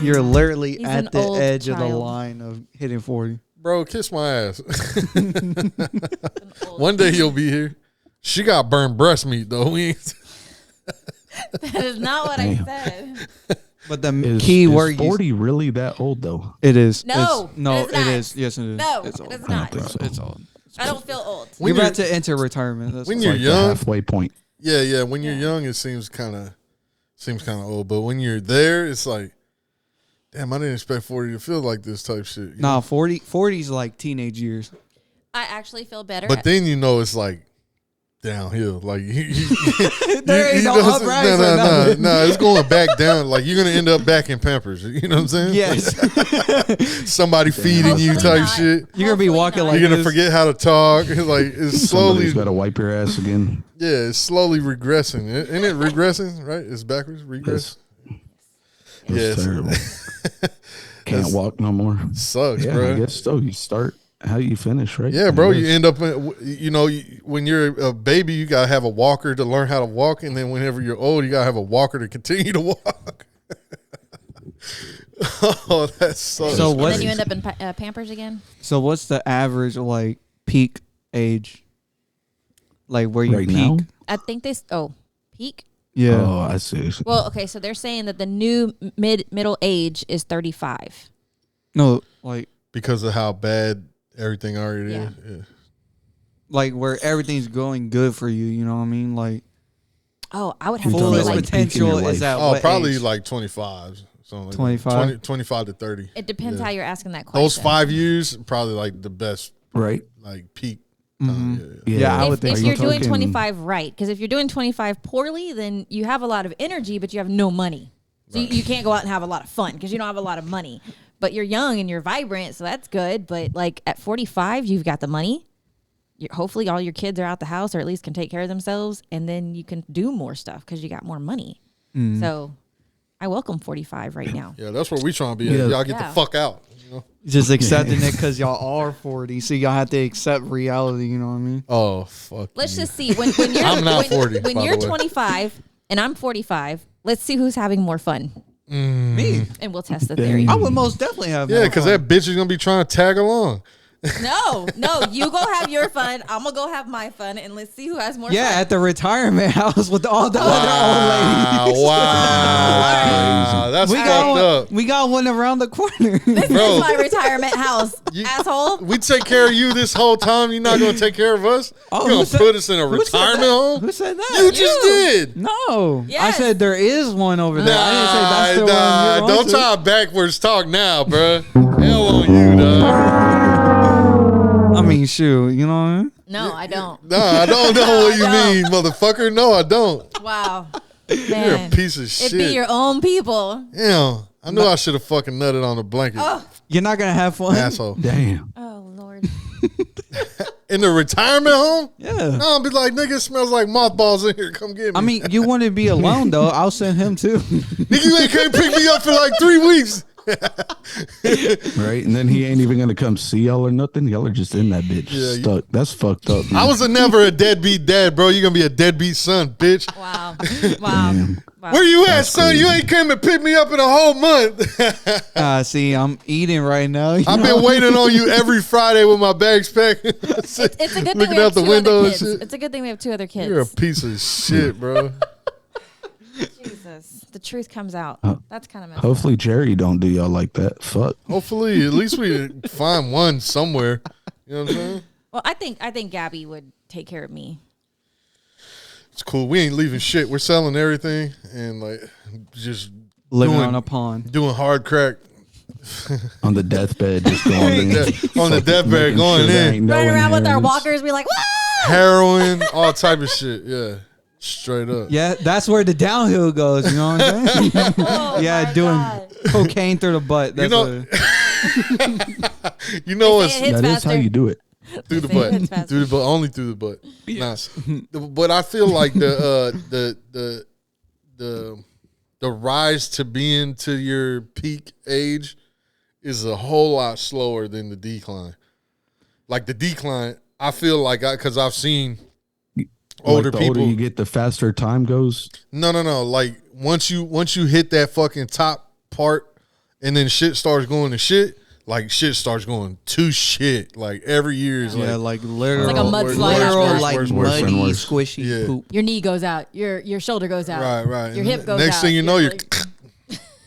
You're literally He's at an the old edge of the child. line of hitting 40. Bro, kiss my ass. One day you'll be here. She got burned breast meat though. We ain't. That is not what I said. But the key word, 40 really that old though? it is. No, no, it is not. it is. Yes, it is. No, it's old. it is not. It's old. I don't feel old. You're about to enter retirement. That's when what- you're Like young, the halfway point. yeah. When you're young, it seems kind of old. But when you're there, it's like, damn, I didn't expect 40 to feel like this type shit. You know? Nah, 40's like teenage years. I actually feel better. But then you know it's like downhill. Like There ain't no uprise or nothing. no, it's going back down. Like you're gonna end up back in Pampers. You know what I'm saying? Yes. Somebody feeding you Hopefully type not. shit. You're gonna be Hopefully walking not. like You're gonna this. forget how to talk. Like it's slowly, Somebody's got to wipe your ass again. yeah, it's slowly regressing. Isn't it regressing? Right? It's backwards. Regress. It's Yes. terrible. Can't walk no more. Sucks, Yeah, bro. I guess so. You start how you finish, right? Yeah, bro. I You guess. end up, when you're a baby, you gotta have a walker to learn how to walk, and then whenever you're old, you gotta have a walker to continue to walk. Oh, that sucks. So and what? then you end up in Pampers again. So what's the average like peak age? Like where you Right peak? now? I think peak. Yeah. Oh, I see. Well, okay, so they're saying that the new middle age is 35. No, like Because of how bad everything already Yeah. is. Yeah. like where everything's going good for you. You know what I mean? Like Oh, I would have You're to talking say fullest about, like like, peak in potential your is life. at Oh, what probably age? like 25. 25? 25 to 30. it depends Yeah. how you're asking that question. Those 5 years, probably like the best, Right? like peak. Mhm. Yeah. Yeah, I would If, think if so. you're doing talking- 25 right, because if you're doing 25 poorly, then you have a lot of energy, but you have no money. So you can't go out and have a lot of fun because you don't have a lot of money. But you're young and you're vibrant, so that's good. But like at 45, you've got the money. Hopefully all your kids are out the house or at least can take care of themselves, and then you can do more stuff because you got more money. So I welcome 45 right now. Yeah, that's where we trying to be. Yeah. At. Y'all get Yeah. the fuck out. You know? Just accepting it because y'all are 40, so y'all have to accept reality. You know what I mean? Oh, fuck. Let's you. just see when you're I'm not 40, when by you're the way. 25 and I'm 45. Let's see who's having more fun, Me, and we'll test the theory. I would most definitely have. Yeah, more because fun. that bitch is going to be trying to tag along. No, you go have your fun. I'm gonna go have my fun, and let's see who has more Yeah, fun. at the retirement house with all the other old ladies. Wow. That's fucked up. We got one around the corner. This Bro. is my retirement house, asshole. We take care of you this whole time. You're not going to take care of us? Oh, You're going who to said- put us in a who said retirement that? home? Who said that? You just did. No. I Yes. said there is one over there. I didn't say that's the Nah, one. you're don't on to. try backwards talk now, bruh. Hell on you, dog. I mean, shoot, you know what I mean? No, I don't. Nah, I don't know what you No. mean, motherfucker. No, I don't. Wow, You're a man, piece of it'd shit. be your own people. Yeah, I knew I should have fucking nutted on the blanket. You're not gonna have fun. Asshole. Damn. Oh Lord. In the retirement home? Yeah. No, I'll be like, nigga, it smells like mothballs in here. Come get me. I mean, you want to be alone though? I'll send him too. nigga, you ain't can't pick me up for like 3 weeks. Right? And then he ain't even gonna come see y'all or nothing. Y'all are just in that bitch Yeah, you- stuck. That's fucked up. I was never a deadbeat dad, bro. You're going to be a deadbeat son, bitch. Wow. Wow. Damn. Wow. Where you at, That's son? You crazy. ain't come and pick me up in a whole month. See, I'm eating right now. you I've know? been waiting on you every Friday with my bags packed. It's a good thing Looking we out have the 2 window other and kids. shit. It's a good thing we have 2 other kids. You're a piece of shit, bro. Jesus, the truth comes out. That's kind of messed up. Hopefully Jerry don't do y'all like that. Fuck. Hopefully, at least we find one somewhere. You know what I'm saying? Well, I think Gabby would take care of me. It's cool. We ain't leaving shit. We're selling everything and like just living doing- on a pond. doing hard crack On the deathbed, just going in. on the deathbed, Making going sure there in, ain't no Running around with our inheritance. walkers, be like, whoa! heroin, all type of shit. Yeah, straight up. Yeah, that's where the downhill goes. You know what I'm saying? Oh, yeah, my doing God. cocaine through the butt. That's know- what- You know They what's say it hits That is how faster. you do it. through the They say it hits butt, faster. through the butt, only through the butt. Yes. But I feel like the rise to being to your peak age is a whole lot slower than the decline. Like the decline, I feel like because I've seen older Like the people. older you get, the faster time goes. No. Like once you hit that fucking top part and then shit starts going to shit. Like shit starts going to shit. Like every year is like literal, It's like a mudslide literal, after. like worse, worse and muddy, worse. squishy Yeah. poop. Your knee goes out. Your shoulder goes out. Right. Your And hip goes out. next thing you know, you're like,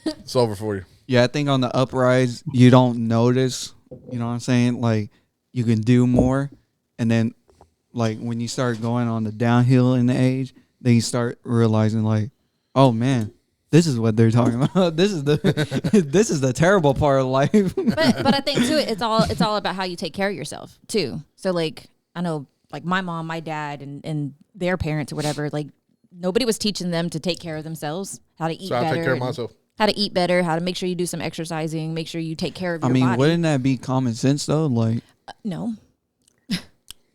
it's over for you. Yeah, I think on the uprise you don't notice. You know what I'm saying? Like you can do more, and then like when you start going on the downhill in the age, then you start realizing like, oh man, this is what they're talking about. This is the this is the terrible part of life. but I think too, it's all about how you take care of yourself too. So like I know like my mom, my dad, and their parents or whatever, like nobody was teaching them to take care of themselves, how to eat So I better. take care of and myself. How to eat better, how to make sure you do some exercising, make sure you take care of I your mean, body. wouldn't that be common sense though? No.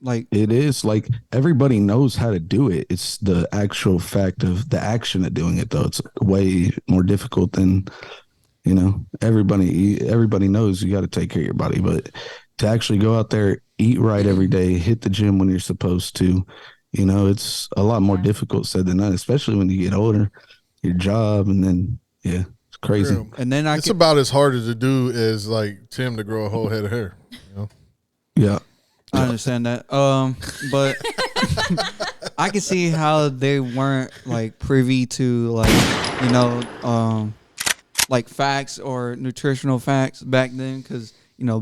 Like It is like everybody knows how to do it. It's the actual fact of the action of doing it, though. It's way more difficult than, everybody knows you got to take care of your body. But to actually go out there, eat right every day, hit the gym when you're supposed to, it's a lot more difficult said than done, especially when you get older, your job, and then, yeah, it's crazy. Yeah. and then It's about as hard to do as like Tim to grow a whole head of hair. Yeah. I understand that. But I can see how they weren't like privy to like facts or nutritional facts back then, because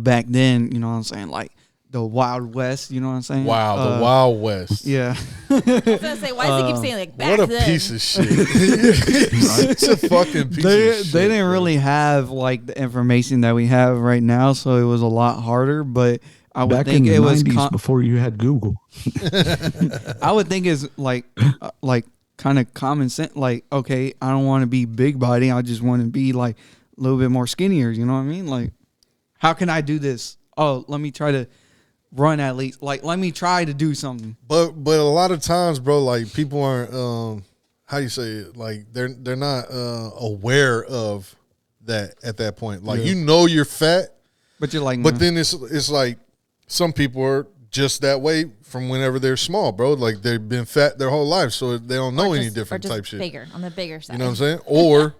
back then, you know what I'm saying, like the Wild West, you know what I'm saying? Wow, the Wild West. Yeah. I was gonna say, why does he keep saying like back What a then? piece of shit. It's a fucking piece They of shit. didn't bro. really have like the information that we have right now, so it was a lot harder. But I would Back in think the it was 90s before you had Google. I would think it's like kind of common sense. Like, okay, I don't want to be big body. I just want to be like a little bit more skinnier. You know what I mean? Like, how can I do this? Oh, let me try to run at least. Like, let me try to do something. But a lot of times, bro, like people aren't how you say it? Like they're not aware of that at that point. Like you're fat, But you're like, but then it's like some people are just that way from whenever they're small, bro. Like they've been fat their whole life, so they don't know Or any just- different or just type shit. Bigger on the bigger side. You know what I'm saying? Or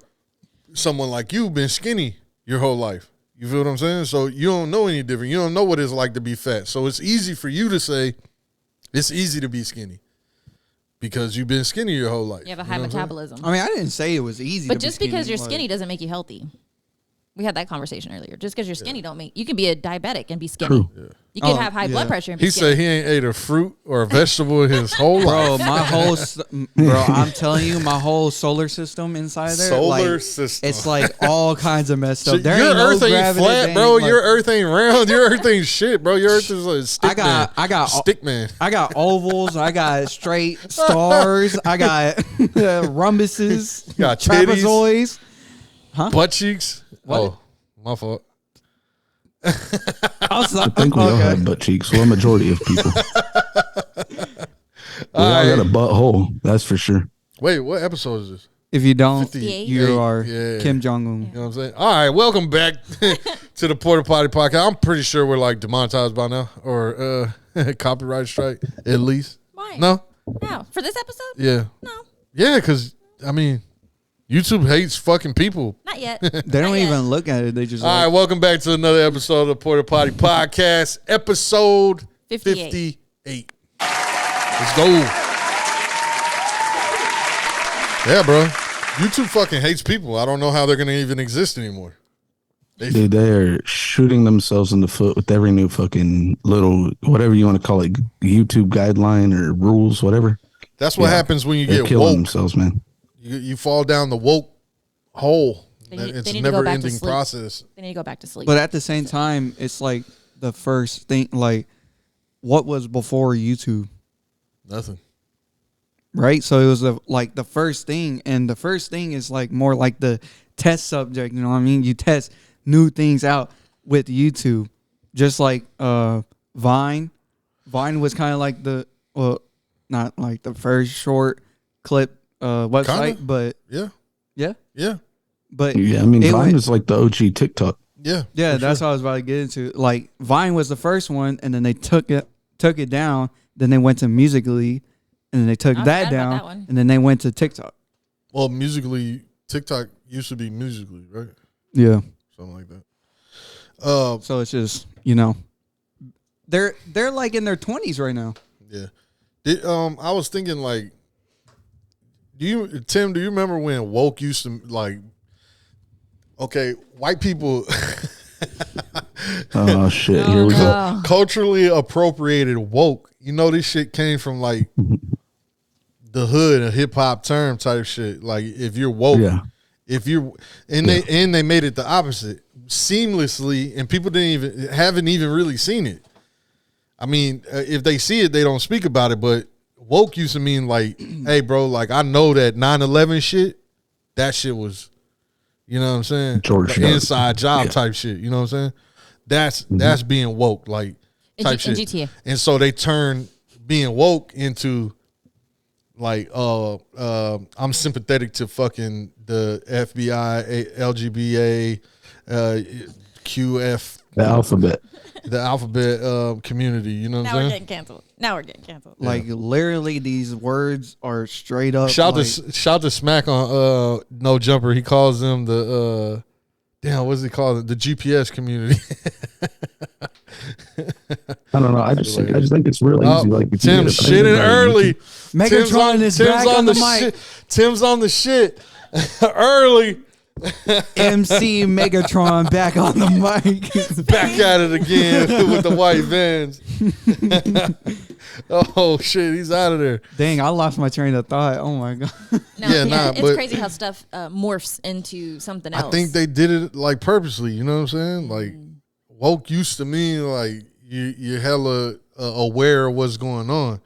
someone like you been skinny your whole life. You feel what I'm saying? So you don't know any different. You don't know what it's like to be fat. So it's easy for you to say it's easy to be skinny because you've been skinny your whole life. You have a know high what I'm saying? metabolism. I mean, I didn't say it was easy. But to just be because you're like- skinny doesn't make you healthy. We had that conversation earlier. Just because you're skinny don't make you can be a diabetic and be skinny. True. You can Oh, have high yeah. blood pressure and be He skinny. said he ain't ate a fruit or a vegetable in his whole Bro, life. my whole, bro, I'm telling you, my whole solar system inside there, Solar like, system. it's like all kinds of messed So up. There your ain't no earth ain't gravity, flat, there bro. ain't, like- Your earth ain't round. Your earth ain't shit, bro. Your earth is a stick man. I got stick man. I got ovals. I got straight stars. I got rhombuses. Got titties. Trapezoids. Butt cheeks. What? Oh, my fault. I was like, I think we all okay. have butt cheeks. Well, a majority of people. We all got a butthole. That's for sure. Wait, what episode is this? If you don't, 58. you are Yeah. Kim Jong Un. You know what I'm saying? All right, welcome back to the Porta Poddy podcast. I'm pretty sure we're like demonetized by now or copyright strike at least. Why? No? No. For this episode? Yeah. No. Yeah, because, I mean, YouTube hates fucking people. Not yet. They don't Not yet. even look at it. They just All right, like, welcome back to another episode of the Porta Poddy podcast, episode 58. 58. Let's go. Yeah, bro. YouTube fucking hates people. I don't know how they're going to even exist anymore. Dude, they're shooting themselves in the foot with every new fucking little, whatever you want to call it, YouTube guideline or rules, whatever. That's what happens when you They're get killing woke. themselves, man. You fall down the woke hole. They need- It's they a need to go back to never-ending sleep. process. They need to go back to sleep. but at the same time, it's like the first thing. Like, what was before YouTube, Nothing. right? So it was like the first thing, and the first thing is like more like the test subject. You know what I mean? You test new things out with YouTube, just like Vine. Vine was kind of like the not like the first short clip website, Kinda. but Yeah. yeah, Yeah. but Yeah, I mean, it Vine went- is like the OG TikTok. Yeah. yeah, for that's sure. what I was about to get into. Like Vine was the first one, and then they took it down. Then they went to Musical.ly, and then they took I that forgot about down, that one. and then they went to TikTok. Well, Musically, TikTok used to be Musically, right? Yeah, something like that. So it's just they're like in their 20s right now. Yeah. I was thinking like, do you remember when woke used to like? Okay, white people. Oh shit! Here we go. Culturally appropriated woke. You know, this shit came from like the hood, a hip hop term type shit. Like if you're woke, if you're, they made it the opposite seamlessly, and people haven't even really seen it. I mean, if they see it, they don't speak about it. But woke used to mean like, hey, bro, like I know that 9/11 shit, that shit was. You know what I'm saying? George like inside job type shit. You know what I'm saying? That's being woke, like type shit. GTA. And so they turn being woke into like, I'm sympathetic to fucking the FBI, LGBA, QF, the alphabet community. You know what I'm saying? Now we're getting canceled. Like literally, these words are straight up. Shout to Smack on No Jumper. He calls them the what's he called it? The GPS community. I don't know. I just think it's real easy. Like Tim shitting early. Megatron is back on the mic. Tim's on the shit early. MC Megatron back on the mic. Back at it again with the white vans. Oh shit, he's out of there. Dang, I lost my train of thought. Oh my god. It's crazy how stuff morphs into something else. I think they did it like purposely. You know what I'm saying? Like woke used to mean like you hella aware of what's going on.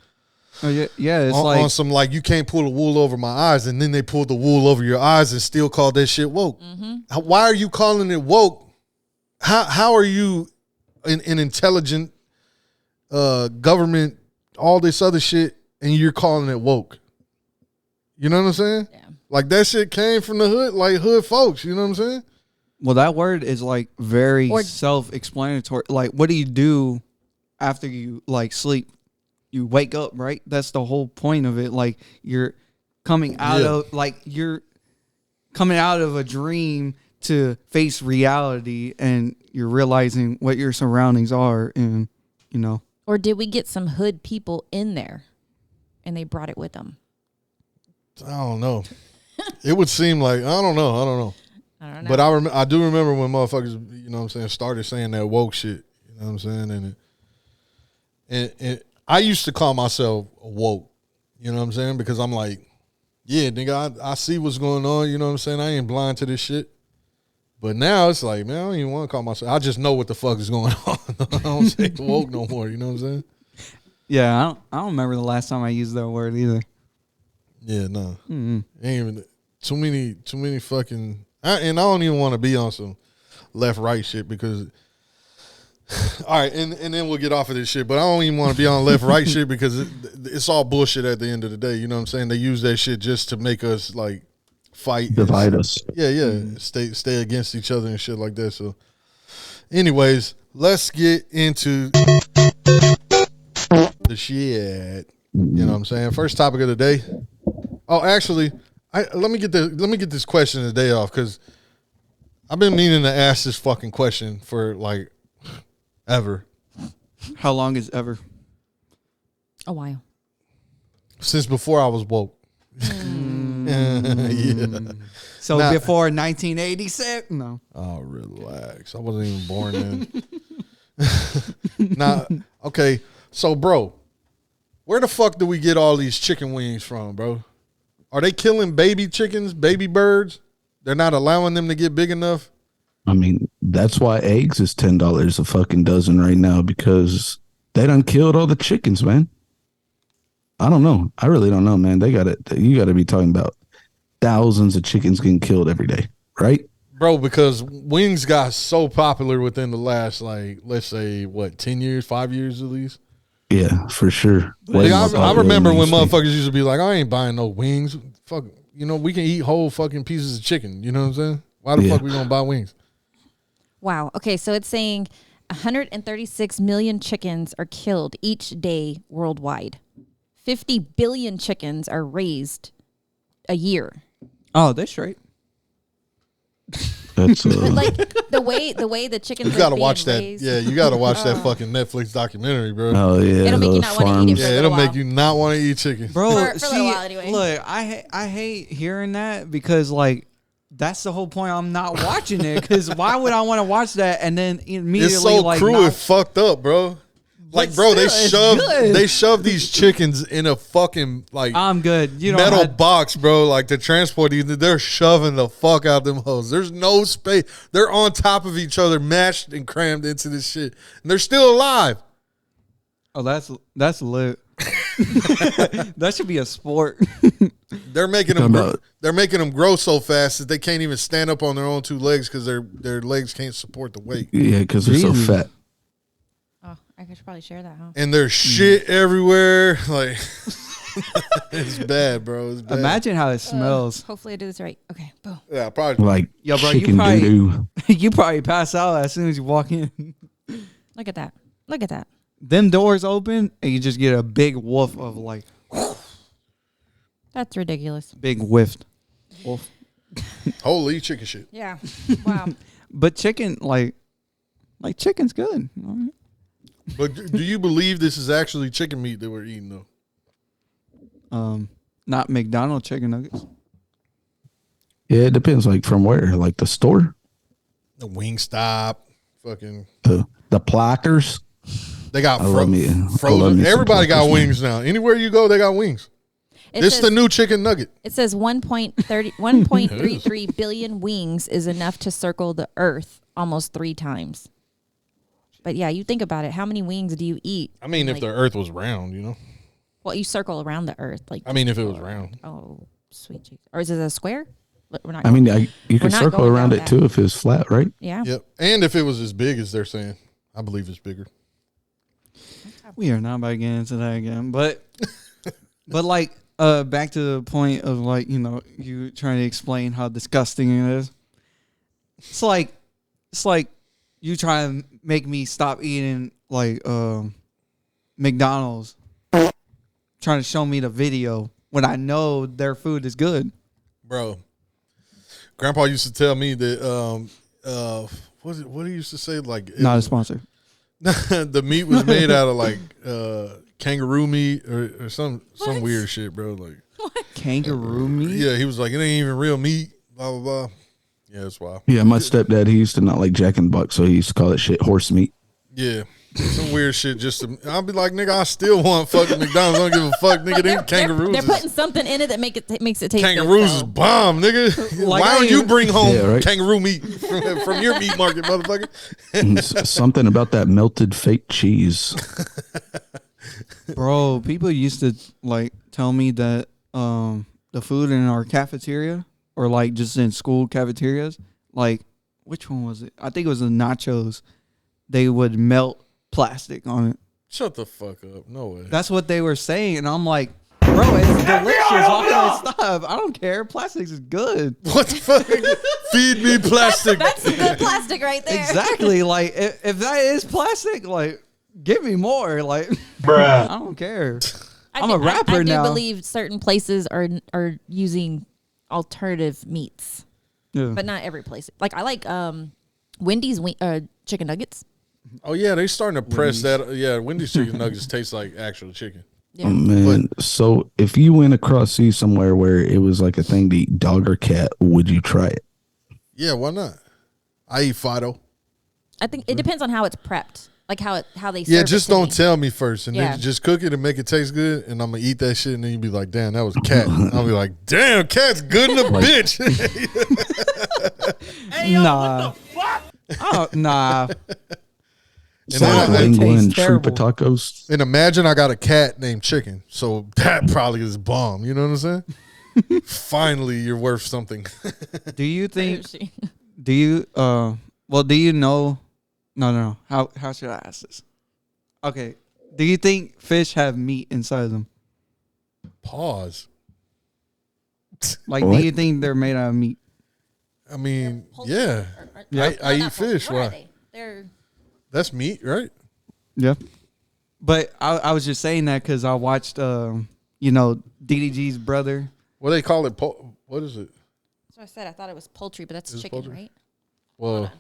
Oh yeah. It's on some like you can't pull the wool over my eyes, and then they pulled the wool over your eyes and still call that shit woke. Mm-hmm. Why are you calling it woke? How are you an intelligent government, all this other shit, and you're calling it woke? You know what I'm saying? Yeah. Like that shit came from the hood, like hood folks. You know what I'm saying? Well, that word is like very self-explanatory. Like, what do you do after you like sleep? You wake up, right? That's the whole point of it. Like you're coming out of a dream to face reality, and you're realizing what your surroundings are, and Or did we get some hood people in there, and they brought it with them? I don't know. It would seem like I don't know. But I do remember when motherfuckers, you know what I'm saying, started saying that woke shit. You know what I'm saying, and I used to call myself woke, you know what I'm saying? Because I'm like, yeah, nigga, I see what's going on, you know what I'm saying? I ain't blind to this shit. But now it's like, man, I don't even want to call myself. I just know what the fuck is going on. I don't say woke no more, you know what I'm saying? Yeah, I don't remember the last time I used that word either. Yeah, no. Mm-hmm. Ain't even too many fucking, and I don't even want to be on some left-right shit because... All right, and then we'll get off of this shit, but I don't even want to be on left-right shit because it's all bullshit at the end of the day. You know what I'm saying? They use that shit just to make us like fight, divide us. Yeah, stay against each other and shit like that. So, anyways, let's get into the shit. You know what I'm saying? First topic of the day. Oh, actually, let me get this question of the day off because I've been meaning to ask this fucking question for like. Ever. How long is ever? A while. Since before I was woke. Yeah. So before 1987? No. Oh, relax. I wasn't even born then. Okay. So, bro, where the fuck do we get all these chicken wings from, bro? Are they killing baby chickens, baby birds? They're not allowing them to get big enough? I mean, that's why eggs is $10 a fucking dozen right now because they done killed all the chickens, man. I don't know. I really don't know, man. You got to be talking about thousands of chickens getting killed every day, right? Bro, because wings got so popular within the last, like, let's say, 10 years, 5 years at least? Yeah, for sure. I remember when motherfuckers used to be like, I ain't buying no wings. Fuck, we can eat whole fucking pieces of chicken. You know what I'm saying? Why the fuck we gonna buy wings? Wow. Okay, so it's saying 136 million chickens are killed each day worldwide. 50 billion chickens are raised a year. Oh, that's straight. That's Like the way the chickens. You gotta being watch that. raised, Yeah, you gotta watch that fucking Netflix documentary, bro. oh yeah, It'll make you the not wanna eat it farms. for a Yeah, little it'll make while. you not want to eat chicken. Bro, For a see, little while anyway. look, I hate hearing that because like that's the whole point. I'm not watching it because why would I want to watch that and then immediately It's so like cruel not, and fucked up, bro. Like, But bro, still, it's good. they shove these chickens in a fucking like I'm good. You don't metal have, box, bro. Like to transport these, they're shoving the fuck out them hoes. There's no space. They're on top of each other, mashed and crammed into this shit, and they're still alive. Oh, that's lit. That should be a sport. They're making Talking them. about- They're making them grow so fast that they can't even stand up on their own two legs because their legs can't support the weight. Yeah, because they're so Jesus. fat. Oh, I should probably share that, huh? And there's shit everywhere. Like it's bad, bro. It's bad. Imagine how it smells. Hopefully I do this right. Okay, boom. Yeah, probably. Like Yo, bro, you chicken probably- doo doo. You probably pass out as soon as you walk in. Look at that. Look at that. Them doors open and you just get a big woof of like That's ridiculous. big whiff. Wolf. Holy chicken shit. Yeah. Wow. But chicken like chicken's good. You know what I mean? But do you believe this is actually chicken meat that we're eating though? Not McDonald's chicken nuggets. Yeah, it depends. Like from where? Like the store, The Wingstop, fucking. the Plackers. They got I love me- I love frozen. me some Everybody got Plackers, man. wings now. Anywhere you go, they got wings. This is the new chicken nugget. It says 1.33 billion wings is enough to circle the earth almost 3 times. But yeah, you think about it. How many wings do you eat? I mean, if Like- the Earth was round, you know. Well, you circle around the earth. Like, I mean, if it was round. oh, sweet Jesus. Or is it a square? We're not. I mean, you We're could not circle going around down it that. too if it's flat, right? Yeah. Yep. And if it was as big as they're saying, I believe it's bigger. We are not about to get into that again. But like back to the point of like, you know, you trying to explain how disgusting it is. It's like you trying to make me stop eating like McDonald's, trying to show me the video when I know their food is good. Bro. Grandpa used to tell me that what he used to say? Like Not a sponsor. the meat was made out of like kangaroo meat or some weird shit, bro. Like Kangaroo meat? yeah, he was like, it ain't even real meat, blah blah blah. Yeah, that's wild. Yeah, my stepdad, he used to not like Jack and Buck, so he used to call it shit horse meat. Yeah. Some weird shit just to, I'll be like, nigga, I still want fucking McDonald's. I don't give a fuck, nigga. Them kangaroos. They're putting something in it that makes it taste good. Kangaroos is so. bomb, nigga. Like, Why I don't ain't- you bring home Yeah, right. kangaroo meat from your meat market, motherfucker? And something about that melted fake cheese. Bro, people used to like tell me that the food in our cafeteria or like just in school cafeterias, like which one was it? I think it was the nachos. They would melt plastic on it. Shut the fuck up. No way. That's what they were saying, and I'm like, bro, it's delicious. Why can I stop? I don't care. Plastics is good. What the fuck? Feed me plastic. That's some good plastic right there. Exactly. Like if that is plastic, like give me more. Like, bruh, I don't care. I'm a rapper I do now. believe certain places are using alternative meats, Yeah. but not every place. Like I like Wendy's chicken nuggets. Oh yeah, they starting to press that. Yeah, Wendy's chicken nuggets taste like actual chicken. Yeah. Oh, man, so if you went across sea somewhere where it was like a thing to eat dog or cat, would you try it? Yeah, why not? I eat Fido. I think it depends on how it's prepped, like how they. Yeah, serve just it to don't me. tell me first, and Yeah. then just cook it and make it taste good, and I'm gonna eat that shit, and then you be like, "Damn, that was a cat." I'll be like, "Damn, cat's good in a bitch." Nah. Oh, nah. And So then that linguine tastes and shrimp terrible. tacos. And imagine I got a cat named Chicken, so that probably is bomb. You know what I'm saying? Finally, you're worth something. Do you think? Do you? Well, do you know? No. How should I ask this? Okay. Do you think fish have meat inside of them? Pause. Like, What? do you think they're made out of meat? I mean, yeah, Yeah. I eat fish. What are Why? they? They're That's meat, right? Yeah. But I was just saying that because I watched, DDG's brother. What they call it? What is it? So I said I thought it was poultry, but that's Is it chicken, poultry? right? Well,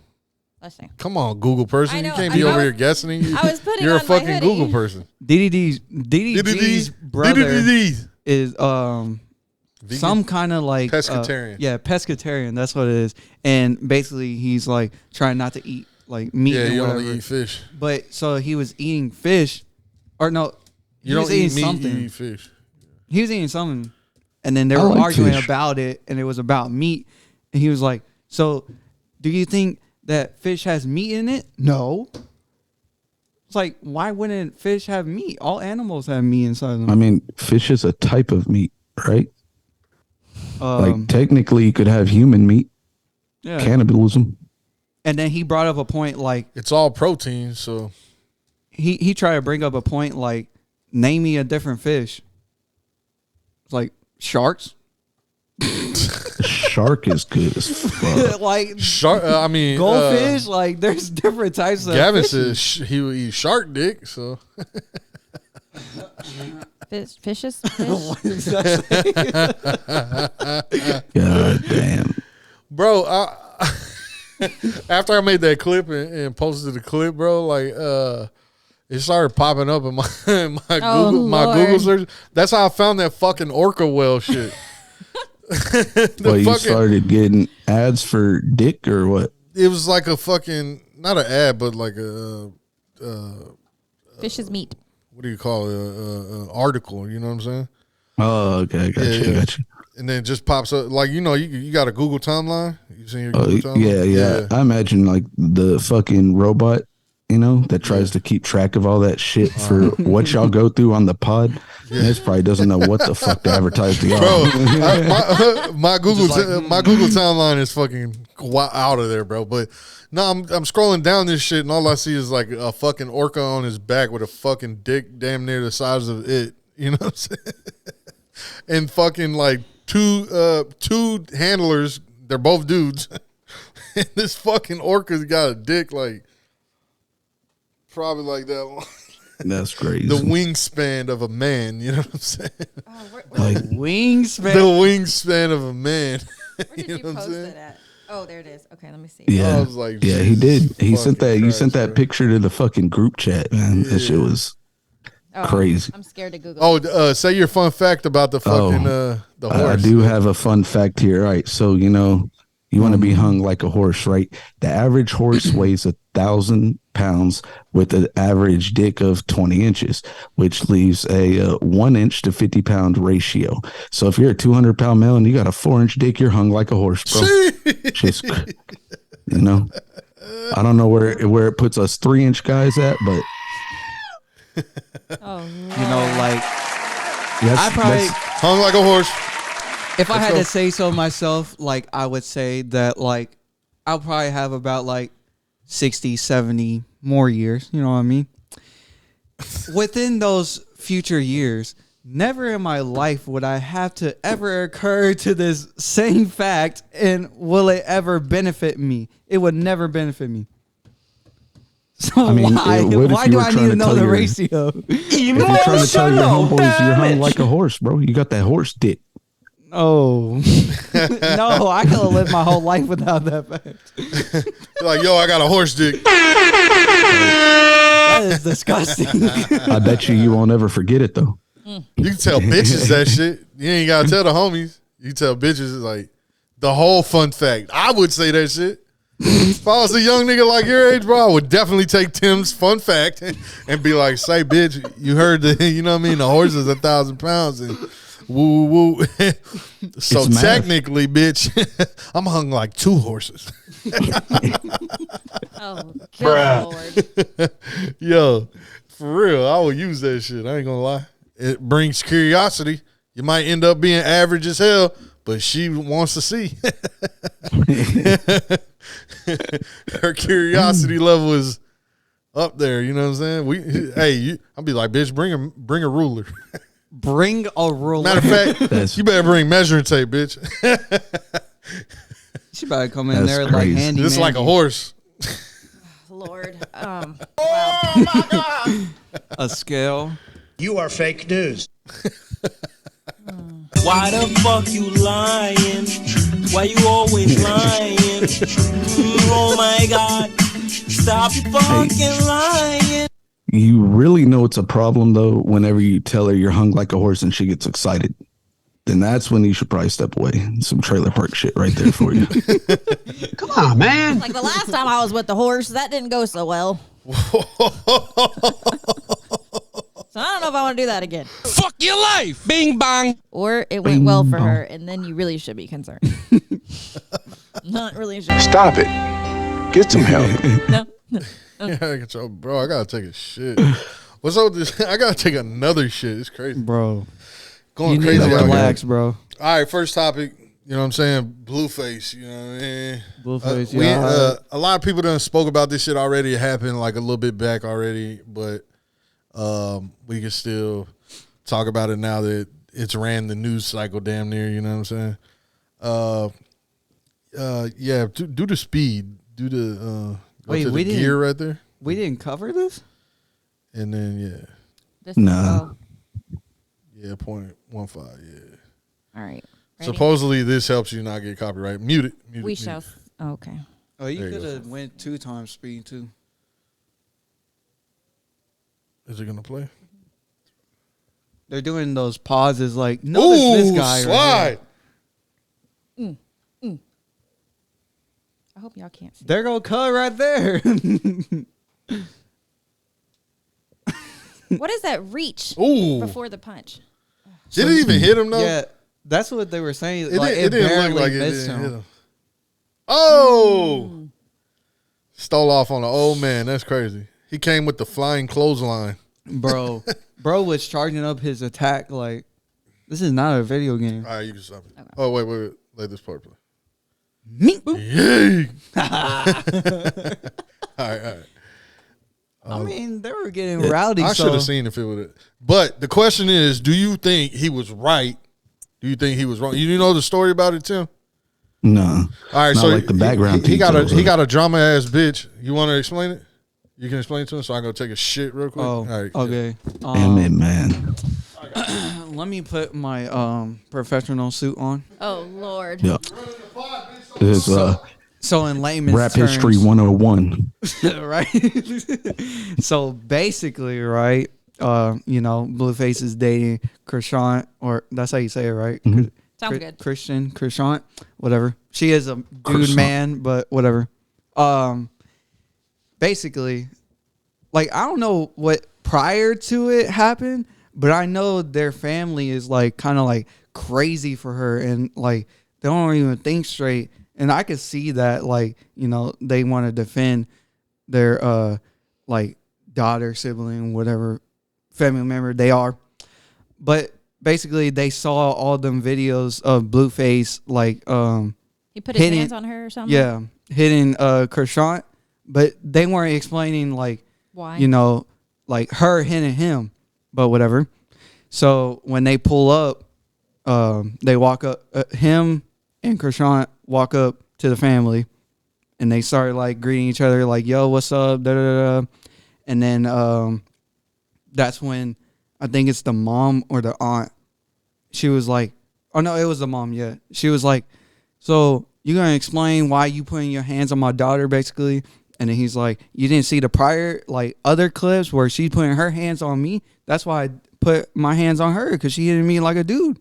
Let's see. come on, Google person. I know, You can't I be know. over here guessing. I was putting You're a on my fucking hoodie. Google person. DDG's brother DDDs. is Vegan? some kind of like Pescatarian. pescatarian. That's what it is. And basically, he's like trying not to eat like meat. Yeah, and you whatever. only eat fish. But so he was eating fish, or no, he You was don't eat eating meat, something. you eat fish. He was eating something, and then they I were like arguing fish. about it, and it was about meat. And he was like, "So, do you think that fish has meat in it?" No. It's like, why wouldn't fish have meat? All animals have meat inside them. I mean, fish is a type of meat, right? Like technically, you could have human meat. yeah. Cannibalism. And then he brought up a point like It's all protein, so he tried to bring up a point like, name me a different fish. It's like sharks. Shark is good as fuck. Like shark. I mean, goldfish. Like there's different types of. Gavin fishes. says he would eat shark dick. So Fishes? What is that? God damn. bro, after I made that clip and posted the clip, bro, like it started popping up in my Lord. Google search. That's how I found that fucking orca whale shit. Well, you fucking- started getting ads for dick or what? It was like a fucking not an ad, but like a Fish's meat. what do you call it? Article. You know what I'm saying? Oh, okay, I got you. Yeah. I got you. And then it just pops up like you got a Google timeline. You seen your Oh, Google timeline? yeah. I imagine like the fucking robot, that tries to keep track of all that shit for what y'all go through on the pod. And this probably doesn't know what the fuck to advertise to y'all. Bro, my Google my Google timeline is fucking out of there, bro. But no, I'm scrolling down this shit and all I see is like a fucking orca on his back with a fucking dick damn near the size of it. You know what I'm saying? And fucking like two handlers, they're both dudes. And this fucking orca's got a dick like probably like that long. That's crazy. The wingspan of a man, you know what I'm saying? Like, Wingspan. The wingspan of a man. Where did you, know what I'm post saying? it at? Oh, there it is. Okay, let me see. yeah, I was like, yeah, he did. He Jesus sent that. fucking You sent Christ, that bro. picture to the fucking group chat, man. That shit was Oh, crazy. I'm scared to Google. Oh, say your fun fact about the fucking the I horse. do have a fun fact here. All right, so you want to be hung like a horse, right? The average horse weighs 1,000 pounds with an average dick of 20 inches, which leaves a 1 inch to 50 pound ratio. So if you're a 200-pound male and you got a 4-inch dick, you're hung like a horse, bro. Just, I don't know where it puts us 3-inch guys at, but Oh, Like that's, I probably, Hung like a horse. if I had go. to say so myself, like I would say that like I'll probably have about like 60, 70 more years. You know what I mean? Within those future years, never in my life would I have to ever occur to this same fact, and will it ever benefit me? It would never benefit me. So I mean, why? what if Why you do were I trying need to to know tell the your- ratio? if you're trying to tell your homeboys you're hung like a horse, bro. You got that horse dick. Oh no! I could have lived my whole life without that fact. Like, yo, I got a horse dick. That is disgusting. I bet you won't ever forget it though. You can tell bitches that shit. You ain't gotta tell the homies. You tell bitches like the whole fun fact. I would say that shit. If I was a young nigga like your age, bro, I would definitely take Tim's fun fact and be like, say, bitch, you heard the, you know what I mean? The horse is 1,000 pounds and woo, woo, woo. So It's math. technically, bitch, I'm hung like 2 horses. oh, good Lord. Yo, for real, I will use that shit. I ain't gonna lie. It brings curiosity. You might end up being average as hell, but she wants to see. Her curiosity level is up there. You know what I'm saying? I'll be like, bitch, bring a ruler. Bring a ruler. Matter of fact, you better bring measuring tape, bitch. She better come in That's there crazy. like handy. This like a horse. Lord. Oh Wow. A scale. You are fake news. Why the fuck you lying? Why you always lying? Oh my God. Stop fucking lying. You really know it's a problem though whenever you tell her you're hung like a horse and she gets excited. Then that's when you should probably step away. Some trailer park shit right there for you. Come on, man. Like the last time I was with the horse, that didn't go so well. So I don't know if I want to do that again. Fuck your life. Bing bong. Or it went well for her, and then you really should be concerned. Not really sure. Stop it. Get some help. No. Yeah, bro, I gotta take a shit. What's up with this? I gotta take another shit. It's crazy. Bro. Going You crazy. need to out here. relax, bro. All right, first topic. You know what I'm saying? Blueface. You know what I mean? Blueface, A lot of people done spoke about this shit already. It happened like a little bit back already, but we can still talk about it now that it's ran the news cycle damn near. You know what I'm saying? Yeah. Do the speed. Do the Wait, to we the didn't- gear right there, We didn't cover this? and then This Nah. yeah, 0.15. Yeah. All right. Ready? Supposedly this helps you not get copyright. Mute it. We shall. Okay. Oh, you There you could go. have went 2 times speed too. Is it gonna play? They're doing those pauses like, no, this guy. slide. Right here. I hope y'all can't see. There go cut right there. What is that reach Ooh. before the punch? Did it even hit him though? Yeah, that's what they were saying. It, Like, it didn't barely look like it missed didn't him. hit him. Oh. Stole off on an old man. That's crazy. He came with the flying clothesline. Bro was charging up his attack like this is not a video game. All right, you can stop it. Oh, wait. Let this part play. Meep boop. Yay. All right. I mean, they were getting rowdy. I so should have seen if it would have. But the question is, do you think he was right? Do you think he was wrong? You know the story about it, Tim? No. All right, Not so like the background he got details, he got a drama ass bitch. You want to explain it? You can explain it to him, so I go take a shit real quick. Oh, All right, okay. Damn it, man. Let me put my professional suit on. Oh Lord. Yeah. This is So in layman's rap terms, history 101. right? So basically, right? Blueface is dating Krishan, or that's how you say it, right? Sounds good. Krishan, whatever. She is a dude Croissant. man, but whatever. Basically, like I don't know what prior to it happened, but I know their family is like kind of like crazy for her, and like they don't even think straight. And I could see that, like, they want to defend their like daughter, sibling, whatever family member they are. But basically, they saw all them videos of Blueface, like He put his hitting- hands on her or something. yeah, hitting Krishan, but they weren't explaining like Why? like her hitting him, but whatever. So when they pull up, they walk up, him and Krishan walk up to the family, and they start like greeting each other, like, "Yo, what's up?" Da, da, da, da. And then that's when I think it's the mom or the aunt. She was like, "Oh no, it was the mom." Yeah, she was like, "So you gonna explain why you putting your hands on my daughter, basically?" And then he's like, "You didn't see the prior like other clips where she's putting her hands on me. That's why I put my hands on her, because she hit me like a dude."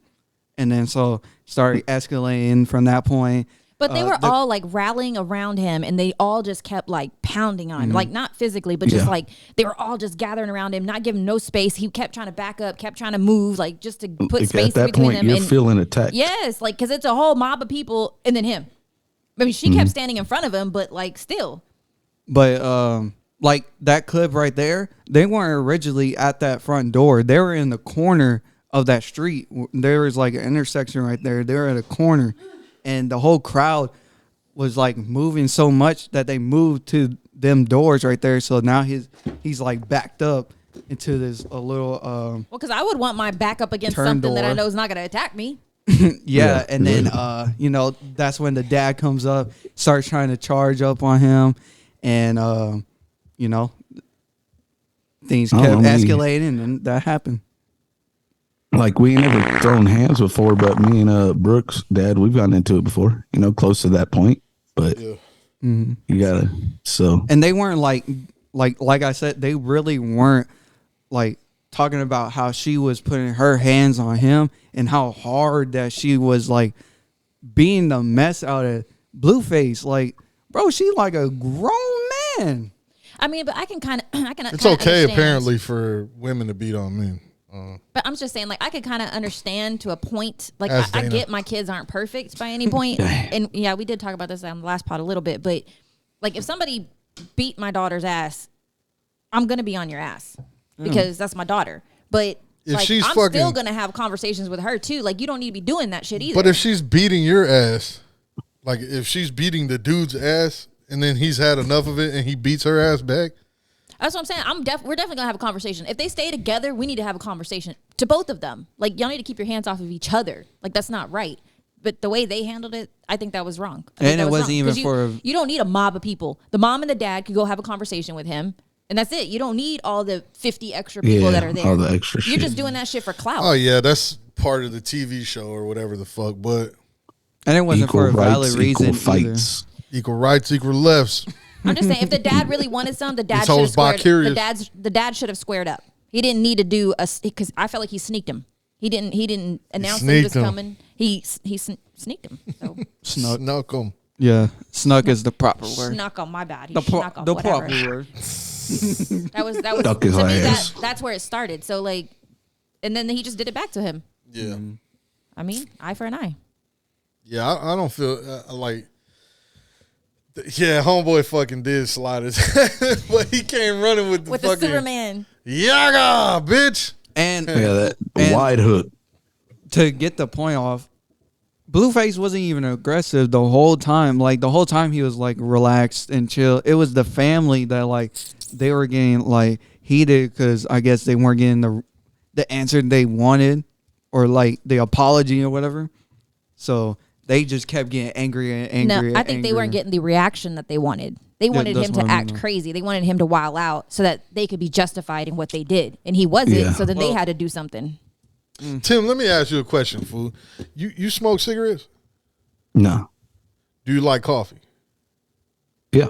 And then so started escalating from that point. But they were all like rallying around him, and they all just kept like pounding on him, like not physically, but just Yeah. like they were all just gathering around him, not giving no space. He kept trying to back up, kept trying to move, like just to put Like, space at that between point, them. you're And feeling attacked. yes, like because it's a whole mob of people, and then him. I mean, she kept standing in front of him, but like still. But like that clip right there, they weren't originally at that front door. They were in the corner of that street. There was like an intersection right there. They were at a corner, and the whole crowd was like moving so much that they moved to them doors right there. So now he's like backed up into this a little Well, because I would want my back up against Turn something that I door. know is not going to attack me. yeah. And then that's when the dad comes up, starts trying to charge up on him, and things Oh, kept I mean- escalating, and that happened. Like we ain't never thrown hands before, but me and Brooks' dad, we've gotten into it before. You know, close to that point. But you gotta. So And they weren't like I said, they really weren't like talking about how she was putting her hands on him and how hard that she was like being the mess out of Blueface. Like, bro, she like a grown man. I mean, but I can kind of, It's okay apparently for women to beat on men. But I'm just saying, like, I could kind of understand to a point. Like, Ask I Dana. get my kids aren't perfect by any point. And yeah, we did talk about this on the last pod a little bit. But like, if somebody beat my daughter's ass, I'm gonna be on your ass because that's my daughter. But If like, she's I'm fucking- still gonna have conversations with her too. Like, you don't need to be doing that shit either. But if she's beating your ass, like if she's beating the dude's ass and then he's had enough of it and he beats her ass back, That's what I'm saying. We're definitely gonna have a conversation. If they stay together, we need to have a conversation to both of them. Like, y'all need to keep your hands off of each other. Like, that's not right. But the way they handled it, I think that was wrong. I think And that it was wasn't wrong. even 'Cause you don't need a mob of people. The mom and the dad could go have a conversation with him, and that's it. You don't need all the 50 extra people that are there. all the extra You're shit. just doing that shit for clout. oh yeah, that's part of the TV show or whatever the fuck. But And it wasn't Equal for a valid rights, reason equal either. fights. equal rights, equal lefts. I'm just saying, if the dad really wanted some, the dad These should have hoes squared. bi-curious. The dad should have squared up. He didn't need to do because I felt like he sneaked him. He didn't announce that he was sneaked him. coming. He sneaked him. So Snuck 'em. Yeah, snuck is the proper word. snuck on my bad. He The, snuck on the whatever. proper word. That was Stuck his to me ass. that's where it started. So like, and then he just did it back to him. Yeah, I mean, eye for an eye. yeah. I don't feel like. Yeah, homeboy fucking did slide his, but he came running with the With the fucking Superman. Yaga, bitch. And Yeah, that And- wide hook. to get the point off, Blueface wasn't even aggressive the whole time. Like the whole time he was like relaxed and chill. It was the family that like they were getting like heated because I guess they weren't getting the answer they wanted or like the apology or whatever. So they just kept getting angrier and angrier. No, I think they weren't getting the reaction that they wanted. They wanted that's him what to I act mean. crazy. They wanted him to wild out so that they could be justified in what they did, and he wasn't. Yeah. So then they had to do something. Tim, let me ask you a question, fool. You smoke cigarettes? No. Do you like coffee? Yeah.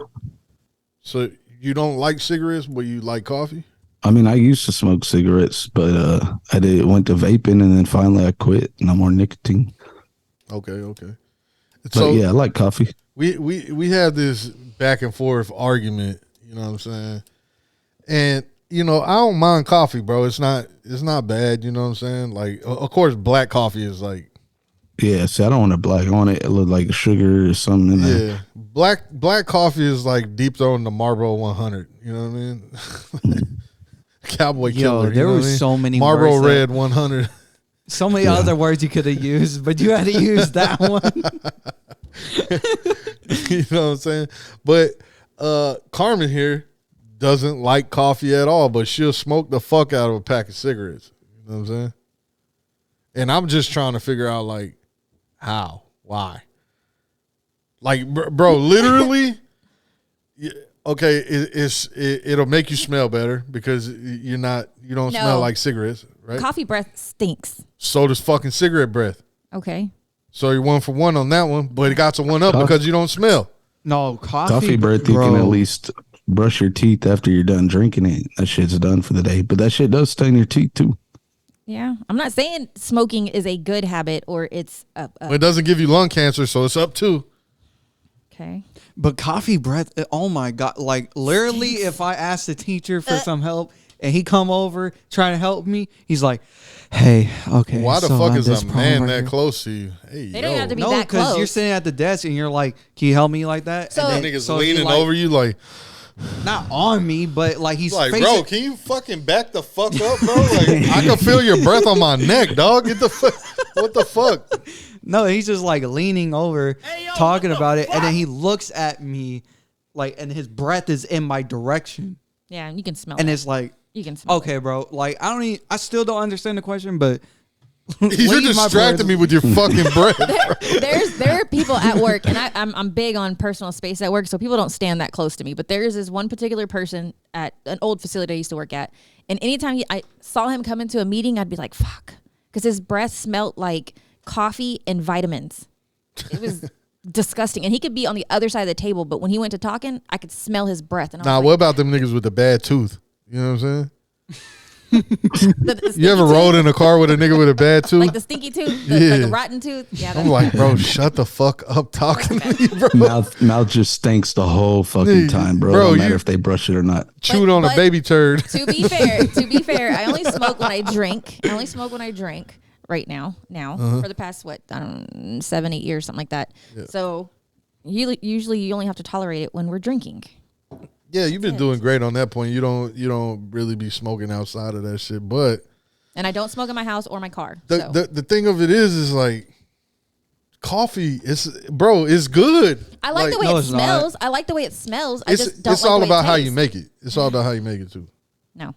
So you don't like cigarettes, but you like coffee? I mean, I used to smoke cigarettes, but went to vaping, and then finally I quit. No more nicotine. Okay. But So yeah, I like coffee. we had this back and forth argument, you know what I'm saying? And you know, I don't mind coffee, bro. It's not bad, you know what I'm saying? Like of course black coffee is like Yeah, see, I don't want it black. I want it to look like sugar or something in there. yeah. Black coffee is like deep throwing the Marlboro 100, you know what I mean? Cowboy Yo, killer. there you know was what I mean? so many Marlboro words Red 100. so many other words you could have used, but you had to use that one. You know what I'm saying? But Carmen here doesn't like coffee at all, but she'll smoke the fuck out of a pack of cigarettes. You know what I'm saying? And I'm just trying to figure out like how, why. Like, bro, literally, okay, it'll make you smell better because you don't smell No. like cigarettes, right? Coffee breath stinks. So does fucking cigarette breath. Okay. So you're 1 for 1 on that one, but it got to 1 up because you don't smell. No, Coffee breath, you bro. can at least brush your teeth after you're done drinking it. That shit's done for the day. But that shit does stain your teeth too. Yeah. I'm not saying smoking is a good habit or it's But it doesn't give you lung cancer, so it's up to. okay. But coffee breath, oh my God. Like literally if I asked the teacher for some help and he come over trying to help me, he's like, hey, okay. Why the so fuck I is this a problem man right that here." close to you? Hey, They don't have to be No, that because close. you're sitting at the desk and you're like, can you help me like that? So- And That nigga's so he, leaning like, over you like, not on me, but like he's like, facing, bro, can you fucking back the fuck up, bro? Like, I can feel your breath on my neck, dog. Get the fuck. What the fuck? No, he's just like leaning over, talking about it, and then he looks at me, like, and his breath is in my direction, Yeah, and you can smell and it. it's like, You can smell okay, bro, like I still don't understand the question, but You're leave my distracting breath- me with your fucking breath. There are people at work, and I'm big on personal space at work, so people don't stand that close to me. But there's this one particular person at an old facility I used to work at, and anytime I saw him come into a meeting, I'd be like, "Fuck," because his breath smelled like coffee and vitamins. It was disgusting. And he could be on the other side of the table, but when he went to talking, I could smell his breath. And I was what about them niggas with the bad tooth? You know what I'm saying? the You ever stinky rode tooth? in a car with a nigga with a bad tooth? Like the stinky tooth, like a rotten tooth. Yeah, I'm like, bro, shut the fuck up talking to me, bro. Mouth just stinks the whole fucking time, bro. Don't matter if they brush it or not. Chewed on a baby turd. To be fair, I only smoke when I drink. I only smoke when I drink right now. For the past 7, 8 years, something like that. Yeah. So usually you only have to tolerate it when we're drinking. Yeah, you've been doing great on that point. You don't really be smoking outside of that shit, but and I don't smoke in my house or my car. The thing of it is like coffee is good. I like the way it smells. I like the way it smells. I just don't. It's all about how you make it. It's all about how you make it too. No.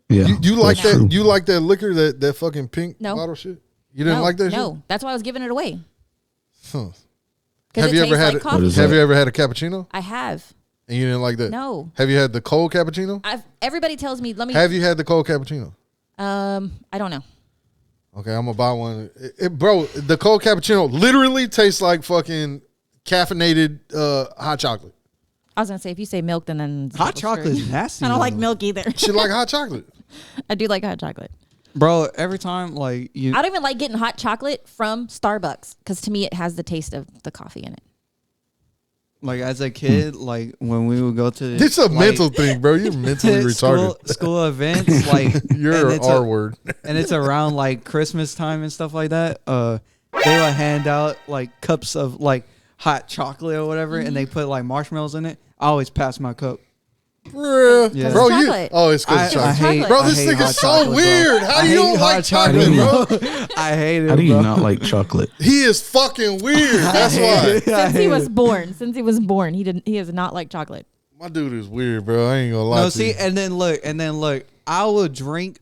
Yeah. You like that? True. You like that liquor? That fucking pink bottle shit? You didn't like that shit? No, that's why I was giving it away. Huh. Have you ever had a cappuccino? I have. And you didn't like that? No. Have you had the cold cappuccino? Everybody tells me, Have you had the cold cappuccino? I don't know. Okay, I'm gonna buy one. Bro, the cold cappuccino literally tastes like fucking caffeinated hot chocolate. I was gonna say, if you say milk, then hot chocolate is nasty. I don't like milk either. She like hot chocolate. I do like hot chocolate. Bro, every time I don't even like getting hot chocolate from Starbucks because to me it has the taste of the coffee in it. Like as a kid, like when we would go to this a mental thing, bro. You're mentally retarded. School events, like you're an R word, and it's around like Christmas time and stuff like that. They would hand out like cups of like hot chocolate or whatever, and they put like marshmallows in it. I always pass my cup. Yeah. Bro, it's because chocolate. Bro, this nigga's so weird. How do you don't like chocolate, bro? I hate it. How do you not like chocolate? He is fucking weird. That's why. Since he was born, he has not liked chocolate. My dude is weird, bro. I ain't gonna lie. No, see, you. and then look. I would drink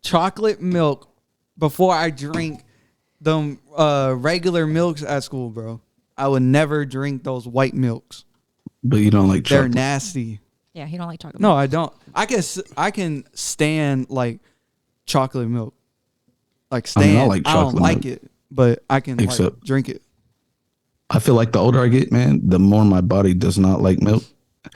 chocolate milk before I drink them regular milks at school, bro. I would never drink those white milks. But you don't like chocolate. They're nasty. Yeah, he don't like chocolate. No, I don't. I can stand like chocolate milk. Like stand. I like chocolate I don't like milk. it, but I can like, drink it. I feel like the older I get, man, the more my body does not like milk.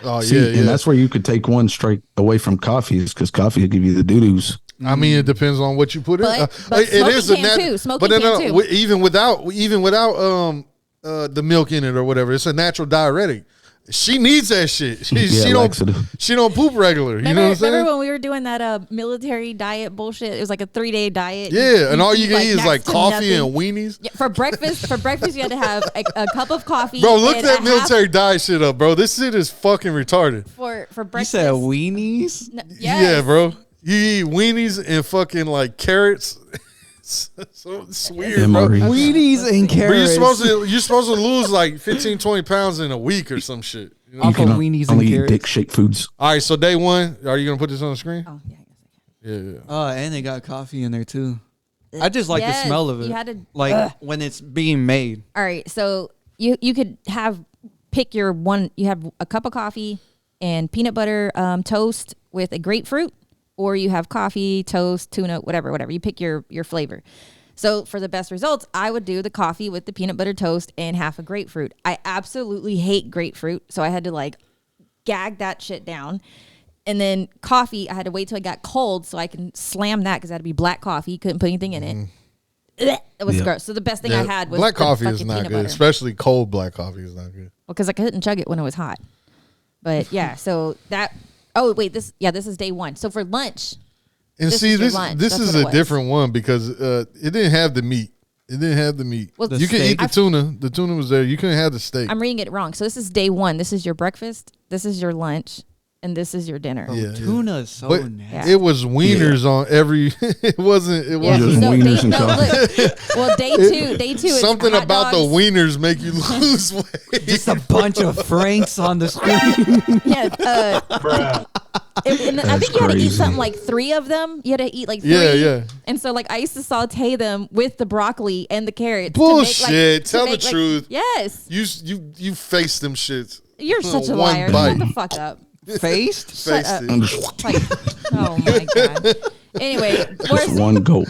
Oh, See, and that's where you could take one strike away from coffee is because coffee will give you the doo-doos. I mean, it depends on what you put in. But it is a natural. Smoking can too. Even without the milk in it or whatever, it's a natural diuretic. She needs that shit. She don't poop regular. You know what I'm saying? Remember when we were doing that military diet bullshit? It was like a 3-day diet. Yeah, and all you can eat is like coffee and weenies. Yeah, for breakfast, you had to have a cup of coffee. Bro, look that military diet shit up, bro. This shit is fucking retarded. For breakfast. You said weenies? Yes. Yeah, bro. You eat weenies and fucking like carrots. So it's weird, bro. Weenies and carrots. But you're supposed to lose like 15, 20 pounds in a week or some shit. You know? Off of weenies and carrots. Dick shake foods. All right, so day one, are you gonna put this on the screen? Oh yeah, I guess I can. Yeah. Oh, and they got coffee in there too. I just like the smell of it. You had to, like when it's being made. All right, so you could pick your one. You have a cup of coffee and peanut butter toast with a grapefruit. Or you have coffee, toast, tuna, whatever. You pick your flavor. So for the best results, I would do the coffee with the peanut butter toast and half a grapefruit. I absolutely hate grapefruit, so I had to like gag that shit down. And then coffee, I had to wait till it got cold so I can slam that because it had to be black coffee. Couldn't put anything in it. It was gross. So the best thing I had was black coffee is not good, butter. Especially cold black coffee is not good. Well, because I couldn't chug it when it was hot. But yeah, so that. Oh wait, this is day one. So for lunch, and this is a different one because it didn't have the meat. Well, you can eat the tuna. The tuna was there. You couldn't have the steak. I'm reading it wrong. So this is day one. This is your breakfast. This is your lunch. And this is your dinner. Yeah, tuna is so nasty. It was wieners on every. It wasn't. It wasn't just wieners and coffee. Well, day two. Something is about dogs. the wieners make you lose weight. Just a bunch of Franks on the screen. Yeah. And I think you had to eat something like 3 of them. You had to eat like 3. Yeah. And so like I used to saute them with the broccoli and the carrots. Bullshit. Tell the truth. Yes. You face them shits. You're such a one liar. bite. Shut the fuck up. Faced? Shut up. Like, oh my god. Anyway, Just one gulp.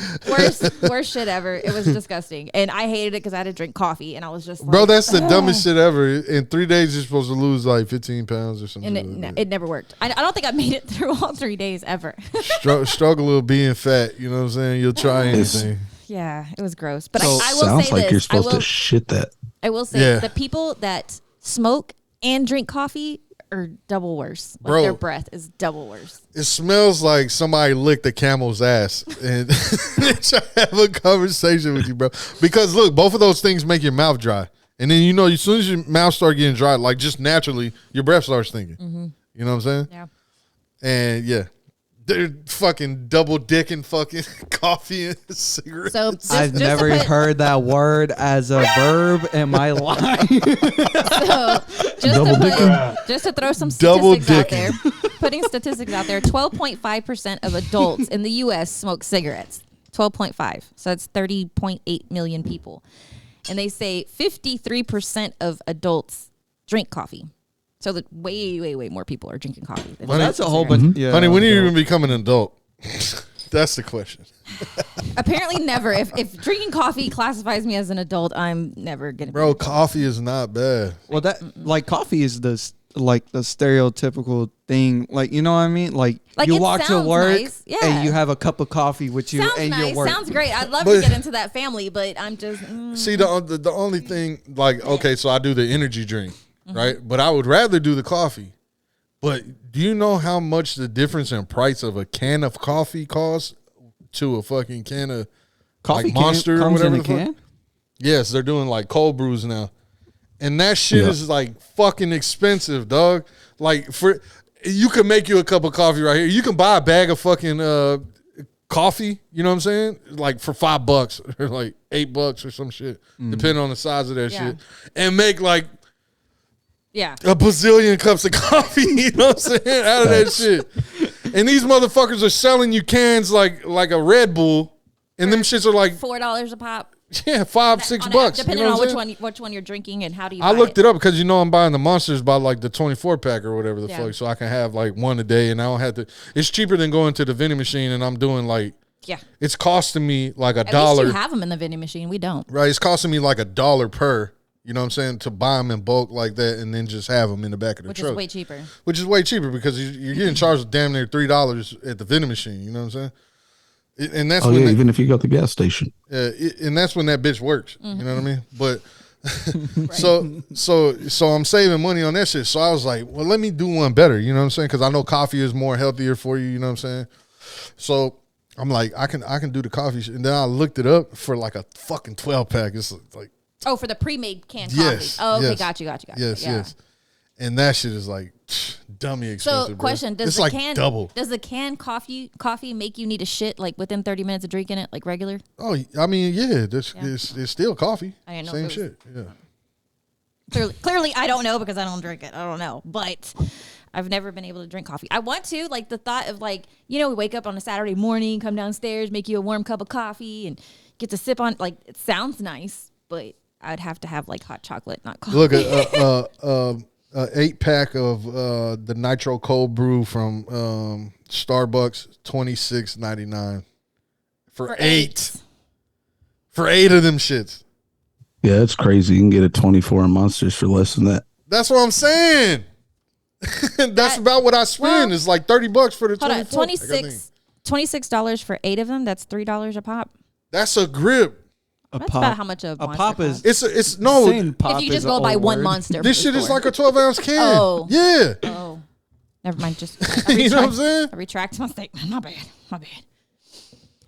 worst shit ever. It was disgusting, and I hated it because I had to drink coffee, and I was just like, Bro, that's the dumbest shit ever. In 3 days, you're supposed to lose like 15 pounds or something. And it never worked. I don't think I made it through all 3 days ever. Struggle with being fat. You know what I'm saying? You'll try anything. Yeah, it was gross. But So- I will Sounds say like this. you're supposed to shit that. I will say Yeah. the people that smoke and drink coffee are double worse. Like Bro. their breath is double worse. It smells like somebody licked a camel's ass and they try to have a conversation with you, bro. Because look, both of those things make your mouth dry. And then, you know, as soon as your mouth starts getting dry, like just naturally, your breath starts stinking. You know what I'm saying? Yeah. And yeah, they're fucking double dicking fucking coffee and cigarettes. So I've never heard that word as a verb in my life. Just to throw some Double statistics out there, dicking. putting statistics out there, 12.5% of adults in the U.S. smoke cigarettes. 12.5. So that's 30.8 million people. And they say 53% of adults drink coffee. So that way more people are drinking coffee. Than That's a whole cigarettes. bunch. Yeah, Honey, when do you even become an adult? That's the question. Apparently never. If drinking coffee classifies me as an adult, I'm never gonna. Bro, coffee is not bad. Well, that like coffee is the stereotypical thing. Like, you know what I mean? Like you it walk to sounds work nice. Yeah. and you have a cup of coffee with you Sounds and nice. your work. Sounds great. I'd love But- to get into that family, but I'm just. See, the only thing, like, okay, so I do the energy drink, right? But I would rather do the coffee. But do you know how much the difference in price of a can of coffee costs to a fucking can of Coffee like Monster or comes whatever in a the fuck? can. Yes, they're doing like cold brews now. And that shit Yeah. is like fucking expensive, dog. Like you can make you a cup of coffee right here. You can buy a bag of fucking coffee, you know what I'm saying? Like for $5 or like $8 or some shit, depending on the size of that Yeah. shit. And make like Yeah. a bazillion cups of coffee, you know what I'm saying? Out of that shit. And these motherfuckers are selling you cans like a Red Bull, and them shits are like, $4 a pop. yeah, $5-6. Depending you know on what I'm saying? which one you're drinking and how do you. I buy looked it up because I'm buying the Monsters by like the 24 pack or whatever the Yeah. fuck, so I can have like one a day, and I don't have to. It's cheaper than going to the vending machine, and I'm doing like, Yeah. it's costing me like At least $1. you have them in the vending machine. We don't. Right, it's costing me like $1 per. You know what I'm saying? To buy them in bulk like that, and then just have them in the back of the Which truck, is way cheaper. which is way cheaper because you're getting charged damn near $3 at the vending machine. You know what I'm saying? And that's Oh when yeah, that, even if you go to the gas station. and that's when that bitch works. Mm-hmm. You know what I mean? But so I'm saving money on that shit. So I was like, well, let me do one better. You know what I'm saying? Because I know coffee is more healthier for you. You know what I'm saying? So I'm like, I can do the coffee shit. And then I looked it up for like a fucking 12 pack. It's like, Oh, for the pre-made canned yes, coffee. Oh, okay, yes. got you. yes, Yeah. yes. And that shit is like dummy expensive. So, bro. question: Does it's the like can double? Does the canned coffee make you need to shit like within 30 minutes of drinking it, like regular? Oh, I mean, yeah, Yeah. it's still coffee. I didn't know Same if it was- shit. Yeah. Clearly, I don't know because I don't drink it. I don't know, but I've never been able to drink coffee. I want to, like the thought of like, you know, we wake up on a Saturday morning, come downstairs, make you a warm cup of coffee, and get to sip on. Like, it sounds nice, but I'd have to have like hot chocolate, not coffee. Look at a 8-pack of the Nitro Cold Brew from Starbucks, $26.99 for eight. For 8 of them shits. Yeah, that's crazy. You can get a 24 Monsters for less than that. That's what I'm saying. That's about what I spend. well, It's like $30 for the Hold on, 24. $26 for 8 of them. That's $3 a pop. That's a grip. That's about how much a Monster pop costs. is It's no. saying pop If you is just an go buy old one word. Monster. This from the shit is store. like a 12-ounce can. Oh. Yeah. Oh, never mind. Just I You know what I'm saying? I retract my statement. My bad.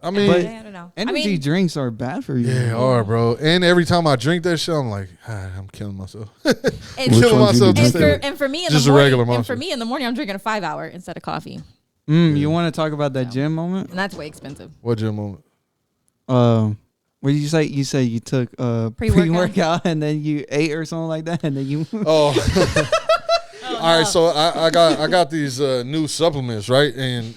I mean, But I don't know. energy drinks are bad for you. yeah, are bro. And every time I drink that shit, I'm like, I'm killing myself. And, killing ones you myself. be Just drinking? and for me in Just the a morning, regular and Monster. for me in the morning, I'm drinking a 5-hour instead of coffee, You want to talk about that gym moment? and that's way expensive. What gym moment? What did you say? You say you took Pre-workout? pre-workout and then you ate or something like that, and then you. Oh. All right, so I got these new supplements, right? And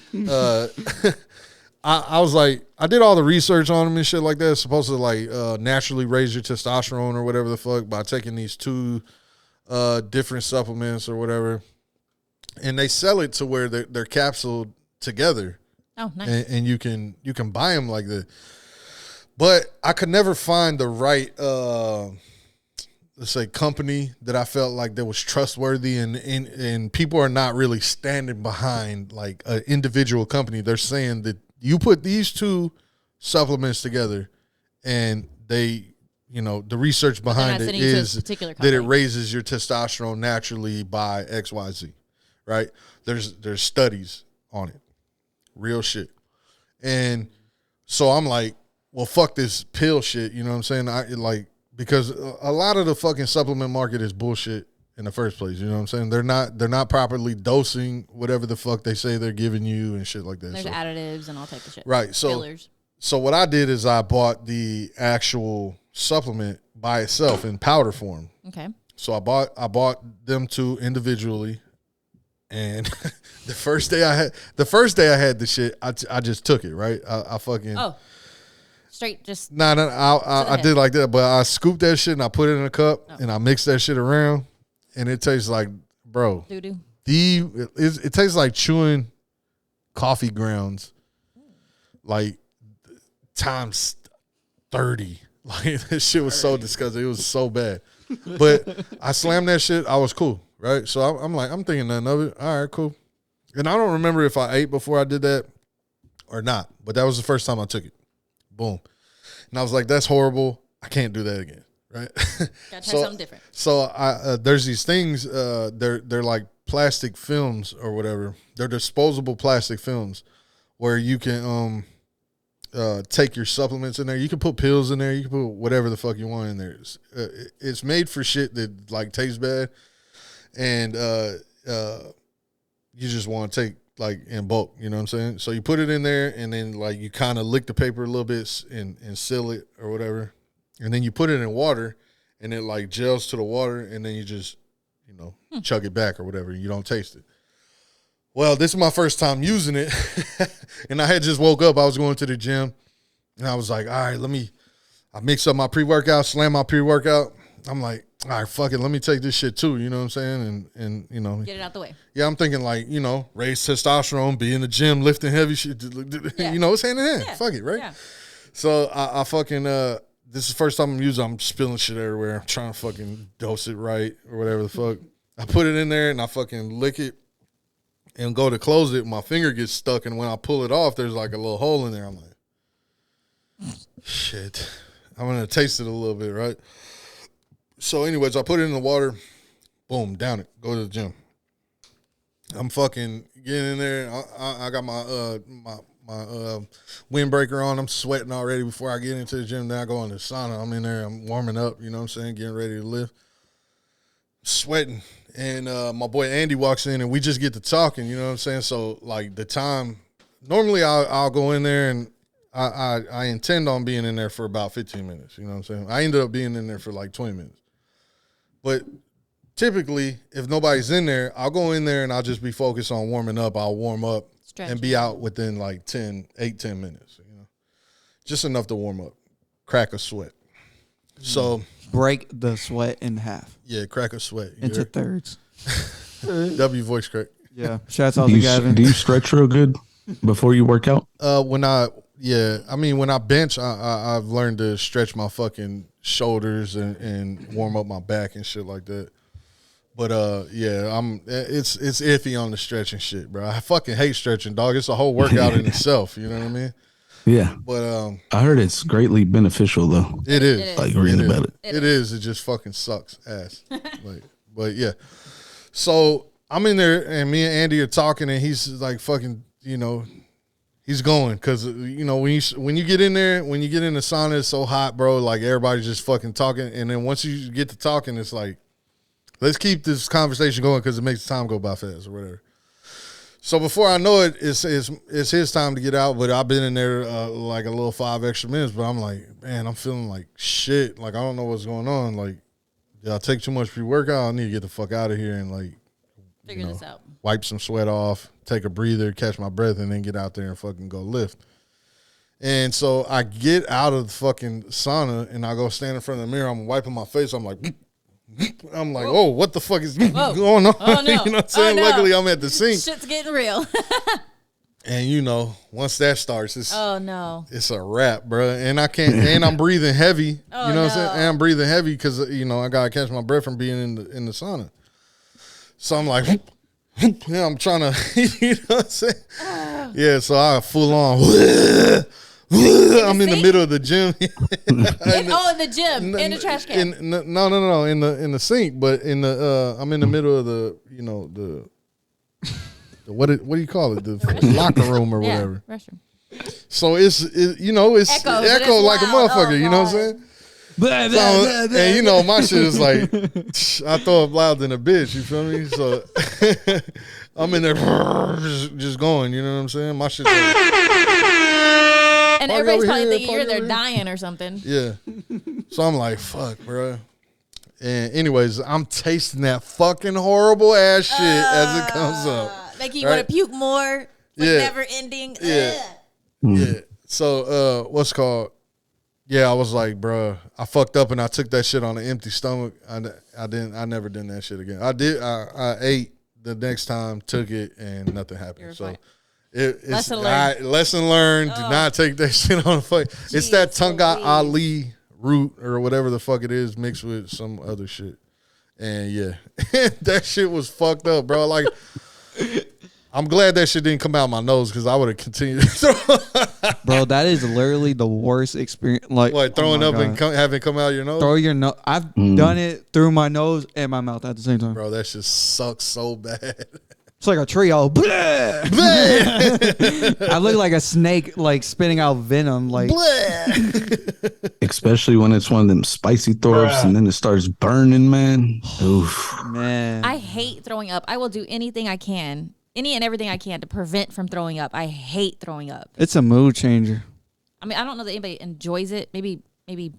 I was like, I did all the research on them and shit like that. It's supposed to like naturally raise your testosterone or whatever the fuck by taking these 2 different supplements or whatever. and they sell it to where they're capsuled together. Oh, nice. And you can buy them like that. But I could never find the right let's say company that I felt like that was trustworthy, and people are not really standing behind like an individual company. They're saying that you put these two supplements together and they, the research behind it is that it raises your testosterone naturally by XYZ, right? There's studies on it, real shit. And so I'm like, well, fuck this pill shit, you know what I'm saying? Because a lot of the fucking supplement market is bullshit in the first place. You know what I'm saying? They're not properly dosing whatever the fuck they say they're giving you and shit like that. There's additives and all type of shit. Right. Fillers. So what I did is I bought the actual supplement by itself in powder form. Okay. So I bought them two individually, and the first day I had the shit, I just took it. Right. I fucking straight just I did like that, but I scooped that shit and I put it in a cup and I mixed that shit around, and it tastes like, bro, doo-doo. It tastes like chewing coffee grounds, like times 30. Like that shit was so disgusting. It was so bad, but I slammed that shit. I was cool, right? So I'm thinking nothing of it. All right, cool. And I don't remember if I ate before I did that or not, but that was the first time I took it. Boom. And I was like, that's horrible. I can't do that again. Right. Gotta try something different. So there's these things, they're like plastic films or whatever. They're disposable plastic films where you can take your supplements in there. You can put pills in there. You can put whatever the fuck you want in there. It's made for shit that like tastes bad. And you just want to take like in bulk, you know what I'm saying? So you put it in there and then like you kind of lick the paper a little bit and seal it or whatever. And then you put it in water and it like gels to the water and then you just, chug it back or whatever. You don't taste it. Well, this is my first time using it. And I had just woke up. I was going to the gym and I was like, all right, I mix up my pre-workout, slam my pre-workout. I'm like, all right, fuck it. Let me take this shit too. You know what I'm saying? And get it out the way. Yeah, I'm thinking like, raise testosterone, be in the gym, lifting heavy shit. Yeah. It's hand in hand. Yeah. Fuck it, right? Yeah. So I fucking, this is the first time I'm using it. I'm spilling shit everywhere. I'm trying to fucking dose it right or whatever the fuck. I put it in there and I fucking lick it and go to close it. My finger gets stuck. And when I pull it off, there's like a little hole in there. I'm like, shit. I'm going to taste it a little bit, right? So anyways, I put it in the water, boom, down it, go to the gym. I'm fucking getting in there. I got my windbreaker on. I'm sweating already before I get into the gym. Then I go in the sauna. I'm in there. I'm warming up, you know what I'm saying, getting ready to lift. Sweating. And my boy Andy walks in and we just get to talking, you know what I'm saying? So like the time, normally I'll go in there and I intend on being in there for about 15 minutes, you know what I'm saying? I ended up being in there for like 20 minutes. But typically, if nobody's in there, I'll go in there and I'll just be focused on warming up. I'll warm up and be out within like 10 minutes, just enough to warm up, crack a sweat. So break the sweat in half. Yeah, crack a sweat. Into thirds. W voice crack. Yeah. Shouts out to Gavin. Do you stretch real good before you work out? When I bench, I've learned to stretch my fucking shoulders and warm up my back and shit like that. But it's iffy on the stretching shit, bro. I fucking hate stretching, dog. It's a whole workout in itself. You know what I mean? Yeah. But I heard it's greatly beneficial though. It is. Like reading about it. It is. It just fucking sucks ass. But yeah. So I'm in there and me and Andy are talking and he's like fucking, he's going because when you get in there, when you get in the sauna, it's so hot, bro. Like everybody's just fucking talking, and then once you get to talking, it's like, let's keep this conversation going because it makes the time go by fast or whatever. So before I know it, it's his time to get out, but I've been in there like a little 5 extra minutes. But I'm like, man, I'm feeling like shit. Like I don't know what's going on. Like, did I take too much pre-workout? I need to get the fuck out of here and like figure this out. Wipe some sweat off, take a breather, catch my breath, and then get out there and fucking go lift. And so I get out of the fucking sauna and I go stand in front of the mirror. I'm wiping my face. I'm like, I'm like, oh, what the fuck is going on? Oh, no. You know what I'm saying? Oh, no. Luckily, I'm at the sink. Shit's getting real. And you know, once that starts, it's Oh no. it's a wrap, bro. And I can't. And I'm breathing heavy. Oh, you know what I'm no. saying? And I'm breathing heavy because I gotta catch my breath from being in the sauna. So I'm like, yeah, I'm trying to. You know what I'm saying? Yeah. So I full on. I'm in the middle of the gym. In the gym, in the trash can. No, in the sink, but I'm in the middle of the what do you call it? The locker room or whatever. Yeah, restroom. So it's echo like a motherfucker. You know what I'm saying? And my shit is like I throw up loud than a bitch. You feel me? So I'm in there just going. You know what I'm saying? My shit's like, and everybody's probably thinking you're there dying or something. yeah. So I'm like, fuck, bro. And anyways, I'm tasting that fucking horrible ass shit as it comes up. Making you want to puke more. Like never ending. Yeah. Yeah. So what's called? Yeah, I was like, bro, I fucked up and I took that shit on an empty stomach. I never did that shit again. I did. I ate the next time, took it, and nothing happened. So it's lesson learned. Do not take that shit on the fuck. It's that Tunga Ali root or whatever the fuck it is mixed with some other shit. And yeah, that shit was fucked up, bro. Like, I'm glad that shit didn't come out my nose because I would have continued to throw. Bro, that is literally the worst experience. Like what, throwing up and having come out your nose? Throw your nose. I've done it through my nose and my mouth at the same time. Bro, that shit sucks so bad. It's like a trio. I look like a snake, like spitting out venom. Like, especially when it's one of them spicy throw-ups and then it starts burning, man. Oof. Man. I hate throwing up. I will do anything I can, any and everything I can to prevent from throwing up. I hate throwing up. It's a mood changer. I mean, I don't know that anybody enjoys it. Maybe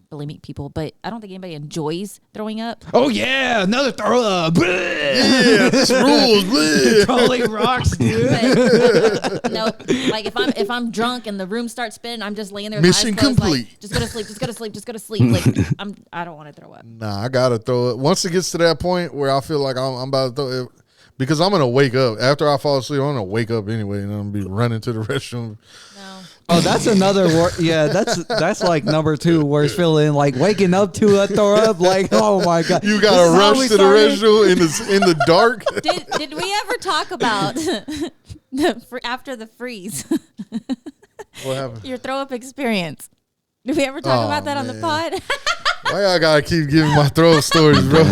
bulimic people, but I don't think anybody enjoys throwing up. Oh yeah, another throw up. Yeah, this rules. Totally rocks, dude. But, no, like if I'm drunk and the room starts spinning, I'm just laying there. Mission with my eyes closed, complete. Like, just go to sleep. Just go to sleep. Just go to sleep. Like I don't want to throw up. Nah, I gotta throw it. Once it gets to that point where I feel like I'm about to throw it, because I'm gonna wake up after I fall asleep. I'm gonna wake up anyway, and I'm gonna be running to the restroom. No. Oh, that's another yeah, that's like number 2 worst feeling, like waking up to a throw up, like, oh my god. You gotta rush to the restroom in the dark. Did we ever talk about after the freeze? What happened? Your throw up experience. Did we ever talk about that on the pod? Why y'all gotta keep giving my throw stories, bro?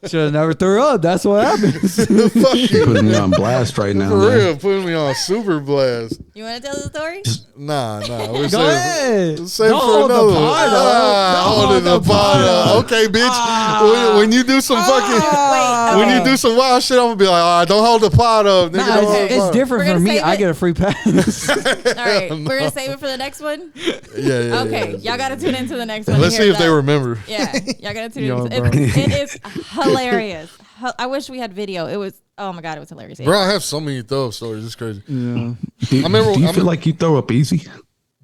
Should have never threw up. That's what happens. Fuck you. Putting me on blast right now. For man. real, putting me on super blast. You want to tell the story? Nah. We're Go ahead. Save Don't for hold another the one. pod up. Don't Holding the pod up. Okay, bitch. When you do some fucking, when you do some wild shit, I'm gonna be like, all right, don't hold the pod up. Nigga, Nah, don't hold the it's pod up. different We're for gonna me. save I it. get a free pass. All right, we're gonna save it for the next one. Yeah. Okay, y'all gotta tune into the next one. Let's see if they remember. Yeah, y'all gotta tune Yo, in. bro. It is hilarious. I wish we had video. It was. Oh my god, it was hilarious. Bro, I have so many throw up stories. It's crazy. Yeah. remember- Do you I feel like you throw up easy?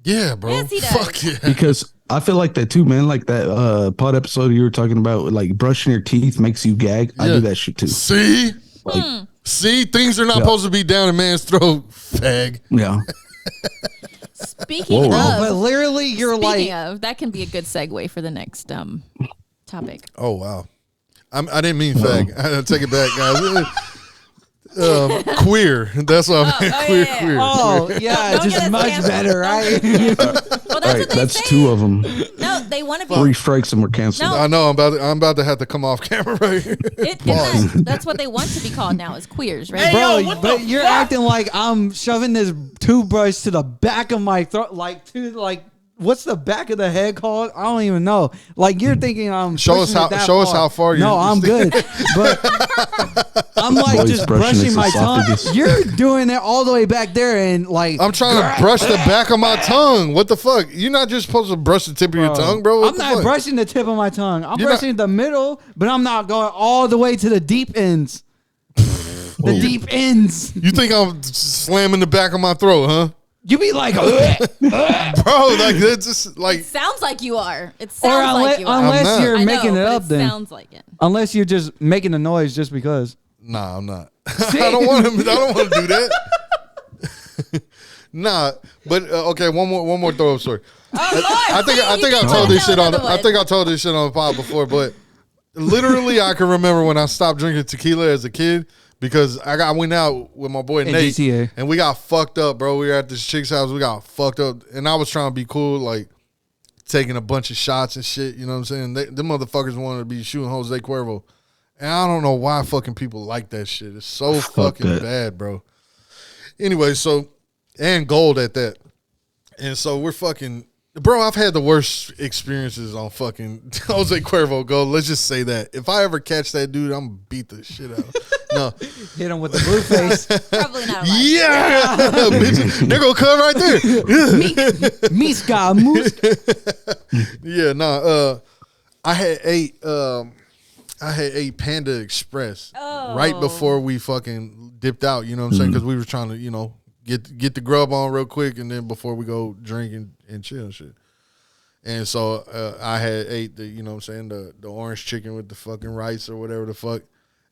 Yeah, bro. Yes, he does. Fuck yeah. Because I feel like that too, man. Like that pod episode you were talking about, like brushing your teeth makes you gag. I do that shit too. See? Like, See? Things are not supposed to be down a man's throat, fag. yeah. Speaking Whoa. of, But literally, you're speaking like, of, that can be a good segue for the next topic. Oh, wow. I didn't mean fag. I take it back, guys. Queer. That's what I meant. Queer. oh yeah, Don't get just us much canceled. better, right? Well, that's All what right, they that's say. 2 of them. No, they want to be. 3 strikes and we're canceled. No. I know. I'm about to have to come off camera right here. That's what they want to be called now is queers, right? Bro, but you're acting like I'm shoving this toothbrush to the back of my throat, what's the back of the head called? I don't even know. Like you're thinking I'm Show us pushing it that show us far. how far you. No, I'm good. But I'm like Boy's just brushing brushing his my tongue. esophagus. You're doing it all the way back there, and like I'm trying to brush the back of my tongue. What the fuck? You're not just supposed to brush the tip of your tongue, bro. What I'm the not fuck? brushing the tip of my tongue. I'm You're brushing the middle, but I'm not going all the way to the deep ends. The deep ends. You think I'm slamming the back of my throat, huh? You be like, bro. Like it's just like Sounds like you are. It or sounds like you are. I'm unless not. you're I know, making it but up, then sounds like it. unless you're just making the noise just because. nah, I'm not. I don't want to do that. Nah, but okay. One more throw up story. I think I told this shit on. I think I told this shit on the pod before, but literally I can remember when I stopped drinking tequila as a kid because I went out with my boy In Nate GTA. and we got fucked up, bro. We were at this chick's house. We got fucked up, and I was trying to be cool, like taking a bunch of shots and shit. You know what I'm saying? Them motherfuckers wanted to be shooting Jose Cuervo, and I don't know why fucking people like that shit. It's so fucking that. bad, bro. Anyway, so and gold at that, and so we're fucking. Bro, I've had the worst experiences on fucking Jose Cuervo Gold. Let's just say that. If I ever catch that dude, I'm going to beat the shit out of him. No. Hit him with the blue face. Probably not alive. Yeah. Bitch, they're going to come right there. Miska moose. Yeah, no. I had ate Panda Express right before we fucking dipped out, you know what I'm saying? Because we were trying to, you know, get the grub on real quick, and then before we go drink and chill and shit. And so I had ate the, you know what I'm saying, the orange chicken with the fucking rice or whatever the fuck.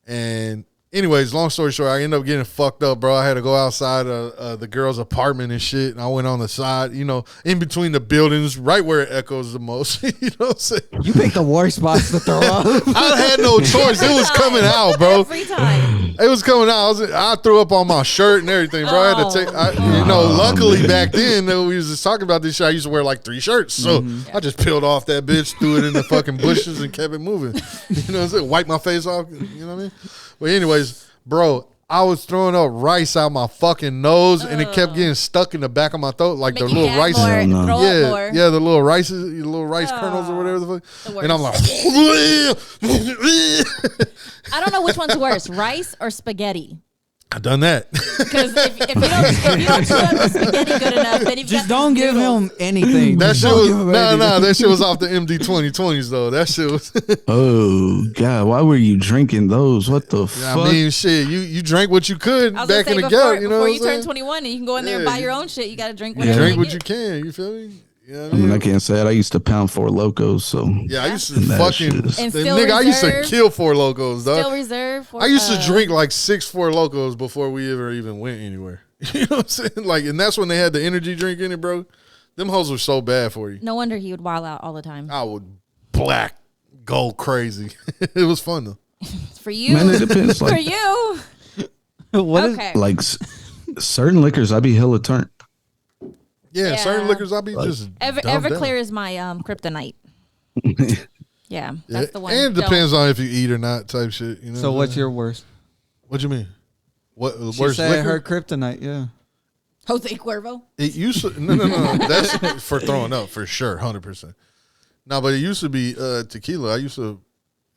And anyways, long story short, I ended up getting fucked up, bro. I had to go outside the girl's apartment and shit, and I went on the side, you know, in between the buildings, right where it echoes the most. You know what I'm saying? You picked the worst spots to throw up. I had no choice. It was coming out, bro. Every time. It was coming out. I threw up on my shirt and everything, bro. I had to take, you know, luckily back then, we was just talking about this shit. I used to wear like 3 shirts. So I just peeled off that bitch, threw it in the fucking bushes and kept it moving. You know what I'm saying? Wipe my face off. You know what I mean? But anyways, bro, I was throwing up rice out my fucking nose and it kept getting stuck in the back of my throat, like Make the you little gag rice. more, throw up Yeah, more. yeah, the little rices, the little rice kernels or whatever the fuck. The And I'm like, I don't know which one's worse, rice or spaghetti. I done that. Because if you don't chew up the spaghetti good enough, then you've Just got don't these give noodles. him anything. That Just shit don't was give him no, anything. that shit was off the MD 2020s though. That shit was. Oh God, why were you drinking those? What the I fuck? mean, shit. You drank what you could I was back gonna in say, the gap. You know before what you I'm turn saying? 21 and you can go in there and Yeah, buy your you- own shit, you got to drink You whatever drink you what get. you can. You feel me? Yeah, I mean, I can't say it. I used to pound 4 locos, so Yeah, I used to That fucking shit is- And the still nigga. I used to reserve. kill 4 locos, dog. Still reserved for I used to drink like 6 4 locos before we ever even went anywhere. You know what I'm saying? Like, and that's when they had the energy drink in it, bro. Them hoes were so bad for you. No wonder he would wild out all the time. I would go crazy. It was fun though. For you. man, it depends. For Like, you. What is Okay. like certain liquors, I be hella turned. Yeah, Yeah. certain liquors I be just dumped down. Everclear is my kryptonite. Yeah, that's the one. And it depends on if you eat or not, type shit. You know. so? what I'm What's saying? your worst? What you mean? What She worst said liquor? her kryptonite. Yeah. Jose Cuervo. It used to no. That's for throwing up for sure, 100%. No, but it used to be tequila. I used to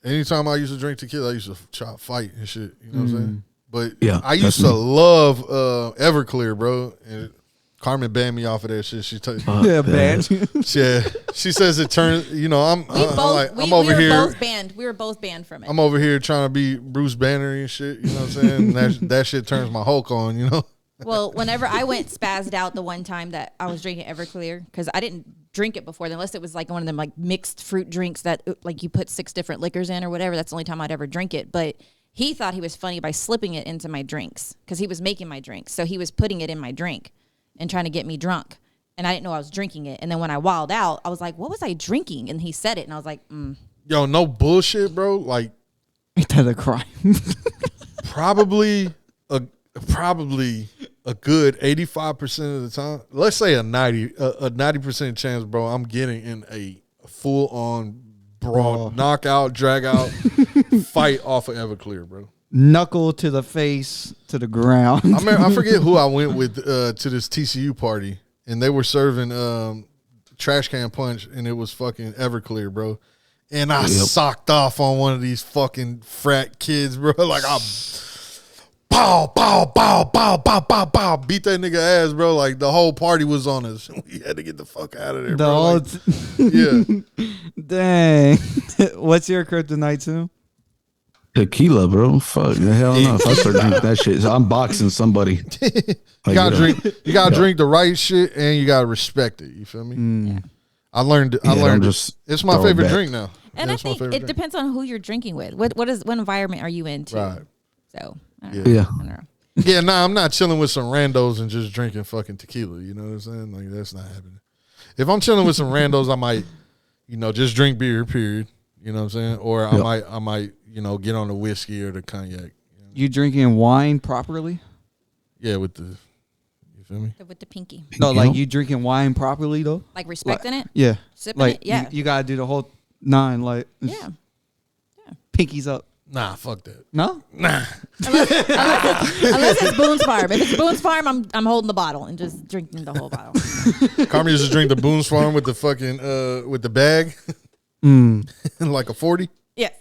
anytime I used to drink tequila, I used to try to fight and shit. You know what I'm saying? But Yeah, I used that's to me. love Everclear, bro. And Carmen banned me off of that shit. She Yeah, bad. she says it turns. You know, I'm over we were here. both banned. We were both banned from it. I'm over here trying to be Bruce Banner and shit. You know what I'm saying? And that shit turns my Hulk on. You know. Well, whenever I went spazzed out the one time that I was drinking Everclear, because I didn't drink it before, unless it was like one of them like mixed fruit drinks that like you put 6 different liquors in or whatever. That's the only time I'd ever drink it. But he thought he was funny by slipping it into my drinks because he was making my drinks. So he was putting it in my drink and trying to get me drunk. And I didn't know I was drinking it. And then when I wilded out, I was like, what was I drinking? And he said it. And I was like, Yo, no bullshit, bro. Like Ain't that a crime? probably a good 85% of the time. Let's say a 90% chance, bro. I'm getting in a full on brawl, knockout, drag out fight off of Everclear, bro. Knuckle to the face, to the ground. I forget who I went with to this TCU party, and they were serving trash can punch, and it was fucking Everclear, bro. And I socked off on one of these fucking frat kids, bro. Like I pow, pow, pow, pow, pow, pow, pow, beat that nigga ass, bro. Like the whole party was on us. We had to get the fuck out of there, The bro. whole Like, t- yeah. Dang. What's your kryptonite too? Tequila, bro. Fuck the hell no. If I start drinking that shit, I'm boxing somebody. You gotta drink. You gotta drink the right shit, and you gotta respect it. You feel me? Yeah. I learned. I Yeah, learned. don't just It's my throw it favorite back. drink now. And Yeah, I it's my think favorite it drink. depends on who you're drinking with. What environment are you into? Right. So I don't know. Yeah. I don't know. Yeah, nah, I'm not chilling with some randos and just drinking fucking tequila. You know what I'm saying? Like that's not happening. If I'm chilling with some randos, I might, just drink beer. Period. You know what I'm saying? Or I might, get on the whiskey or the cognac. You drinking wine properly? Yeah, with the, you feel me? With the pinky, No, You like know? you drinking wine properly though? like respecting it, Yeah. sipping Like it. Yeah, you gotta do the whole 9, like yeah. pinkies up. Nah, fuck that. No? Nah. Unless it's Boone's Farm. If it's Boone's Farm, I'm holding the bottle and just drinking the whole bottle. Carmen used to drink the Boone's Farm with the fucking with the bag, like a 40. Yes.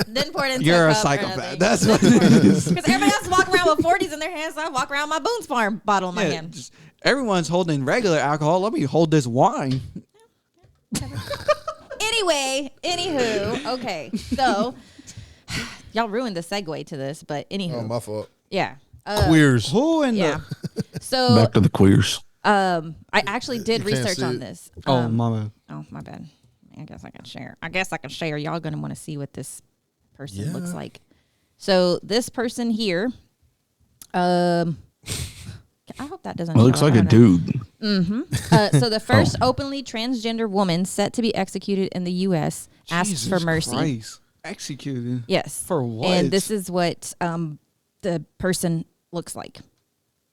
Then pour it into You're a cup or psychopath. nothing. That's what it is. Because everybody else walk around with 40s in their hands, so I walk around with my Boone's Farm bottle in my Yeah, hand. just- everyone's holding regular alcohol. Let me hold this wine. Anyway, anywho, okay. So y'all ruined the segue to this, but anywho. Oh, my fault. Yeah. Queers. Who in Yeah. the So Back to the queers. I actually did You can't research see on it. this. Oh, mama. Oh, my bad. I guess I can share. Y'all gonna want to see what this person looks Yeah. like. So this person here, I hope that doesn't. It looks show like up. a I don't dude. So the first openly transgender woman set to be executed in the U.S. asked Jesus for mercy. Christ. Executed. Yes. For what? And this is what the person looks like.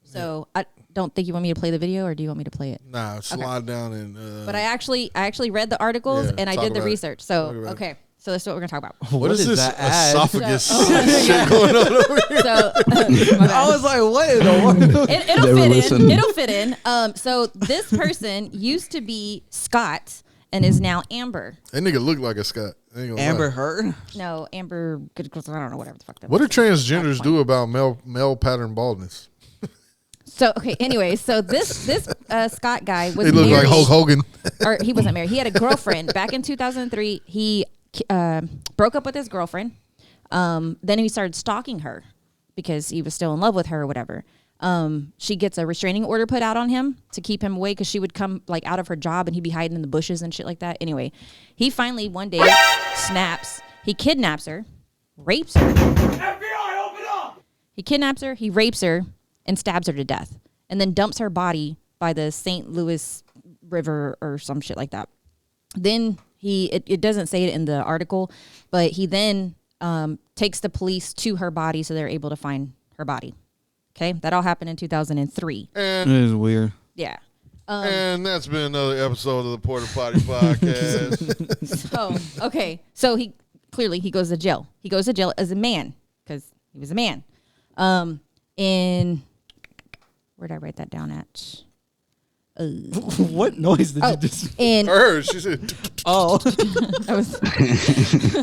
So I don't think you want me to play the video, or do you want me to play it? Nah, slide down and. But I actually read the articles Yeah, and I talk did the about it. research. So Talk about it. okay, so that's what we're gonna talk about. What is this that ad? esophagus So- oh, shit going on over here? So I was like, what in the world? it'll They were fit in. listening. It'll fit in. So this person used to be Scott and is now Amber. That nigga look like a Scott. I ain't gonna lie. Amber Heard? No, Amber. I don't know whatever the fuck that. What do was. transgenders do about male pattern baldness? So okay. Anyway, so this Scott guy was They look married, like Hulk Hogan. or he wasn't married. He had a girlfriend back in 2003. He broke up with his girlfriend. Then he started stalking her because he was still in love with her or whatever. She gets a restraining order put out on him to keep him away because she would come like out of her job and he'd be hiding in the bushes and shit like that. Anyway, he finally one day snaps. He kidnaps her, rapes her. FBI, open up! He kidnaps her, he rapes her, and stabs her to death, and then dumps her body by the St. Louis River or some shit like that. Then it doesn't say it in the article, but he then takes the police to her body so they're able to find her body. Okay, that all happened in 2003. It And is weird. Yeah. and that's been another episode of the Porta Poddy podcast. So okay, so he goes to jail. He goes to jail as a man because he was a man. In where did I write that down at? What noise did Oh, you just? in Her, she said, Oh, I was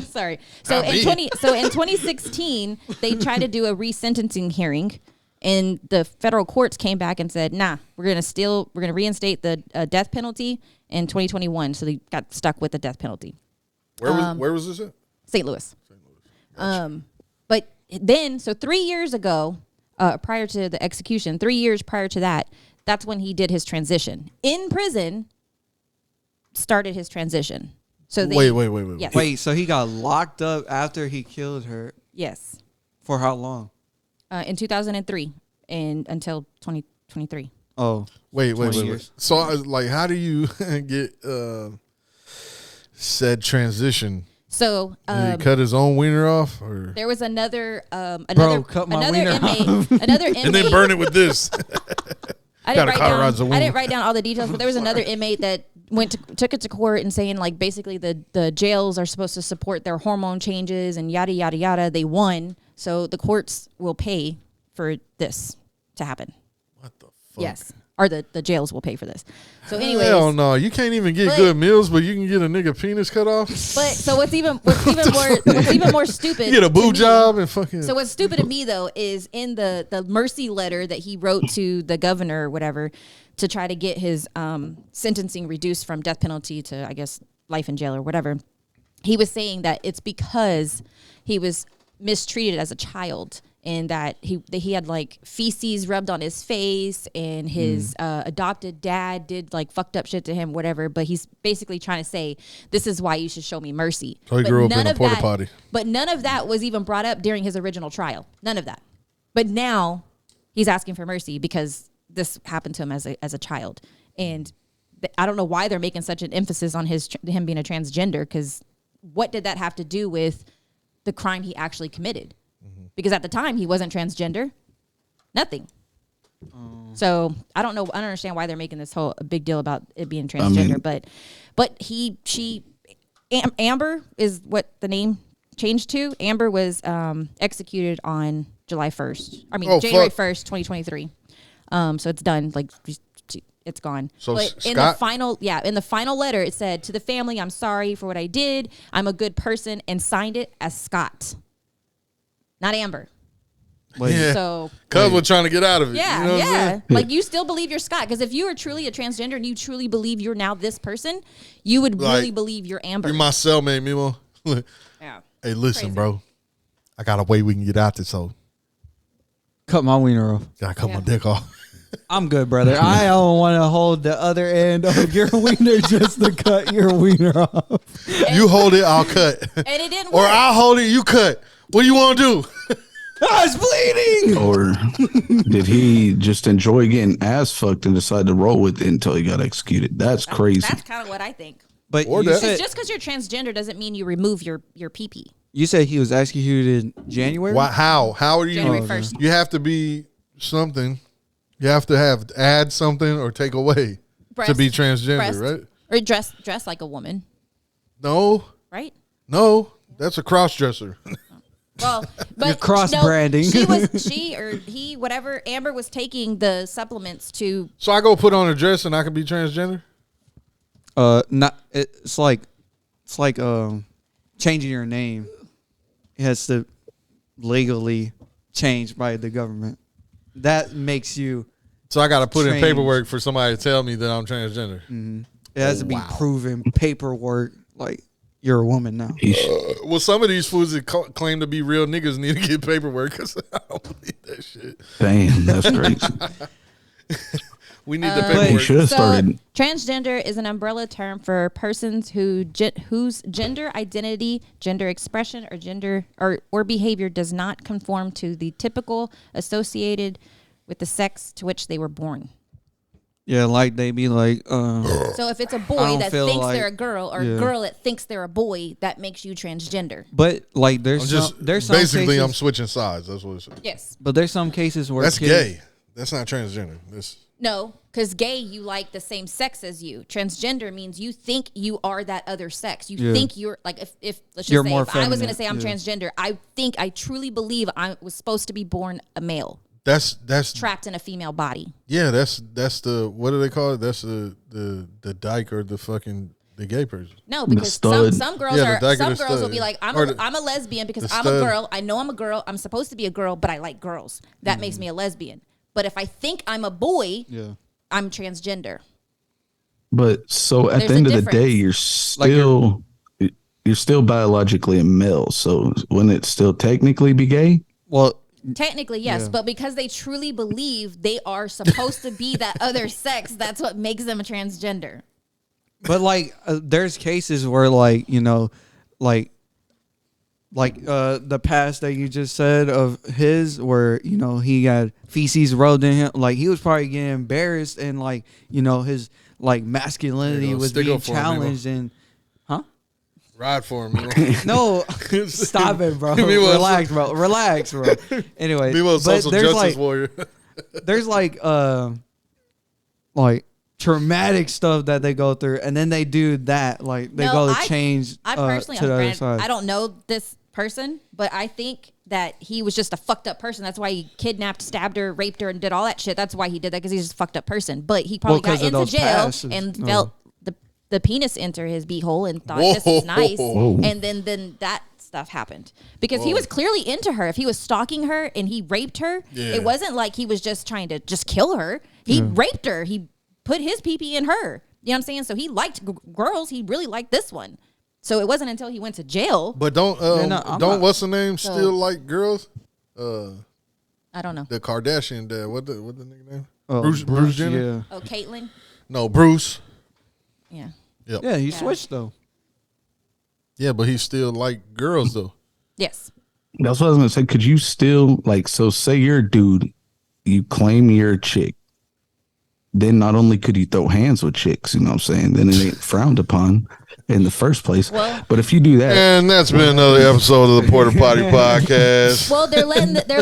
sorry. So Not in me. 2016, they tried to do a resentencing hearing, and the federal courts came back and said, "Nah, we're gonna reinstate the death penalty in 2021." So they got stuck with the death penalty. where was this at? St. Louis. But then, so 3 years ago, prior to the execution, 3 years prior to that, that's when he did his transition. In prison, started his transition. So they, Wait. Yes. wait. So he got locked up after he killed her Yes. for how long? In 2003 and until 2023. Oh, Wait. 20 years. So, like, how do you get said transition? So Did he cut his own wiener off, or there was another cut my wiener inmate, off. another inmate. and then burn it with this? I didn't, Gotta cauterize the I wound. didn't write down all the details, but there was another inmate that took it to court and saying like basically the jails are supposed to support their hormone changes and yada yada yada. They won, so the courts will pay for this to happen. What the fuck? Yes, or the jails will pay for this. So anyways, Hell no, you can't even get But- good meals, but you can get a nigga penis cut off. but so what's even more stupid? You get a to boob me- job and fucking. So what's stupid to me though is in the mercy letter that he wrote to the governor or whatever to try to get his sentencing reduced from death penalty to I guess life in jail or whatever. he was saying that it's because he was mistreated as a child, and that he had like feces rubbed on his face, and his adopted dad did like fucked up shit to him, whatever. But he's basically trying to say, this is why you should show me mercy. So he grew up in a porta potty. But none of that was even brought up during his original trial. None of that. But now he's asking for mercy because this happened to him as a child. And I don't know why they're making such an emphasis on him being a transgender, because what did that have to do with the crime he actually committed? Because at the time he wasn't transgender, nothing. So I don't know. I don't understand why they're making this whole a big deal about it being transgender. She, Amber is what the name changed to. Amber was executed on July 1st. I mean January 1st, 2023. So it's done. Like it's gone. So but Scott? in the final letter, it said, to the family, I'm sorry for what I did. I'm a good person, and signed it as Scott. Not Amber. Yeah. So Cuz was trying to get out of it. yeah, You know what I'm yeah. saying? Like you still believe you're Scott, because if you are truly a transgender and you truly believe you're now this person, you would Like, really believe you're Amber. You're my cellmate, Mimo. Yeah. Hey, listen, Crazy. bro. I got a way we can get out this, so Cut my wiener off. gotta cut Yeah. my dick off. I'm good, brother. I don't want to hold the other end of your wiener just to cut your wiener off. You hold it, I'll cut. And it didn't Or work. I'll hold it, you cut. What do you want to do? I was bleeding. Or did he just enjoy getting ass fucked and decide to roll with it until he got executed? That's crazy. That's kind of what I think. But Or you that. said, Just because you're transgender doesn't mean you remove your pee-pee. you said he was executed in January. Why, how? How are you? January 1st. You have to be something. You have to add something or take away to be transgender, breast, right? Or dress like a woman, No, right? no. That's a cross dresser. Well, but You're cross-branding. She or he, whatever. Amber was taking the supplements to. So I go put on a dress and I can be transgender? Not. It's like changing your name. It has to legally change by the government. That makes you. So I got to put in Change. paperwork for somebody to tell me that I'm transgender. It has to be proven paperwork. Like you're a woman now. Well, some of these foods that claim to be real niggas need to get paperwork because I don't believe that shit. Damn, that's crazy. We need the He paperwork. should have So, started. transgender is an umbrella term for persons whose gender identity, gender expression, or gender or behavior does not conform to the typical associated with the sex to which they were born. Yeah, like they be like. So if it's a I boy don't that feel thinks like- they're a girl, or yeah. a girl that thinks they're a boy, that makes you transgender. But like there's I'm just there's some basically cases, I'm switching sides. That's what it says. Yes. but there's some cases where That's kids- gay. That's not transgender. That's No, because gay, you like the same sex as you. Transgender means you think you are that other sex. You Yeah. think you're like if let's just You're say more if I was going to feminine, say I'm yeah. transgender, I truly believe I was supposed to be born a male, that's trapped in a female body. yeah. That's the what do they call it? That's the dyke or the fucking the gay person. No, because stud. some girls Yeah, the are dyke some or the girls will stud. be like I'm Or the- a lesbian because the I'm stud. a girl. I know I'm a girl. I'm supposed to be a girl, but I like girls. That makes me a lesbian. But if I think I'm a boy, Yeah. I'm transgender. But so at There's the a end of the difference. day, you're still biologically a male. So wouldn't it still technically be gay? Well, Technically, yes, Yeah. but because they truly believe they are supposed to be that other sex, that's what makes them a transgender. but like there's cases where like like the past that you just said of his where he got feces rubbed in him, like he was probably getting embarrassed and like his like masculinity There you go. was Stick being up for him, challenged and Ride for him. Mimo. no stop it, bro. Me was- Relax bro anyway, Memo's but social there's justice like warrior. there's like traumatic stuff that they go through and then they do that, like they No, go to I- change I personally, to the other granted, side. I don't know this person, but I think that he was just a fucked up person. That's why he kidnapped, stabbed her, raped her, and did all that shit. That's why he did that, because he's just a fucked up person. But he probably Well, 'cause got of into those jail pasts and no. felt the penis enter his beehole and thought this was nice. Whoa. And then that stuff happened because he was clearly into her. If he was stalking her and he raped her, Yeah. it wasn't like he was just trying to just kill her. He raped her. He put his pee-pee in her. You know what I'm saying? So he liked girls. He really liked this one. So it wasn't until he went to jail. But don't what's the name still like girls? I don't know. The Kardashian dad. What the nigga name? Oh, Bruce Jenner. Yeah. Oh, Caitlyn. No, Bruce. Yeah. Yep. Yeah, he switched though. Yeah, but he still like girls though. Yes. That's what I was gonna say. Could you still like? So say you're a dude, you claim you're a chick. Then not only could you throw hands with chicks, you know what I'm saying? Then it ain't frowned upon in the first place. Well, but if you do that, And that's been another episode of the Porta Poddy podcast. well, they're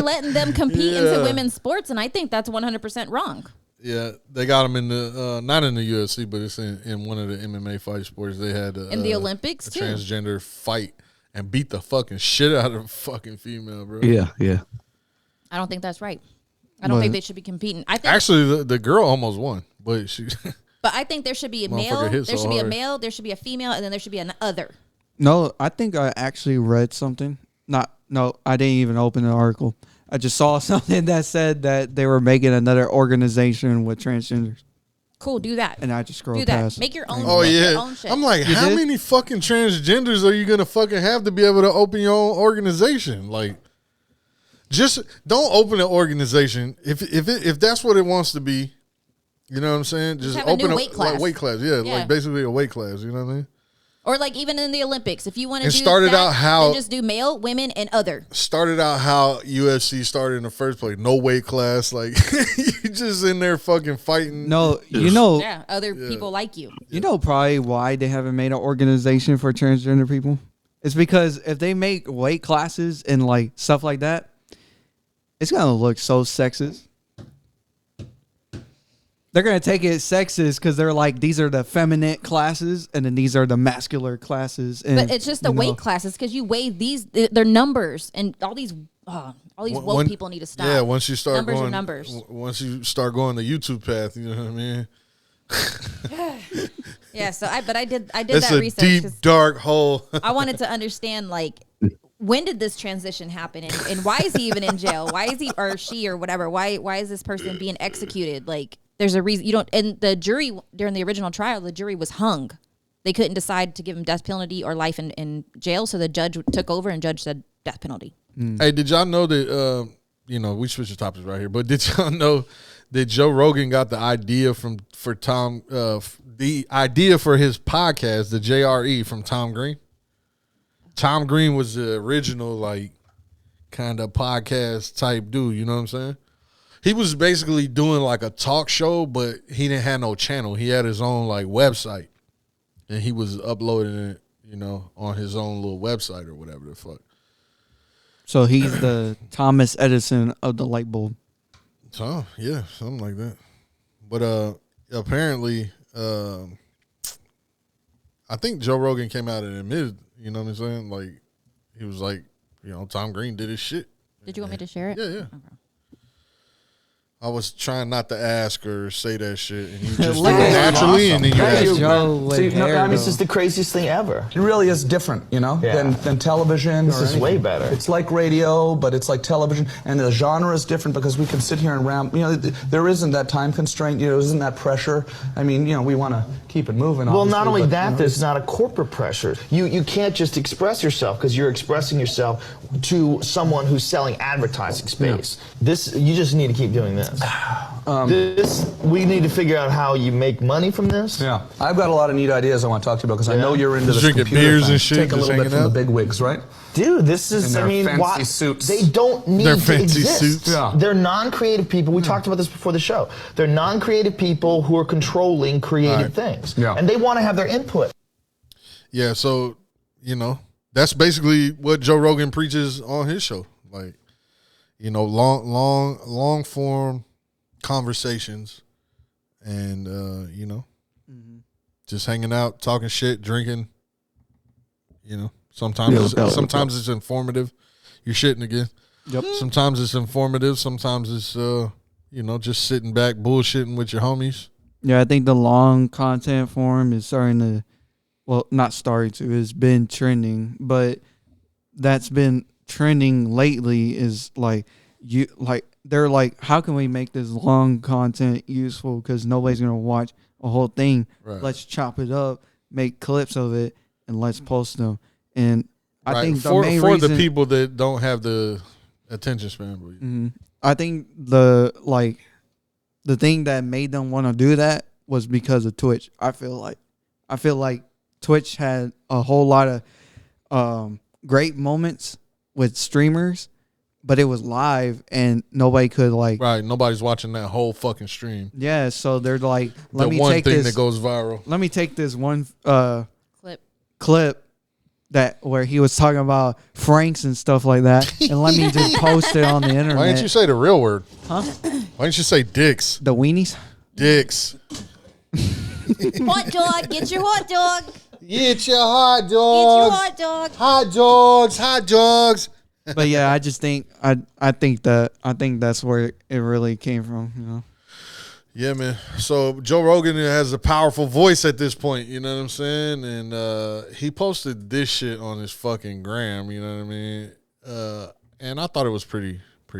letting them compete into women's sports, and I think that's 100% wrong. Yeah, they got him in the not in the UFC, but it's in one of the MMA fight sports. They had In the Olympics, a too. transgender fight and beat the fucking shit out of a fucking female, bro. yeah. I don't think that's right. I don't think they should be competing. I think Actually, the girl almost won, but she. But I think there should be a male, Motherfucker hit there so should be a hard. male, there should be a female, and then there should be an other. No, I think I actually read something. No, I didn't even open the article. I just saw something that said that they were making another organization with transgenders, Cool, do that. and I just scrolled Do that. past. Make your own. Oh make your yeah, own shit. I'm like, You how did? many fucking transgenders are you gonna fucking have to be able to open your own organization? Like, just don't open an organization if that's what it wants to be. You know what I'm saying? Just have a open new a weight class. Like weight class, yeah, Yeah. like basically a weight class. You know what I mean? Or like even in the Olympics, if you want to And do started that, out how- then just do male, women, and other. Started out how UFC started in the first place. No weight class, like you just in there fucking fighting. No, you know, Yeah, other people like you. you know probably why they haven't made an organization for transgender people. It's because if they make weight classes and like stuff like that, it's gonna look so sexist. They're gonna take it sexist because they're like, these are the feminine classes, and then these are the masculine classes. And, But it's just the you know, weight classes because you weigh these, they're numbers, and all these woke people need to stop. Yeah, once you start Numbers are going, numbers. Once you start going the YouTube path, you know what I mean. Yeah, so I did It's that a research deep 'cause dark hole. I wanted to understand like when did this transition happen and why is he even in jail? Why is he or she or whatever? Why is this person being executed? Like there's a reason you don't. And the jury during the original trial, the jury was hung. They couldn't decide to give him death penalty or life in jail, so the judge took over and judge said death penalty. Hey, did y'all know that? We switched the topics right here, but did y'all know that Joe Rogan got the idea for Tom, the idea for his podcast, the JRE, from Tom Green? Tom Green was the original, like, kind of podcast type dude. You know what I'm saying? He was basically doing like a talk show, but he didn't have no channel. He had his own like website, and he was uploading it, on his own little website or whatever the fuck. So he's the Thomas Edison of the light bulb. So yeah, something like that. But apparently, I think Joe Rogan came out and admitted, you know what I'm saying? Like he was like, Tom Green did his shit. Did you want me to share it? Yeah, yeah. Okay. I was trying not to ask or say that shit, and you just do Look it at naturally, and then you That ask. is Joe with See, hair, I mean, This though. is the craziest thing ever. It really is different, Yeah. than television. This or is way anything. better. It's like radio, but it's like television, and the genre is different because we can sit here and ramp. There isn't that time constraint. There isn't that pressure. I mean, we want to keep it moving. Well, not obviously, only but, that, there's not a corporate pressure. You can't just express yourself because you're expressing yourself to someone who's selling advertising space. You just need to keep doing this. We need to figure out how you make money from this. Yeah, I've got a lot of neat ideas I want to talk to you about because I know you're into Just this drinking computer beers thing. and shit, Take a just little bit hanging from the out? big wigs, right? Dude, this is, In their I mean, fancy why, suits. they don't need Their to fancy exist. suits. Yeah. They're non-creative people. We talked about this before the show. They're non-creative people who are controlling creative things. Yeah. And they want to have their input. Yeah, so that's basically what Joe Rogan preaches on his show. Like, long form conversations, and just hanging out, talking shit, drinking. Sometimes it's informative. You're shitting again. Yep. Sometimes it's informative. Sometimes it's just sitting back bullshitting with your homies. Yeah, I think the long content form is starting to, well, not starting to, it's been trending, but that's been trending lately is they're like, how can we make this long content useful? Because nobody's going to watch a whole thing. Right. Let's chop it up, make clips of it, and let's post them. And I Right. think the for main for reason, the people that don't have the attention span. I think the thing that made them want to do that was because of Twitch. I feel like Twitch had a whole lot of great moments with streamers, but it was live and nobody could like. Right. Nobody's watching that whole fucking stream. Yeah, so they're like, let The me one take thing this. that goes viral. Let me take this one Clip. that where he was talking about Franks and stuff like that, and let me just post it on the internet. Why didn't you say the real word? Huh? Why didn't you say dicks? The weenies? Dicks. Hot dog. Get your hot dog. Get your hot Get your hot dog. Hot dogs. Hot dogs. But yeah, I just think I think that's where it really came from, you know. Yeah, man. So Joe Rogan has a powerful voice at this point, you know what I'm saying? And he posted this shit on his fucking gram, you know what I mean? And I thought it was pretty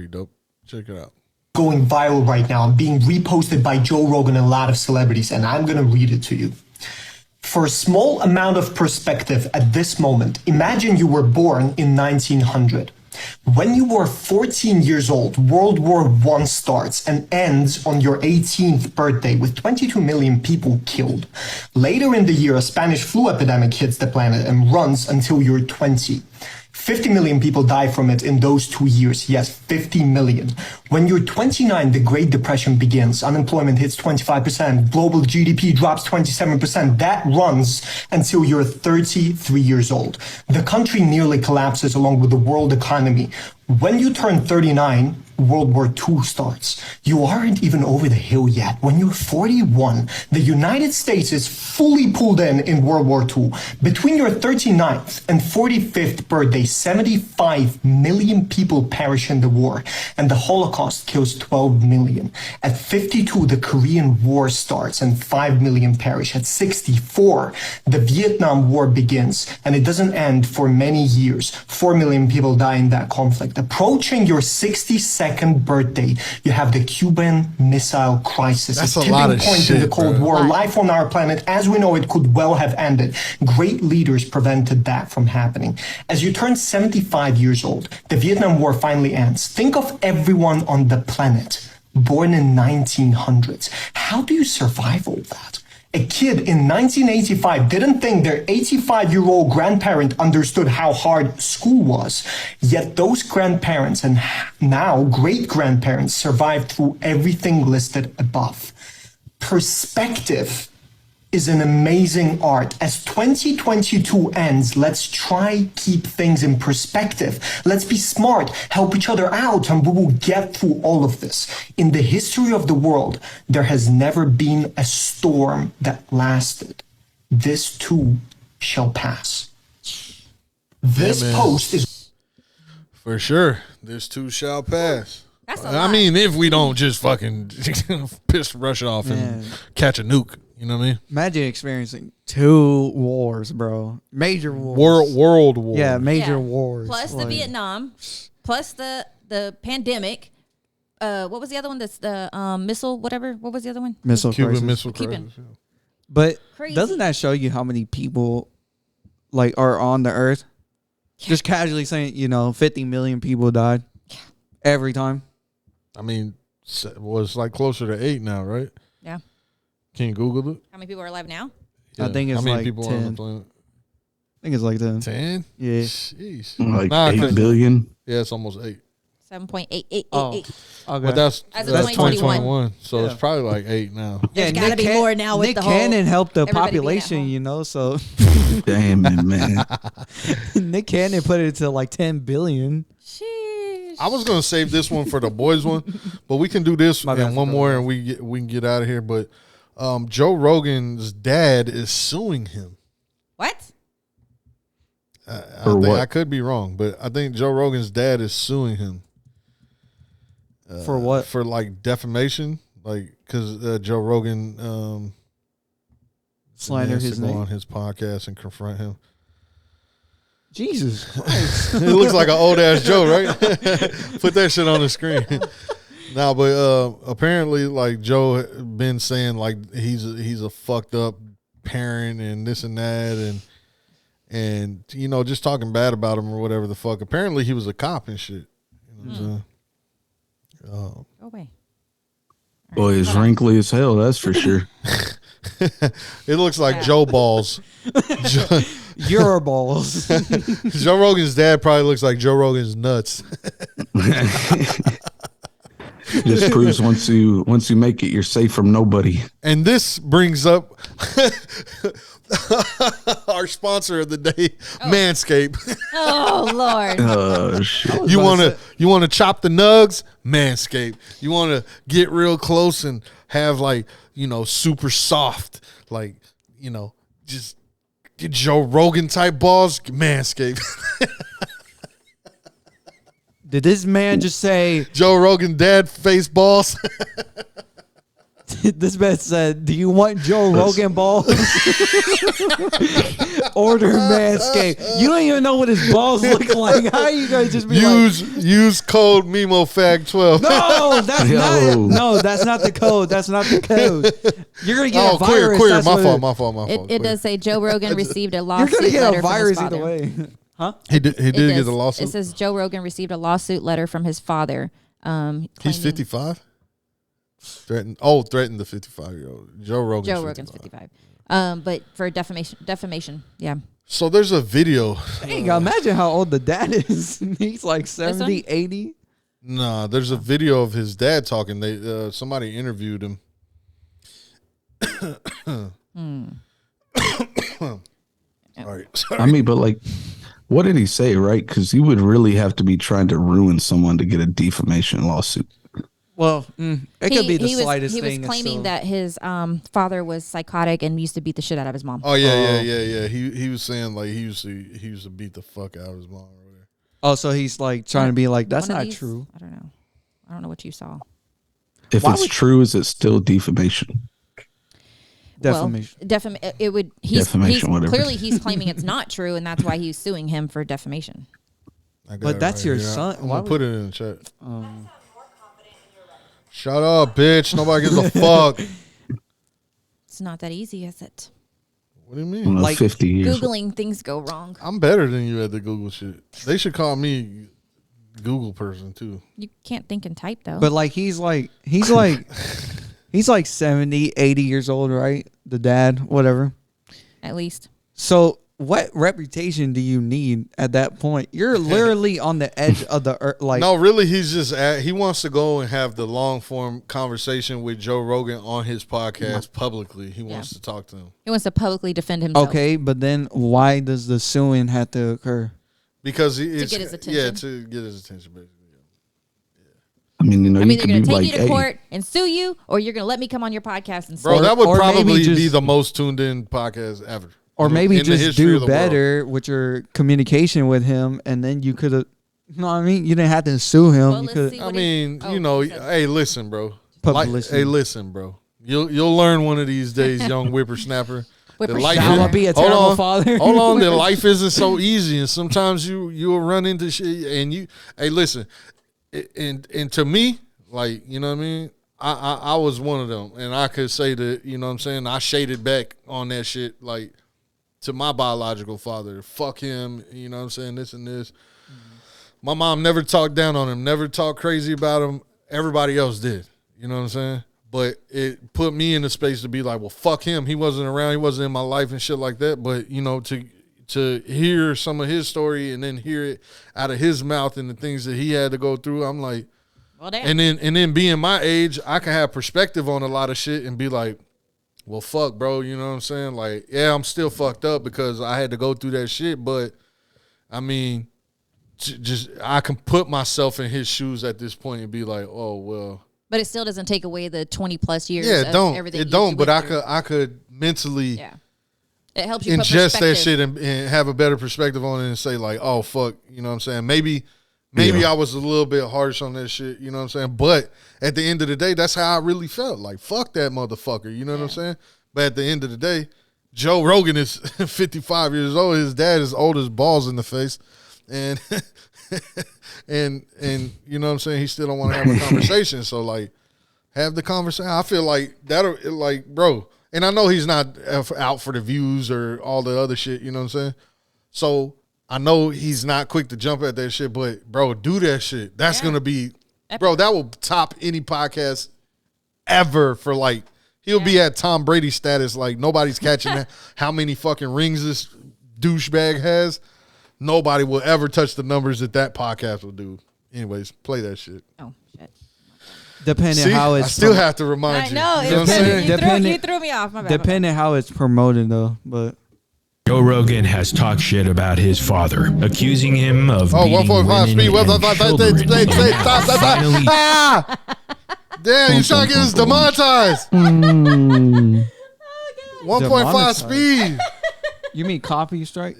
dope. Check it out. Going viral right now, being reposted by Joe Rogan and a lot of celebrities, and I'm gonna read it to you. For a small amount of perspective at this moment, imagine you were born in 1900. When you were 14 years old, World War I starts and ends on your 18th birthday with 22 million people killed. Later in the year, a Spanish flu epidemic hits the planet and runs until you're 20. 50 million people die from it in those 2 years. Yes, 50 million. When you're 29, the Great Depression begins. Unemployment hits 25%. Global GDP drops 27%. That runs until you're 33 years old. The country nearly collapses along with the world economy. When you turn 39, World War II starts. You aren't even over the hill yet. When you're 41, the United States is fully pulled in World War II. Between your 39th and 45th birthday, 75 million people perish in the war, and the Holocaust kills 12 million. At 52, the Korean War starts and 5 million perish. At 64, the Vietnam War begins, and it doesn't end for many years. 4 million people die in that conflict. Approaching your 62nd birthday, you have the Cuban Missile Crisis. That's a a lot tipping of point in shit, the Cold bro. War. Life on our planet, as we know it, could well have ended. Great leaders prevented that from happening. As you turn 75 years old, the Vietnam War finally ends. Think of everyone on the planet born in 1900s. How do you survive all that? A kid in 1985 didn't think their 85-year-old grandparent understood how hard school was. Yet those grandparents and now great-grandparents survived through everything listed above. Perspective is an amazing art. As 2022 ends, let's try keep things in perspective. Let's be smart, help each other out, and we will get through all of this. In the history of the world, there has never been a storm that lasted. This too shall pass. This man. post is For sure. This too shall pass. That's a I lot. mean, if we don't just fucking piss rush off and Man. catch a nuke, you know what I mean? Imagine experiencing 2 wars, bro. Major wars. World war. Yeah, major Yeah. wars. Plus the Like, Vietnam, plus the pandemic. What was the other one? That's the missile, whatever. What was the other one? missile Cuban crisis. Missile Cuban. Crisis. yeah. But Crazy. doesn't that show you how many people like are on the earth? Just casually saying, 50 million people died every time. I mean, well, it's like closer to 8 now, right? Yeah. Can you Google it? How many people are alive now? I think it's How many like people are on the 10. planet? I think it's like 10. 10? Yeah. Jeez. Like Nah, 8 'cause- billion. Yeah, it's almost 8. 7.8888. Oh, okay. But that's As of 2021. So Yeah. it's probably like 8 now. There's gotta be more now with Nick the whole Cannon helped the everybody being at population, home. so Damn it, man. Nick Cannon put it to like 10 billion. Sheesh. I was gonna save this one for the boys one, but we can do this My bad and for one the more, boys. and we can get out of here. But Joe Rogan's dad is suing him. What? I For think, what? I could be wrong, but I think Joe Rogan's dad is suing him For what? for like defamation, like because Joe Rogan Slander demands his to go on name. his podcast and confront him. Jesus Christ. It looks like an old ass Joe, right? Put that shit on the screen. No, but apparently, like Joe been saying, like he's a fucked up parent and this and that, and just talking bad about him or whatever the fuck. Apparently, he was a cop and shit. You know what I'm saying? Go away. Boy, it's wrinkly as hell. That's for sure. It looks like Joe balls. Your balls. Joe Rogan's dad probably looks like Joe Rogan's nuts. Just proves once you make it, you're safe from nobody. And this brings up our sponsor of the day, Manscaped. Oh Lord. Oh shit! You want to chop the nugs? Manscaped. You want to get real close and have super soft, just get Joe Rogan type balls? Manscaped. Did this man just say Joe Rogan dad face balls? This man said, "Do you want Joe Rogan balls? Order Manscaped." You don't even know what his balls look like. How are you guys just be use code MemoFag12? No, that's not. No, that's not the code. That's not the code. You're gonna get a virus. Queer. My fault. It does say Joe Rogan received a You're lawsuit gonna get letter a from his virus father. either way. Huh? He did It get does. a lawsuit. It says Joe Rogan received a lawsuit letter from his father. He's 55. Threatened the 55-year-old. Joe Rogan's 55. But for defamation. Yeah. So there's a video. Hey, imagine how old the dad is. He's like 70, 80. Nah, there's a video of his dad talking. They somebody interviewed him. Sorry. I mean, but what did he say, right? Because you would really have to be trying to ruin someone to get a defamation lawsuit. Well, it could be the slightest thing. He was claiming that his father was psychotic and used to beat the shit out of his mom. Oh yeah. He was saying he used to beat the fuck out of his mom or whatever. Oh, so he's trying to be like, that's not true. I don't know. I don't know what you saw. If it's true, is it still defamation? Defamation. Well, it would. Defamation, whatever. Clearly, he's claiming it's not true, and that's why he's suing him for defamation. But that's your son. I'm gonna put it in the chat. Shut up, bitch. Nobody gives a fuck. It's not that easy, is it? What do you mean? 50 years. Googling things go wrong. I'm better than you at the Google shit. They should call me Google person too. You can't think and type though. But he's like 70, 80 years old, right? The dad, whatever. At least. So what reputation do you need at that point? You're literally on the edge of the earth. No, really, he's just he wants to go and have the long form conversation with Joe Rogan on his podcast publicly. He wants to talk to him. He wants to publicly defend himself. Okay, but then why does the suing have to occur? Because to get his attention. Yeah, to get his attention, basically. I mean, I'm you either could going be to take you to hey, court and sue you, or you're going to let me come on your podcast and sue Bro, you. that would Or probably maybe be just- the most tuned in podcast ever. Or In maybe the just history of do the better with your communication with him, and then you could have. You know what I mean? You didn't have to sue him. Well, you let's could. see. I mean, hey, listen, bro. Publicity. Hey, listen, bro. You'll learn one of these days, young whippersnapper. Whippersnapper. I'm gonna be a terrible father. Hold on, that life isn't so easy, and sometimes you'll run into shit. And hey, listen, and to me, you know what I mean. I was one of them, and I could say that, you know what I'm saying, I shaded back on that shit, to my biological father. Fuck him, you know what I'm saying, this and this. My mom never talked down on him, never talked crazy about him. Everybody else did, you know what I'm saying? But it put me in the space to be like, well, fuck him. He wasn't around, he wasn't in my life and shit like that. But, you know, to hear some of his story and then hear it out of his mouth and the things that he had to go through, I'm like, Well, damn. and then being my age, I can have perspective on a lot of shit and be like, well, fuck, bro, you know what I'm saying? Yeah, I'm still fucked up because I had to go through that shit, but I mean, just I can put myself in his shoes at this point and be like, oh well. But it still doesn't take away the 20 plus years. Yeah, it of don't. Everything It don't. you But went through. I could mentally. Yeah. It helps you put ingest that perspective. shit and have a better perspective on it and say oh fuck, you know what I'm saying? Maybe I was a little bit harsh on that shit, you know what I'm saying? But at the end of the day, that's how I really felt. Fuck that motherfucker, you know what I'm saying? But at the end of the day, Joe Rogan is 55 years old. His dad is old as balls in the face. And and you know what I'm saying? He still don't want to have a conversation. So have the conversation. I feel like that'll bro. And I know he's not out for the views or all the other shit, you know what I'm saying? So I know he's not quick to jump at that shit, but bro, do that shit. That's gonna be, bro. That will top any podcast ever for like. He'll be at Tom Brady status. Like nobody's catching that. How many fucking rings this douchebag has? Nobody will ever touch the numbers that podcast will do. Anyways, play that shit. Oh shit. Depending how it's. I still have to remind you. I know. You know what I'm saying? You threw me off. My bad. Depending how it's promoted though, but. Joe Rogan has talked shit about his father, accusing him of beating 1.5 speed. women and children. Finally, damn, you trying to get us demonetized? 1.5 speed. You mean copy strike?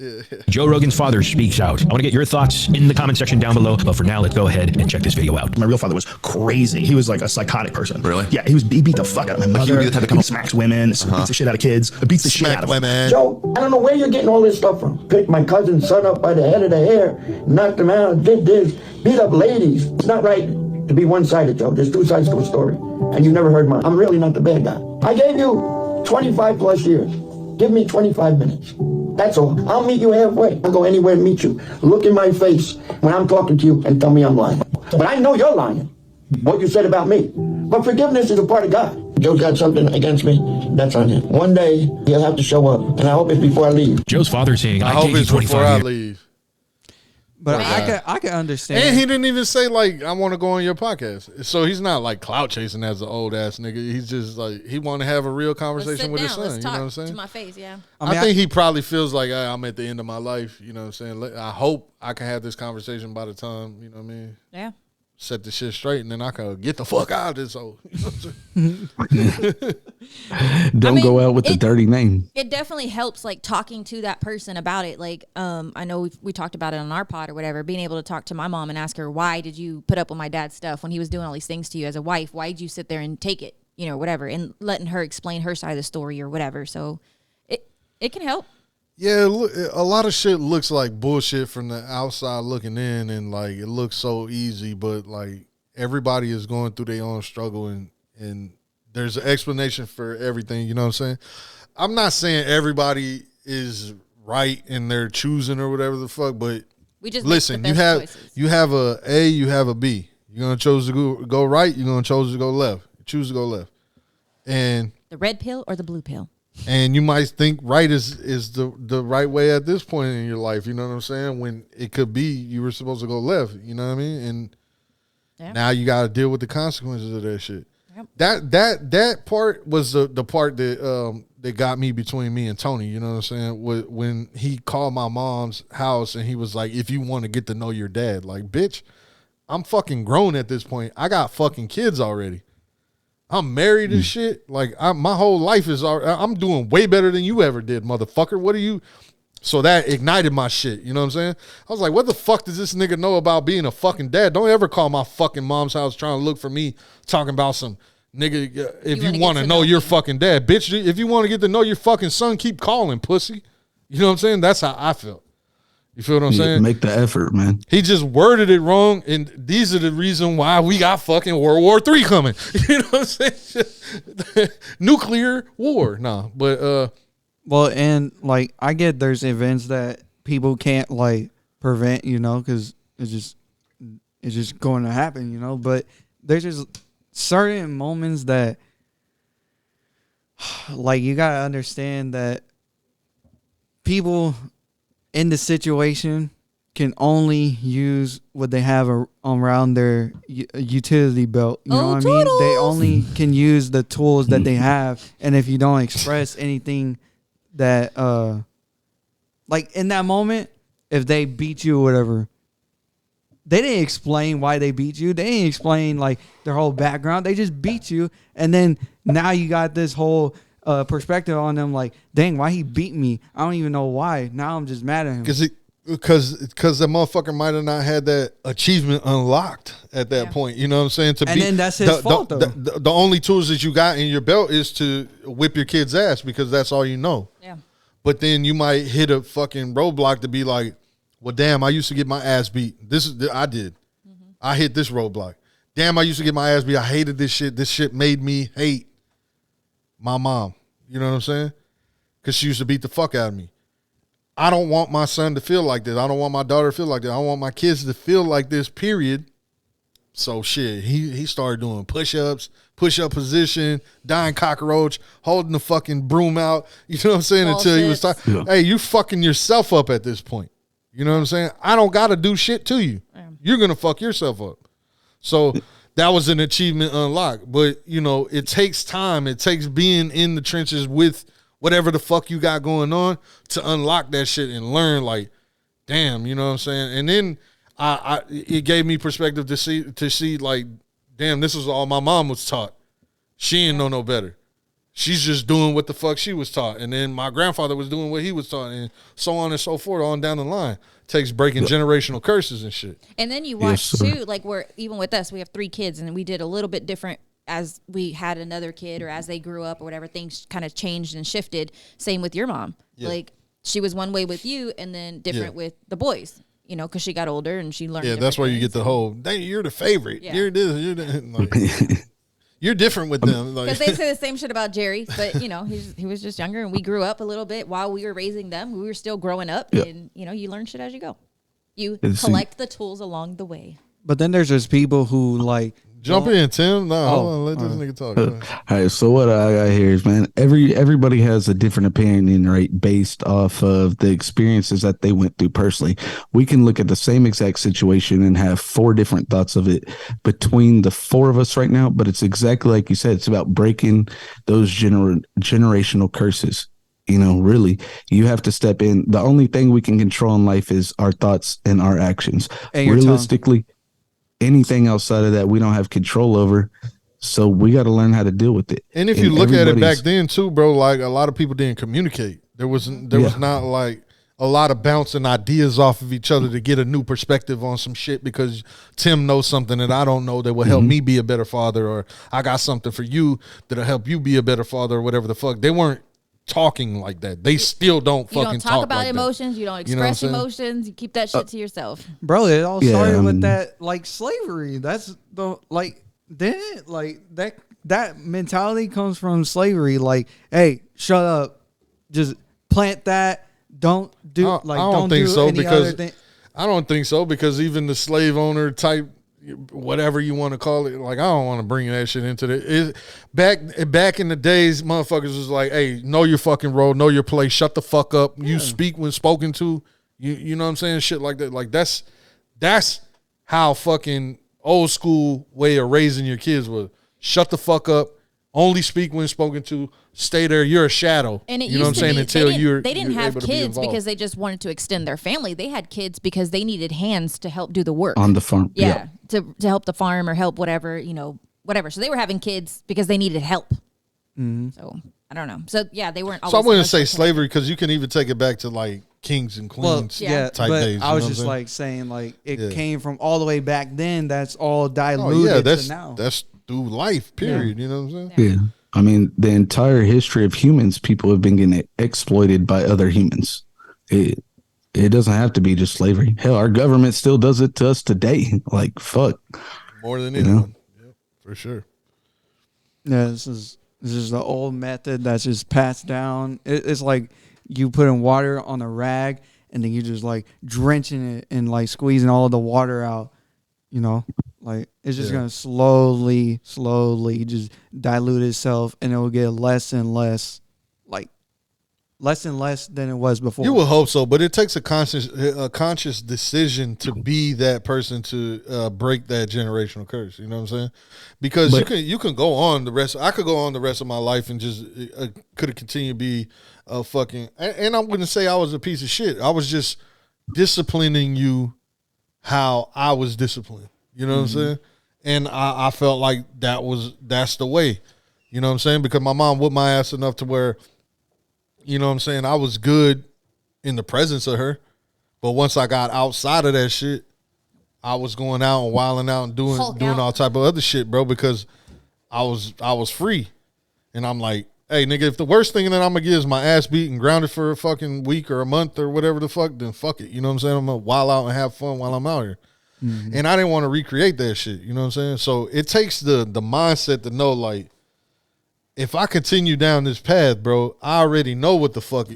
Joe Rogan's father speaks out. I want to get your thoughts in the comment section down below. But for now, let's go ahead and check this video out. My real father was crazy. He was like a psychotic person. Really? Yeah, he beat the fuck out of my mother. He would be the type to come and smacks women, beats the shit out of kids, beats the shit out of women. Joe, I don't know where you're getting all this stuff from. Picked my cousin's son up by the head of the hair, knocked him out, did this, beat up ladies. It's not right to be one-sided, Joe. There's two sides to a story. And you never heard mine. I'm really not the bad guy. I gave you 25 plus years. Give me 25 minutes. That's all. I'll meet you halfway. I'll go anywhere and meet you. Look in my face when I'm talking to you and tell me I'm lying. But I know you're lying. What you said about me. But forgiveness is a part of God. Joe's got something against me. That's on him. One day he'll have to show up, and I hope it's before I leave. Joe's father saying, I hope it's before I leave. But I can understand. And he didn't even say like I want to go on your podcast. So he's not like clout chasing as an old ass nigga. He's just like he want to have a real conversation with his son. You know what I'm saying? To my face, yeah. I think he probably feels like I'm at the end of my life. You know what I'm saying? I hope I can have this conversation by the time, you know what I mean? Yeah. Set the shit straight, and then I can get the fuck out of this hole. You know what I'm Don't go out with the dirty name. It definitely helps, like talking to that person about it. Like, I know we talked about it on our pod or whatever. Being able to talk to my mom and ask her, why did you put up with my dad's stuff when he was doing all these things to you as a wife? Why did you sit there and take it? You know, whatever, and letting her explain her side of the story or whatever. So, it can help. Yeah, look, a lot of shit looks like bullshit from the outside looking in, and like it looks so easy, but like everybody is going through their own struggle, and there's an explanation for everything. You know what I'm saying? I'm not saying everybody is right in their choosing or whatever the fuck, but we just listen. Make the best choices. You have a, you have a B. You're gonna choose to go right. You're gonna choose to go left. Choose to go left, and the red pill or the blue pill. And you might think right is the right way at this point in your life. You know what I'm saying? When it could be you were supposed to go left. You know what I mean? And now you got to deal with the consequences of that shit. Yep. That part was the part that that got me between me and Tony. You know what I'm saying? When he called my mom's house and he was like, "If you want to get to know your dad, like, bitch, I'm fucking grown at this point. I got fucking kids already. I'm married and shit. Like my whole life is. I'm doing way better than you ever did, motherfucker. What are you?" So that ignited my shit. You know what I'm saying? I was like, "What the fuck does this nigga know about being a fucking dad? Don't ever call my fucking mom's house trying to look for me talking about some nigga. If you want to know your fucking dad, bitch. If you want to get to know your fucking son, keep calling, pussy. You know what I'm saying? That's how I felt. You feel what I'm saying? Make the effort, man. He just worded it wrong, and these are the reason why we got fucking World War III coming. You know what I'm saying? Nuclear war. Nah, but well, and like I get there's events that people can't like prevent, you know, because it's just going to happen, you know. But there's just certain moments that, like, you gotta understand that people in the situation can only use what they have around their utility belt. You know what I mean? They only can use the tools that they have. And if you don't express anything that, like in that moment, if they beat you or whatever, they didn't explain why they beat you. They didn't explain like their whole background. They just beat you. And then now you got this whole perspective on them, like, dang, why he beat me? I don't even know why. Now I'm just mad at him. Because the motherfucker might have not had that achievement unlocked at that point. You know what I'm saying? Then that's his fault, though. The only tools that you got in your belt is to whip your kid's ass because that's all you know. Yeah. But then you might hit a fucking roadblock to be like, well, damn, I used to get my ass beat. I did. Mm-hmm. I hit this roadblock. Damn, I used to get my ass beat. I hated this shit. This shit made me hate my mom. You know what I'm saying? Because she used to beat the fuck out of me. I don't want my son to feel like this. I don't want my daughter to feel like this. I don't want my kids to feel like this, period. So shit, he started doing push-ups, push-up position, dying cockroach, holding the fucking broom out. You know what I'm saying? Until he was talking. Yeah. Hey, you fucking yourself up at this point. You know what I'm saying? I don't got to do shit to you. You're going to fuck yourself up. So that was an achievement unlocked. But, you know, it takes time. It takes being in the trenches with whatever the fuck you got going on to unlock that shit and learn, like, damn, you know what I'm saying? And then it gave me perspective to see like, damn, this is all my mom was taught. She ain't know no better. She's just doing what the fuck she was taught. And then my grandfather was doing what he was taught, and so on and so forth, on down the line. Takes breaking generational curses and shit. And then you watch too, like even with us, we have 3 kids, and we did a little bit different as we had another kid or as they grew up or whatever. Things kind of changed and shifted. Same with your mom. Yeah. Like she was one way with you, and then different with the boys. You know, because she got older and she learned. Yeah, that's where you get the whole. You're the favorite. Yeah. You're this. You're the, like, you're different with them. Because they say the same shit about Jerry, but you know he was just younger, and we grew up a little bit while we were raising them. We were still growing up, and you know you learn shit as you go. You collect the tools along the way. But then there's just people who like. Jump in, Tim. No, hold on. Let this nigga talk. All right. So what I got here is, man, everybody has a different opinion, right? Based off of the experiences that they went through personally. We can look at the same exact situation and have 4 different thoughts of it between the 4 of us right now. But it's exactly like you said. It's about breaking those generational curses. You know, really, you have to step in. The only thing we can control in life is our thoughts and our actions. And realistically. Anything outside of that, we don't have control over. So we got to learn how to deal with it. And if you look at it back then too, bro, like a lot of people didn't communicate. There was not like a lot of bouncing ideas off of each other to get a new perspective on some shit because Tim knows something that I don't know that will help me be a better father, or I got something for you that'll help you be a better father, or whatever the fuck. They weren't talking like that. They still don't fucking talk. You don't talk about emotions. You don't express emotions. You keep that shit to yourself. Bro, it all started with that like slavery. That's the like then like that mentality comes from slavery. Like, hey, shut up. Just plant that. Don't do I don't think so because I don't think so because even the slave owner type, whatever you want to call it, like I don't want to bring that shit into the back in the days, motherfuckers was like, hey, know your fucking role, know your place, shut the fuck up. You speak when spoken to. You know what I'm saying? Shit like that. Like that's how fucking old school way of raising your kids was. Shut the fuck up. Only speak when spoken to. Stay there. You're a shadow. And it you know what I'm saying? Until they didn't have kids because they just wanted to extend their family. They had kids because they needed hands to help do the work on the farm. Yeah, to help the farm or help whatever, whatever. So they were having kids because they needed help. Mm-hmm. So I don't know. So yeah, they weren't. So I wouldn't say slavery because you can even take it back to like kings and queens type days. I was just like saying like it came from all the way back then. That's all diluted to now. That's through life. Period. Yeah. You know what I'm saying? Yeah. I mean, the entire history of humans, people have been getting exploited by other humans. It doesn't have to be just slavery. Hell, our government still does it to us today. Like, fuck. More than anyone. Yeah, for sure. Yeah, this is the old method that's just passed down. It's like you putting water on a rag and then you just like drenching it and like squeezing all of the water out, Like it's just gonna slowly just dilute itself, and it will get less and less than it was before. You would hope so, but it takes a conscious decision to be that person to break that generational curse. You know what I'm saying? Because you can go on the rest. I could go on the rest of my life and just could have continued to be a fucking. And I wouldn't say I was a piece of shit. I was just disciplining you how I was disciplined. You know what I'm saying? And I felt like that's the way. You know what I'm saying? Because my mom whooped my ass enough to where, you know what I'm saying, I was good in the presence of her. But once I got outside of that shit, I was going out and wilding out and doing all type of other shit, bro, because I was free. And I'm like, hey, nigga, if the worst thing that I'm going to get is my ass beat and grounded for a fucking week or a month or whatever the fuck, then fuck it. You know what I'm saying? I'm going to wild out and have fun while I'm out here. Mm-hmm. And I didn't want to recreate that shit. You know what I'm saying? So it takes the mindset to know, like, if I continue down this path, bro, I already know what the fuck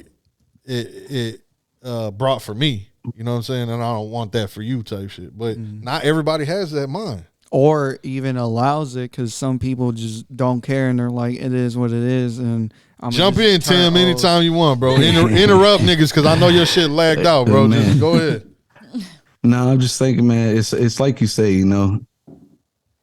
it brought for me. You know what I'm saying? And I don't want that for you type shit. But not everybody has that mind. Or even allows it, because some people just don't care and they're like, it is what it is. And I'm jump in, Tim, anytime you want, bro. Interrupt niggas, because I know your shit lagged out, bro. Just go ahead. No, I'm just thinking, man, it's like you say, you know,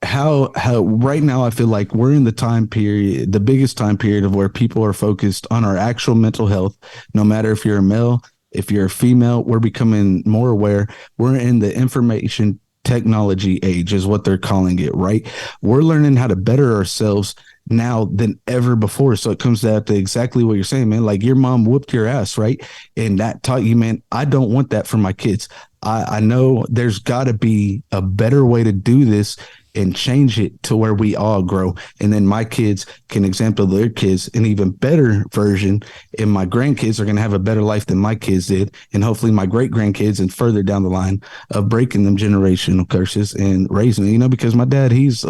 how right now I feel like we're in the time period, the biggest time period of where people are focused on our actual mental health. No matter if you're a male, if you're a female, we're becoming more aware. We're in the information technology age is what they're calling it, right? We're learning how to better ourselves now than ever before. So it comes down to exactly what you're saying, man. Like your mom whooped your ass, right? And that taught you, man, I don't want that for my kids. I know there's got to be a better way to do this and change it to where we all grow. And then my kids can example their kids an even better version. And my grandkids are going to have a better life than my kids did. And hopefully my great grandkids and further down the line of breaking them generational curses and raising, you know, because my dad, he's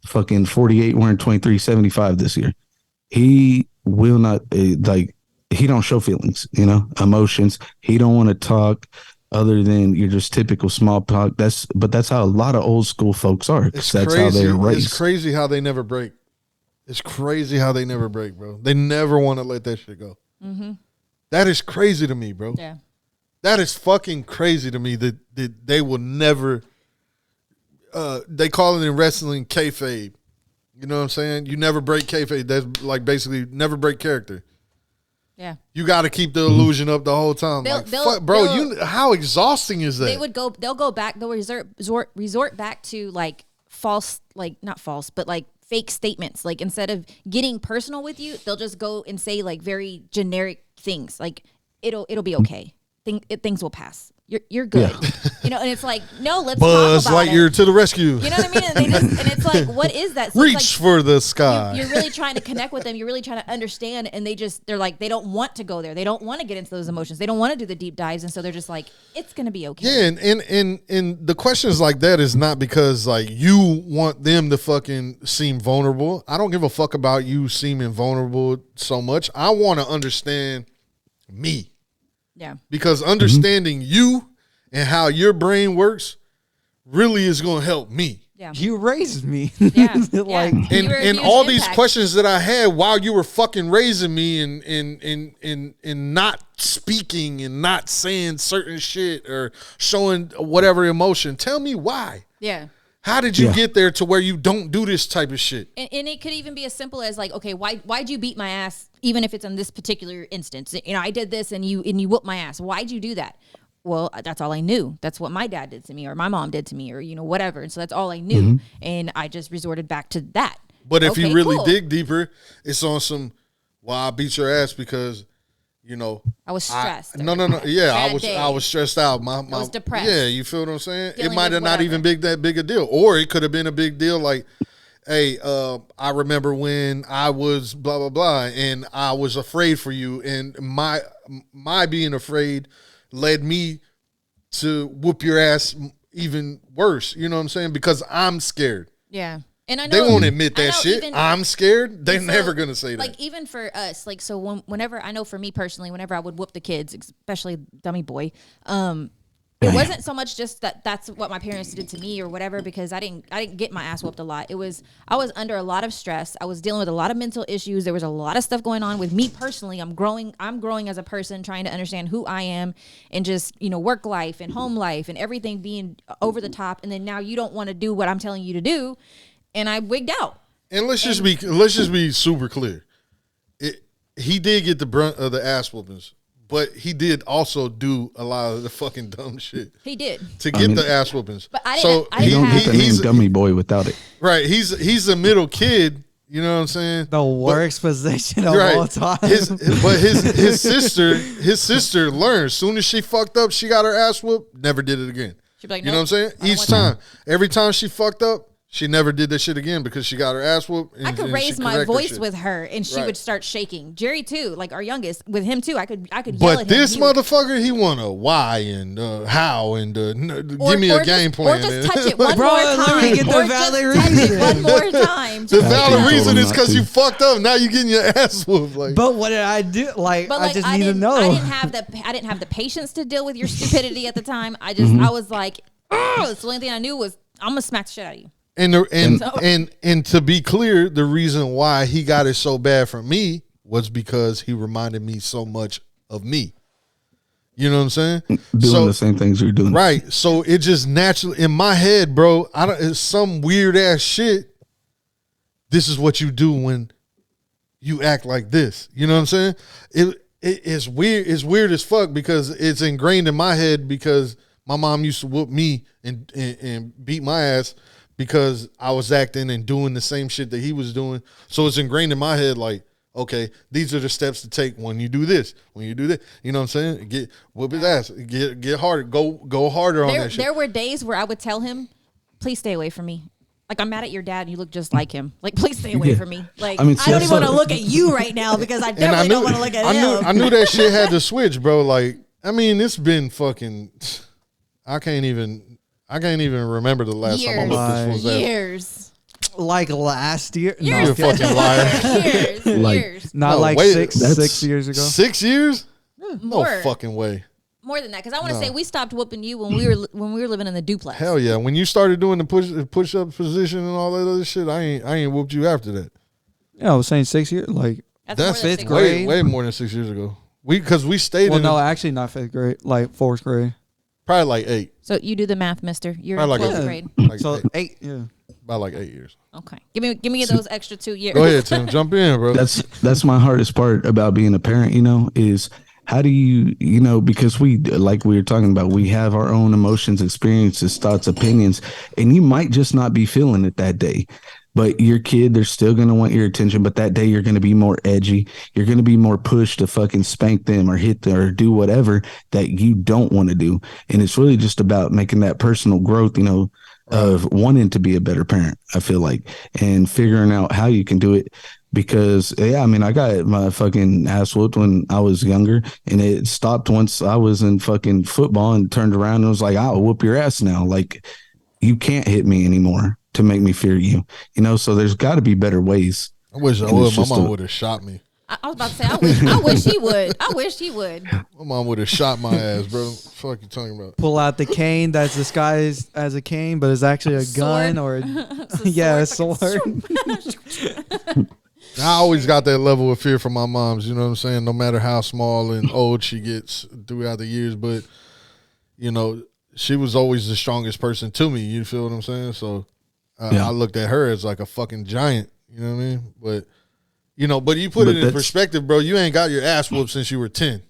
fucking 48, wearing 2375 this year. He will not he don't show feelings, you know, emotions. He don't want to talk other than you're just typical small talk. But that's how a lot of old school folks are. It's that's crazy. How they're raised. It's crazy how they never break. It's crazy how they never break, bro. They never want to let that shit go. Mm-hmm. That is crazy to me, bro. Yeah. That is fucking crazy to me that they will never, they call it in wrestling kayfabe. You know what I'm saying? You never break kayfabe. That's like basically never break character. Yeah. You got to keep the illusion up the whole time. Fuck, bro, how exhausting is that? They'll go back, they'll resort back to like false, like not false, but like fake statements. Like instead of getting personal with you, they'll just go and say like very generic things. Like it'll be okay. Things will pass. You're good. Yeah. You know, and it's like, no, let's Buzz talk about Lightyear it. to the rescue. You know what I mean? And it's like, what is that? So Reach like, for the sky. You're really trying to connect with them. You're really trying to understand. And they're like, they don't want to go there. They don't want to get into those emotions. They don't want to do the deep dives. And so they're just like, it's going to be okay. Yeah. And the questions like that is not because like you want them to fucking seem vulnerable. I don't give a fuck about you seeming vulnerable so much. I want to understand me. Yeah. Because understanding you and how your brain works really is going to help me. Yeah. You raised me. Yeah. Like, and all these questions that I had while you were fucking raising me and not speaking and not saying certain shit or showing whatever emotion. Tell me why. Yeah. How did you get there to where you don't do this type of shit? And it could even be as simple as like, okay, why'd you beat my ass? Even if it's in this particular instance, you know, I did this and you whooped my ass. Why'd you do that? Well, that's all I knew. That's what my dad did to me or my mom did to me or, you know, whatever. And so that's all I knew. Mm-hmm. And I just resorted back to that. But if you really dig deeper, it's on some, well, I beat your ass because, you know, I was stressed. No. Yeah, I was stressed out. I was depressed. Yeah, you feel what I'm saying? Dealing it might have not even been that big a deal. Or it could have been a big deal like, hey, I remember when I was blah, blah, blah, and I was afraid for you. And my being afraid led me to whoop your ass even worse. You know what I'm saying? Because I'm scared. Yeah. And I know they won't admit that shit. Even, I'm scared. They're never going to say that. Like, even for us, like, so whenever, I know for me personally, whenever I would whoop the kids, especially dummy boy, it wasn't so much just that's what my parents did to me or whatever, because I didn't get my ass whooped a lot. I was under a lot of stress. I was dealing with a lot of mental issues. There was a lot of stuff going on with me personally. I'm growing as a person, trying to understand who I am and just, you know, work life and home life and everything being over the top. And then now you don't want to do what I'm telling you to do. And I wigged out. And let's just be super clear. He did get the brunt of the ass whoopings. But he did also do a lot of the fucking dumb shit. He did to get the ass whoopings. But I don't get the name dummy boy without it. Right, he's a middle kid. You know what I'm saying? The worst position of all time. His sister learned. As soon as she fucked up, she got her ass whooped. Never did it again. She'd be like, you know what I'm saying? Each time, every time she fucked up, She never did that shit again because she got her ass whooped. I could raise my voice with her, and she would start shaking. Jerry too, like our youngest, with him too. I could yell at him. But this motherfucker, he want a why and how and give me a game plan. Or just touch it one Bro, more time. let me get the valid reason. One more time. The valid reason is because you fucked up. Now you getting your ass whooped. Like, but what did I do? Like, I just need to know. I didn't have the patience to deal with your stupidity at the time. I was like, oh, the only thing I knew was I'm gonna smack the shit out of you. And to be clear, the reason why he got it so bad from me was because he reminded me so much of me. You know what I'm saying? Doing the same things you're doing. Right. So it just naturally in my head, bro, it's some weird ass shit. This is what you do when you act like this. You know what I'm saying? It's weird. It's weird as fuck because it's ingrained in my head because my mom used to whoop me and beat my ass because I was acting and doing the same shit that he was doing. So it's ingrained in my head like, okay, these are the steps to take when you do this, when you do this. You know what I'm saying? Whoop his ass. Get harder. Go harder on that shit. There were days where I would tell him, please stay away from me. Like, I'm mad at your dad and you look just like him. Like, please stay away from me. Like, I don't even want to look at you right now because I definitely don't want to look at him. I knew that shit had to switch, bro. Like, I mean, it's been fucking, I can't even remember the last time I looked this was at. Years. Like last year? You're a fucking liar. Years. Not like 6 years ago. 6 years? No More. fucking way. More than that, because I want to say we stopped whooping you when we were living in the duplex. Hell yeah! When you started doing the push up position and all that other shit, I ain't whooped you after that. Yeah, I was saying 6 years. Like that's fifth grade. Way more than 6 years ago. Because we stayed. Well, no, actually not fifth grade. Like fourth grade. Probably like 8. So you do the math, mister. You're in in 12th like grade. Like so 8. Yeah. About like 8 years. Okay. Give me those extra 2 years. Go ahead, Tim. Jump in, bro. That's my hardest part about being a parent. Is how do you because we, like we were talking about, we have our own emotions, experiences, thoughts, opinions, and you might just not be feeling it that day. But your kid, they're still going to want your attention. But that day, you're going to be more edgy. You're going to be more pushed to fucking spank them or hit them or do whatever that you don't want to do. And it's really just about making that personal growth, of wanting to be a better parent, I feel like, and figuring out how you can do it. Because, I got my fucking ass whooped when I was younger, and it stopped once I was in fucking football and turned around and was like, I'll whoop your ass now. Like, you can't hit me anymore to make me fear you, so there's got to be better ways. I wish I would. My mom would have shot me. I was about to say, I wish he would. I wish he would. My mom would have shot my ass, bro. What the fuck you talking about? Pull out the cane that's disguised as a cane, but it's actually a gun or a sword. I always got that level of fear from my moms, you know what I'm saying? No matter how small and old she gets throughout the years, but she was always the strongest person to me, you feel what I'm saying? So I looked at her as like a fucking giant, you know what I mean? But you put it in perspective, bro. You ain't got your ass whooped since you were 10.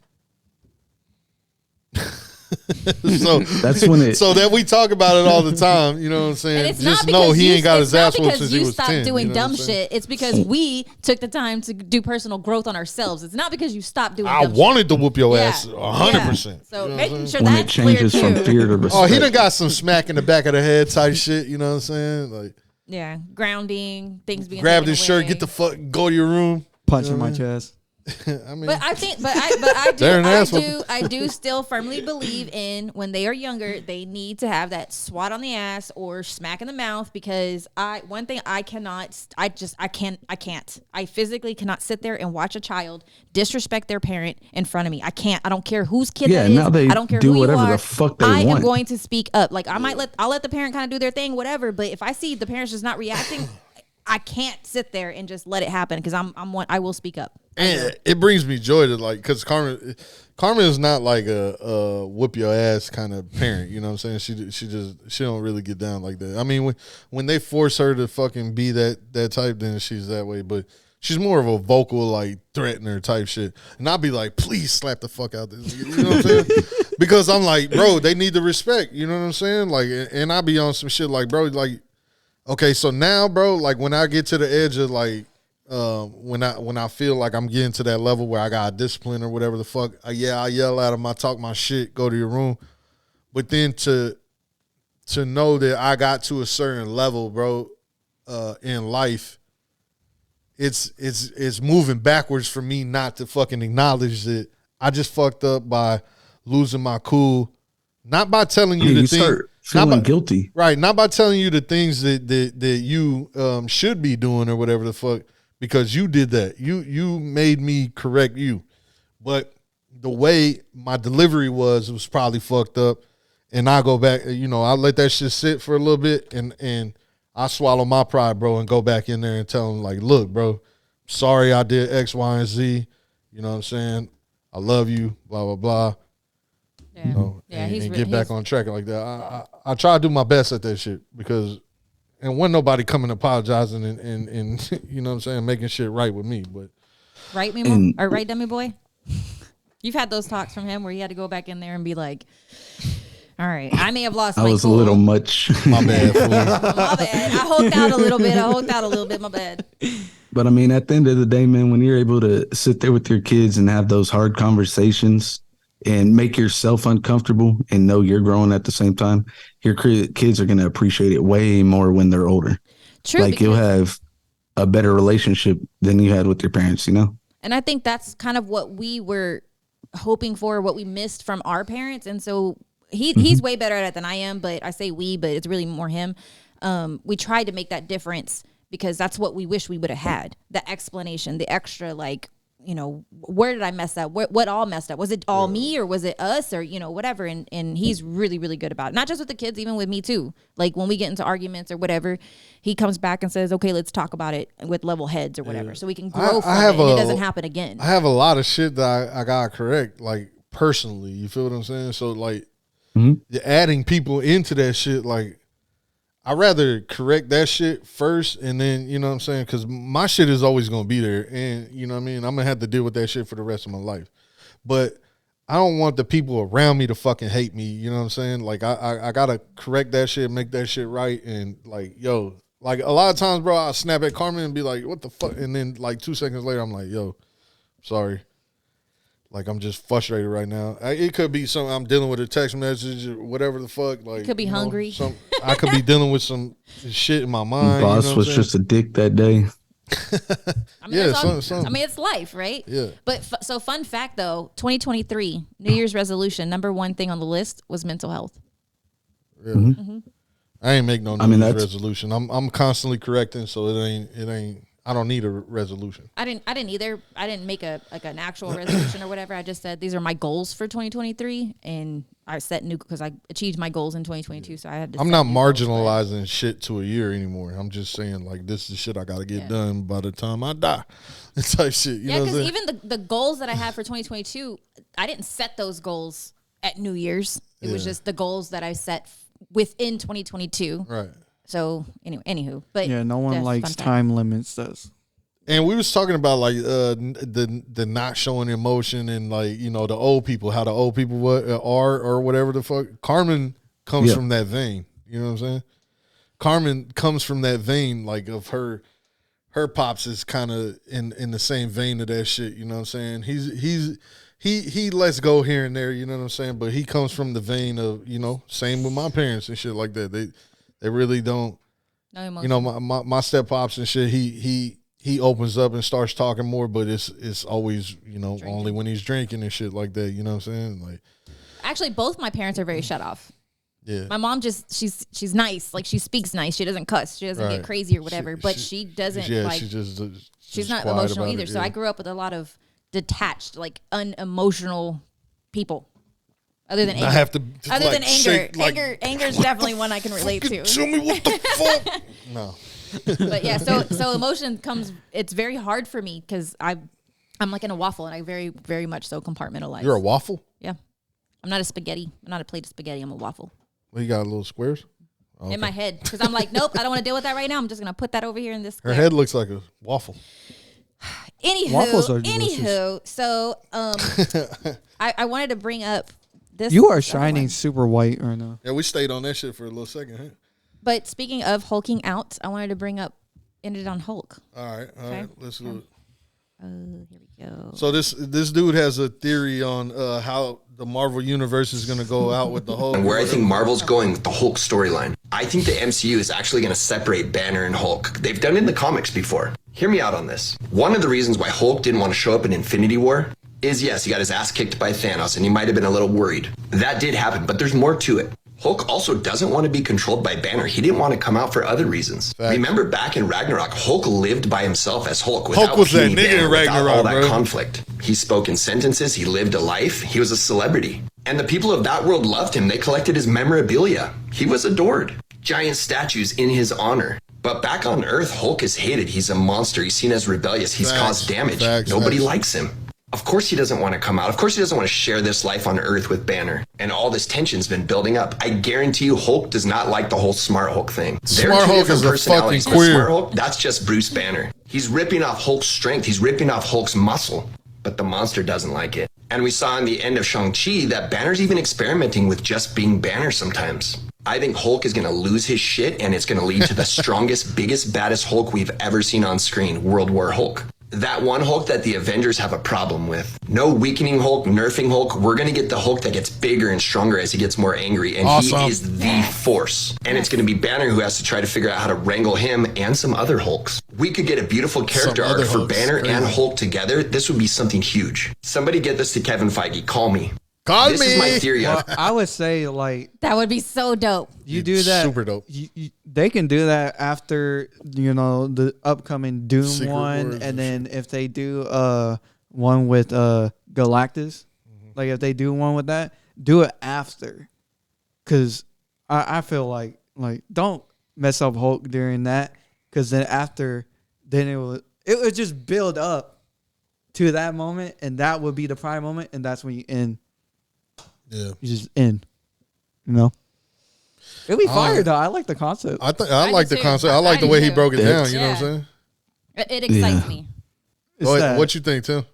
So that's when so that we talk about it all the time, you know what I'm saying? And it's just not know because he ain't got his ass whooped because since he you was stopped 10. doing you know dumb shit. It's because we took the time to do personal growth on ourselves. It's not because you stopped doing. I dumb wanted shit. to whoop your Yeah. ass 100%. So You know making sure when that's it changes clear from too. fear to respect. Oh, he done got some smack in the back of the head type shit, you know what I'm saying? Like, Yeah, grounding, things being grab taken this shirt, away. get the fuck, go to your room. Punch in my chest. I mean, But I do still firmly believe in when they are younger, they need to have that swat on the ass or smack in the mouth because I physically cannot sit there and watch a child disrespect their parent in front of me. I can't. I don't care whose kid that is. Now they I don't care do who whatever you are. the fuck they I want. am going to speak up. Like I'll let the parent kind of do their thing, whatever. But if I see the parents just not reacting, I can't sit there and just let it happen because I will speak up. And it brings me joy to because Carmen is not like a whoop your ass kind of parent. You know what I'm saying? She don't really get down like that. I mean, when they force her to fucking be that type, then she's that way. But she's more of a vocal like threatener type shit. And I'll be like, please slap the fuck out this. You know what I'm saying? Because I'm like, bro, they need the respect. You know what I'm saying? Like, and I be on some shit like, bro, like, okay, so now, bro, like when I get to the edge of like. When I feel like I'm getting to that level where I got discipline or whatever the fuck, I yell at them, I talk my shit, go to your room. But then to know that I got to a certain level, bro, in life, it's moving backwards for me not to fucking acknowledge that I just fucked up by losing my cool, not by telling you the things. Start feeling guilty, right? Not by telling you the things that you should be doing or whatever the fuck, because you did that. You made me correct you, but the way my delivery was probably fucked up, and I go back. You know, I let that shit sit for a little bit, and I swallow my pride, bro, and go back in there and tell him like, look, bro, sorry I did X, Y, and Z. You know what I'm saying? I love you, blah, blah, blah. Yeah. You know, Yeah, and get back on track like that. I try to do my best at that shit because, and when nobody coming apologizing and you know what I'm saying, making shit right with me. But right, Mimo? Or right, Dummy Boy? You've had those talks from him where you had to go back in there and be like, all right, I may have lost my I was cool. a little much. My bad. My bad. I hulked out a little bit. My bad. But I mean, at the end of the day, man, when you're able to sit there with your kids and have those hard conversations and make yourself uncomfortable and know you're growing at the same time, your kids are going to appreciate it way more when they're older. True. Like you'll have a better relationship than you had with your parents, you know? And I think that's kind of what we were hoping for, what we missed from our parents. And so he's way better at it than I am, but I say we, but it's really more him. We tried to make that difference because that's what we wish we would have had. The explanation, the extra, like, you know, where did I mess up? What all messed up? Was it all me or was it us or, you know, whatever? And he's really, really good about it. Not just with the kids, even with me too. Like when we get into arguments or whatever, he comes back and says, okay, let's talk about it with level heads or whatever. So we can grow from it and it doesn't happen again. I have a lot of shit that I got to correct, like personally. You feel what I'm saying? So like you're adding people into that shit, like I'd rather correct that shit first and then, you know what I'm saying? Because my shit is always going to be there. And, you know what I mean? I'm going to have to deal with that shit for the rest of my life. But I don't want the people around me to fucking hate me. You know what I'm saying? Like, I got to correct that shit, make that shit right. And, like, yo, like, a lot of times, bro, I'll snap at Carmen and be like, what the fuck? And then, like, 2 seconds later, I'm like, yo, sorry. Like, I'm just frustrated right now. It could be something I'm dealing with, a text message or whatever the fuck. Like, it could be hungry. I could be dealing with some shit in my mind. Boss you know was just a dick that day. I mean, it's life, right? Yeah. But so fun fact, though, 2023, New Year's resolution, number one thing on the list was mental health. Really? I ain't make no New Year's resolution. I'm constantly correcting, so it ain't. I don't need a resolution. I didn't either. I didn't make an actual resolution or whatever. I just said these are my goals for 2023, and I set new because I achieved my goals in 2022. So I had to. I'm not marginalizing shit to a year anymore. I'm just saying like this is shit I got to get done by the time I die. It's like shit. You know what I'm saying? Even the goals that I had for 2022, I didn't set those goals at New Year's. It was just the goals that I set within 2022. Right. So anyway, anywho, but yeah, no one likes time limits. Does. And we was talking about like the not showing emotion and like, you know, the old people, how the old people are or whatever the fuck. Carmen comes from that vein. You know what I'm saying? Carmen comes from that vein, like of her pops is kind of in the same vein of that shit. You know what I'm saying? He lets go here and there. You know what I'm saying? But he comes from the vein of, you know, same with my parents and shit like that. They really don't. No emotion. You know, my step pops and shit. He opens up and starts talking more, but it's always, you know, drinking. Only when he's drinking and shit like that. You know what I'm saying? Like, actually, both my parents are very shut off. Yeah. My mom she's nice, like she speaks nice. She doesn't cuss. She doesn't get crazy or whatever. But she doesn't like. She's not emotional either. So I grew up with a lot of detached, like unemotional people. Other than anger. I have to other like than anger. shake, like, Anger is definitely one I can relate to. Tell me what the fuck. No. But yeah, so emotion comes. It's very hard for me because I'm like in a waffle, and I very, very much so compartmentalize. You're a waffle? Yeah, I'm not a spaghetti. I'm not a plate of spaghetti. I'm a waffle. Well, you got little squares in my head because I'm like, nope, I don't want to deal with that right now. I'm just gonna put that over here in this square. Her head looks like a waffle. Anywho, so I wanted to bring up this. You are shining super white right now. Yeah, we stayed on that shit for a little second, huh? But speaking of hulking out, I wanted to bring up Ended on Hulk. All right, let's do it. Here we go. So this dude has a theory on how the Marvel universe is going to go out with the Hulk. And where I think Marvel's going with the Hulk storyline. I think the MCU is actually going to separate Banner and Hulk. They've done it in the comics before. Hear me out on this. One of the reasons why Hulk didn't want to show up in Infinity War is, yes, he got his ass kicked by Thanos and he might have been a little worried. That did happen, but there's more to it. Hulk also doesn't want to be controlled by Banner. He didn't want to come out for other reasons. Facts. Remember back in Ragnarok, Hulk lived by himself as Hulk without Hulk was that nigga Banner, in Ragnarok, without all that bro. conflict. He spoke in sentences. He lived a life. He was a celebrity. And the people of that world loved him. They collected his memorabilia. He was adored. Giant statues in his honor. But back on Earth, Hulk is hated. He's a monster. He's seen as rebellious. He's caused damage. Nobody likes him. Of course he doesn't want to come out. Of course he doesn't want to share this life on Earth with Banner. And all this tension's been building up. I guarantee you Hulk does not like the whole Smart Hulk thing. Smart Hulk is a fucking queer. Smart Hulk, that's just Bruce Banner. He's ripping off Hulk's strength. He's ripping off Hulk's muscle. But the monster doesn't like it. And we saw in the end of Shang-Chi that Banner's even experimenting with just being Banner sometimes. I think Hulk is going to lose his shit and it's going to lead to the strongest, biggest, baddest Hulk we've ever seen on screen, World War Hulk. That one Hulk that the Avengers have a problem with. No weakening Hulk, nerfing Hulk. We're going to get the Hulk that gets bigger and stronger as he gets more angry. And he is the Force. And it's going to be Banner who has to try to figure out how to wrangle him and some other Hulks. We could get a beautiful character arc for Banner and Hulk together. This would be something huge. Somebody get this to Kevin Feige. Call me. This is my theory. Well, I would say, like, that would be so dope. You do that. Super dope. They can do that after, the upcoming Doom Secret one. Wars And then if they do one with Galactus, like if they do one with that, do it after. Because I feel like don't mess up Hulk during that. Because then after, then it would just build up to that moment. And that would be the prime moment. And that's when you end. Yeah, you just end. It'll be fire though. I like the concept. I like the concept. I like the way he broke it down. You know what I'm saying? It excites me. What you think, Tim?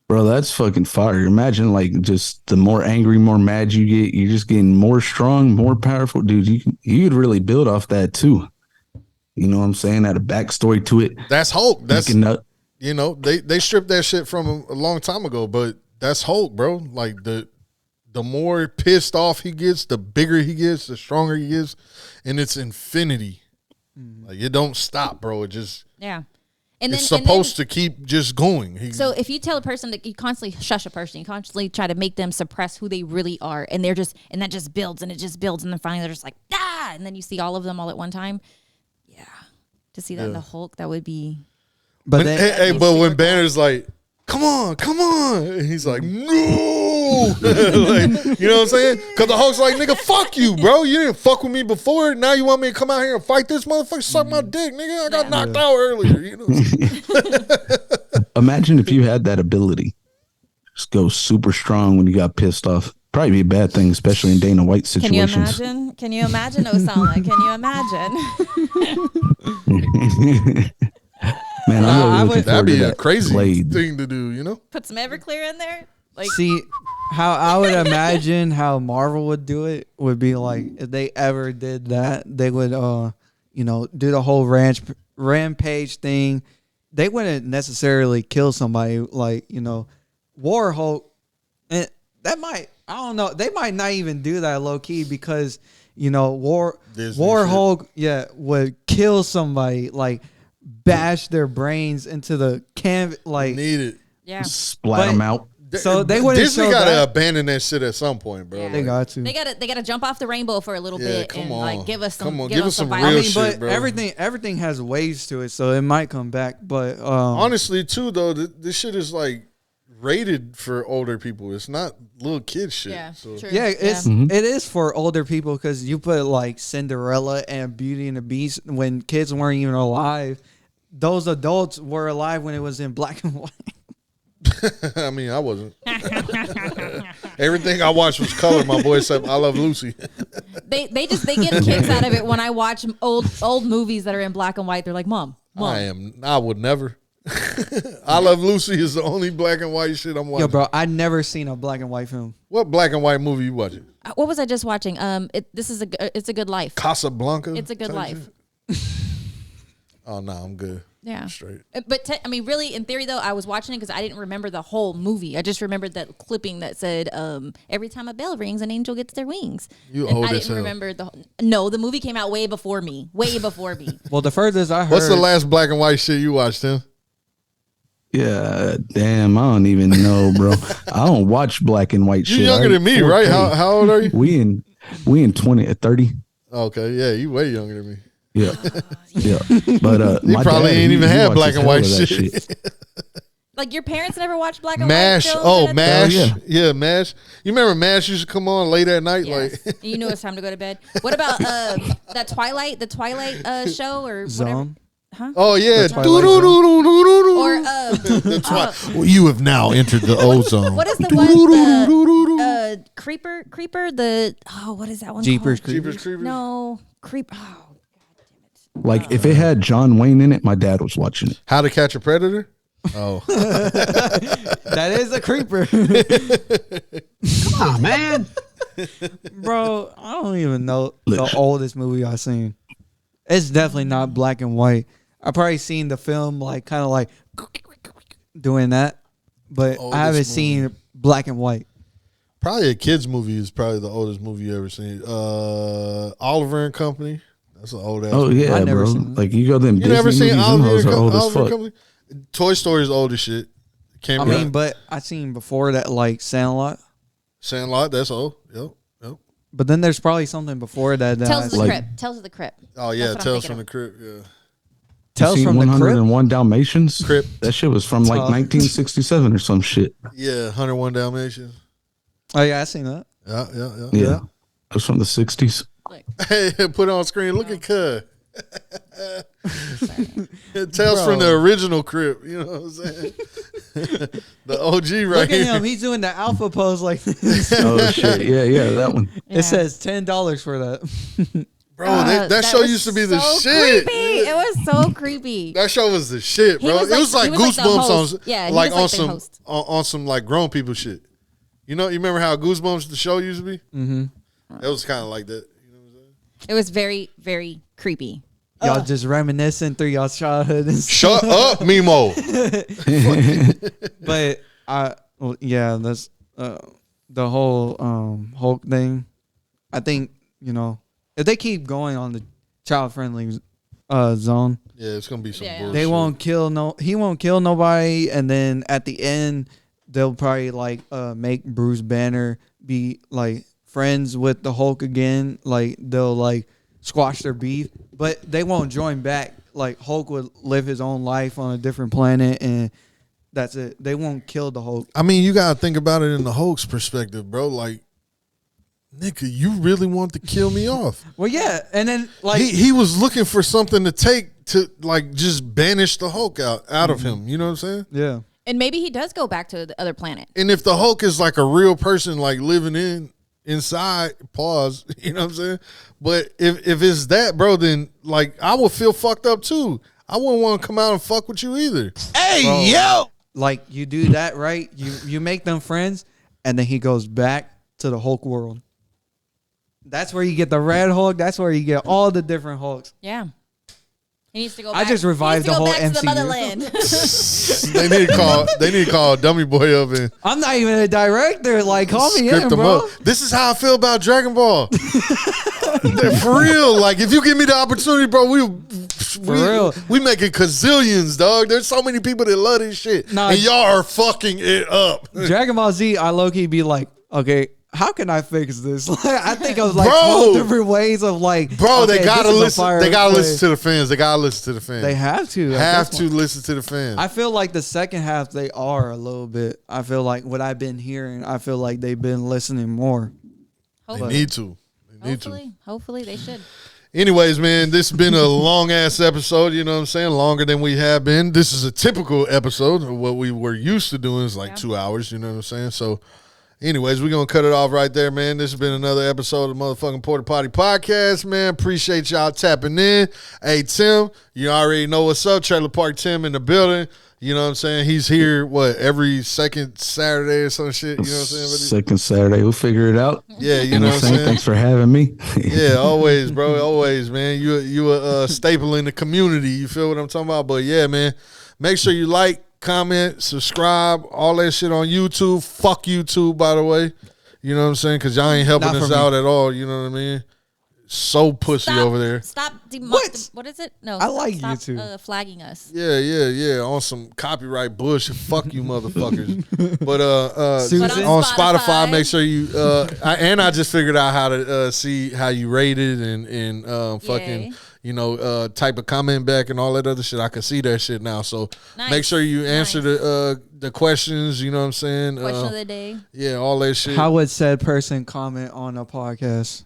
Bro, that's fucking fire. Imagine like just the more angry, more mad you get, you're just getting more strong, more powerful, dude. You could really build off that too. You know what I'm saying? Add a backstory to it. That's Hulk. That's they stripped that shit from him a long time ago, but that's Hulk, bro. Like the more pissed off he gets, the bigger he gets, the stronger he gets, and it's infinity. Like it don't stop, bro. It just And it's supposed to keep just going. So if you tell a person that you constantly shush a person, you constantly try to make them suppress who they really are, and that just builds and it just builds, and then finally they're just like and then you see all of them all at one time. Yeah, to see that in the Hulk, that would be. But when Banner's like, come on, and he's like, no. Like, you know what I'm saying? Because the Hulk's like, nigga, fuck you, bro. You didn't fuck with me before. Now you want me to come out here and fight this motherfucker? Suck my dick, nigga. I got knocked out earlier. You know. Imagine if you had that ability. Just go super strong when you got pissed off. Probably be a bad thing, especially in Dana White situations. Can you imagine, Osama? Can you imagine? Man, I'm really that'd be a that crazy Blade. thing to do, you know? Put some Everclear in there. Like, see, how I would imagine how Marvel would do it would be like if they ever did that, they would, do the whole rampage thing. They wouldn't necessarily kill somebody like, War Hulk. And that might, I don't know, they might not even do that low key because, War Hulk, would kill somebody, like bash their brains into the canvas, like need it, splat them out. So they wouldn't. Disney gotta abandon that shit at some point, bro. Yeah. They got to. They gotta jump off the rainbow for a little bit and like give us some. Give us some real shit, bro. Everything has waves to it, so it might come back. But honestly, too, though, this shit is like rated for older people. It's not little kid shit. Yeah, so. true. Yeah, it is for older people because you put like Cinderella and Beauty and the Beast when kids weren't even alive. Those adults were alive when it was in black and white. I mean, I wasn't. Everything I watched was color, my boy, except I Love Lucy. They get kicks out of it when I watch old movies that are in black and white. They're like, Mom. I would never. I Love Lucy is the only black and white shit I'm watching. Yo, bro, I'd never seen a black and white film. What black and white movie you watching? What was I just watching? It's a Good Life. Casablanca. It's a Good Life. Oh no, I'm good. Yeah. I'm straight. But I mean, really, in theory, though, I was watching it because I didn't remember the whole movie. I just remembered that clipping that said, "Every time a bell rings, an angel gets their wings." You and old I as didn't hell. remember the. No, the movie came out way before me. Way before me. Well, the furthest I heard. What's the last black and white shit you watched, Tim? Yeah, damn, I don't even know, bro. I don't watch black and white shit. You younger than me, right? How old are you? We in 30. Okay, yeah, you way younger than me. Yeah, yeah. But you my probably dad, ain't even he had watches black and hell white of that shit. Like your parents never watched black and MASH. white shows? Oh, MASH. Hell Yeah, MASH. You remember MASH used to come on late at night? Yes. Like And you knew it's time to go to bed. What about that Twilight? The Twilight show or whatever? Zone? Huh? Oh yeah. Twilight Or Well, you have now entered the ozone. what is the one? Creeper. The what is that one? Jeepers called? Creepers. No, creep. Oh, Like if it had John Wayne in it, my dad was watching it. How to Catch a Predator? Oh. That is a creeper. Come on, man. Bro, I don't even know the oldest movie I've seen. It's definitely not black and white. I probably seen the film like kind of like doing that, but I haven't seen black and white. Probably a kids movie is probably the oldest movie you ever seen. Oliver and Company. That's an old ass. Oh movie. yeah, bro. Like you go them You Disney never movies, seen them Oliver hoes and, are old as Oliver and fuck. Company? Toy Story is old as shit. Came I out. mean, but I seen before that like Sandlot. Sandlot, that's old. Yep. But then there's probably something before that. Tales of the like, Crypt. Tales of the Crypt. Oh yeah, That's what I'm Tales thinking from the of. Crypt. Yeah. Tales You from seen the Crypt. 101 Dalmatians. Crypt. That shit was from like Oh. 1967 or some shit. Yeah, 101 Dalmatians. Oh yeah, I seen that. Yeah. Yeah, it was from the 60s. Hey, put it on screen. Look at Cud. Tales from the original Crypt. You know what I'm saying? The OG right Look here. at him. He's doing the alpha pose like this. Oh shit! Yeah, that one. It says $10 for that. Bro, that show was used to be the so shit. Creepy. It was so creepy. That show was the shit, He bro. was It was like he was like the Goosebumps host. on, Yeah, he like was on like the some host. on some like grown people shit. You remember how Goosebumps the show used to be? Mm-hmm. It was kind of like that. It was very, very creepy. Y'all just reminiscing through y'all's childhood. And Shut up, Mimo. But yeah, that's the whole Hulk thing. I think if they keep going on the child friendly zone, Yeah, it's gonna be some bullshit. they won't kill he won't kill nobody, and then at the end they'll probably like make Bruce Banner be like friends with the Hulk again. Like they'll like squash their beef, but they won't join back. Like Hulk would live his own life on a different planet, and that's it. They won't kill the Hulk. I mean, you gotta think about it in the Hulk's perspective, bro. Like, nigga, you really want to kill me off? Well, yeah, and then like he was looking for something to take to like just banish the Hulk out of him. You know what I'm saying? Yeah. And maybe he does go back to the other planet. And if the Hulk is like a real person, like living inside, pause. You know what I'm saying? But if it's that, bro, then like I would feel fucked up too. I wouldn't want to come out and fuck with you either. Hey, yo! Like you do that, right? You make them friends, and then he goes back to the Hulk world. That's where you get the Red Hulk. That's where you get all the different Hulks. Yeah. He needs to go I back. just revived he needs to the go whole back to the MCU. motherland. They need to call Dummy Boy up and I'm not even a director. Like, call me script in, them bro. up. This is how I feel about Dragon Ball. For real. Like if you give me the opportunity, bro, real. we making gazillions, dog. There's so many people that love this shit. Nah, and y'all are fucking it up. Dragon Ball Z, I low key be like, okay, how can I fix this? Like, I think of like Bro. 12 different ways of like, Bro, okay, they gotta this is a listen. fire They gotta play. listen to the fans. They gotta listen to the fans. They have to. at have this to point. listen to the fans. I feel like the second half they are a little bit. I feel like what I've been hearing, I feel like they've been listening more. They need to. They need to. Hopefully they should. Anyways, man, this has been a long ass episode. You know what I'm saying? Longer than we have been. This is a typical episode of what we were used to doing is like 2 hours. You know what I'm saying? So Anyways, we're going to cut it off right there, man. This has been another episode of the motherfucking Porta Poddy Podcast, man. Appreciate y'all tapping in. Hey, Tim, you already know what's up. Trailer Park Tim in the building. You know what I'm saying? He's here, every second Saturday or some shit? You know what I'm saying? Second Saturday. We'll figure it out. Yeah, you know what I'm saying? Thanks for having me. Yeah, always, bro. Always, man. You a staple in the community. You feel what I'm talking about? But, yeah, man, make sure you like, comment, subscribe, all that shit on YouTube. Fuck YouTube, by the way. You know what I'm saying? Because y'all ain't helping us out at all. You know what I mean? So pussy over there. Stop. What is it? No. I like stop, YouTube. Flagging us. Yeah. On some copyright bullshit. Fuck you, motherfuckers. But Susan? on Spotify, make sure you. I just figured out how to see how you rated and fucking. You know, type a comment back and all that other shit. I can see that shit now. So make sure you answer the questions. You know what I'm saying? Question of the day. Yeah, all that shit. How would said person comment on a podcast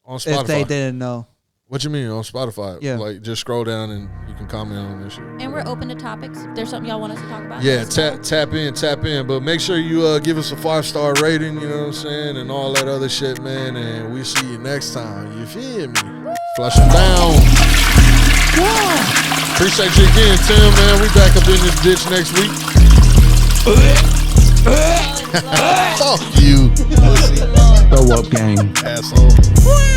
on Spotify if they didn't know? What you mean on Spotify? Yeah, like just scroll down and you can comment on this shit. And we're open to topics. If there's something y'all want us to talk about. Yeah, tap in. But make sure you give us a 5-star rating. You know what I'm saying, and all that other shit, man. And we see you next time. You feel me? Flush them down. Yeah. Appreciate you again, Tim, man. We back up in this ditch next week. Fuck you. Throw up gang. Asshole.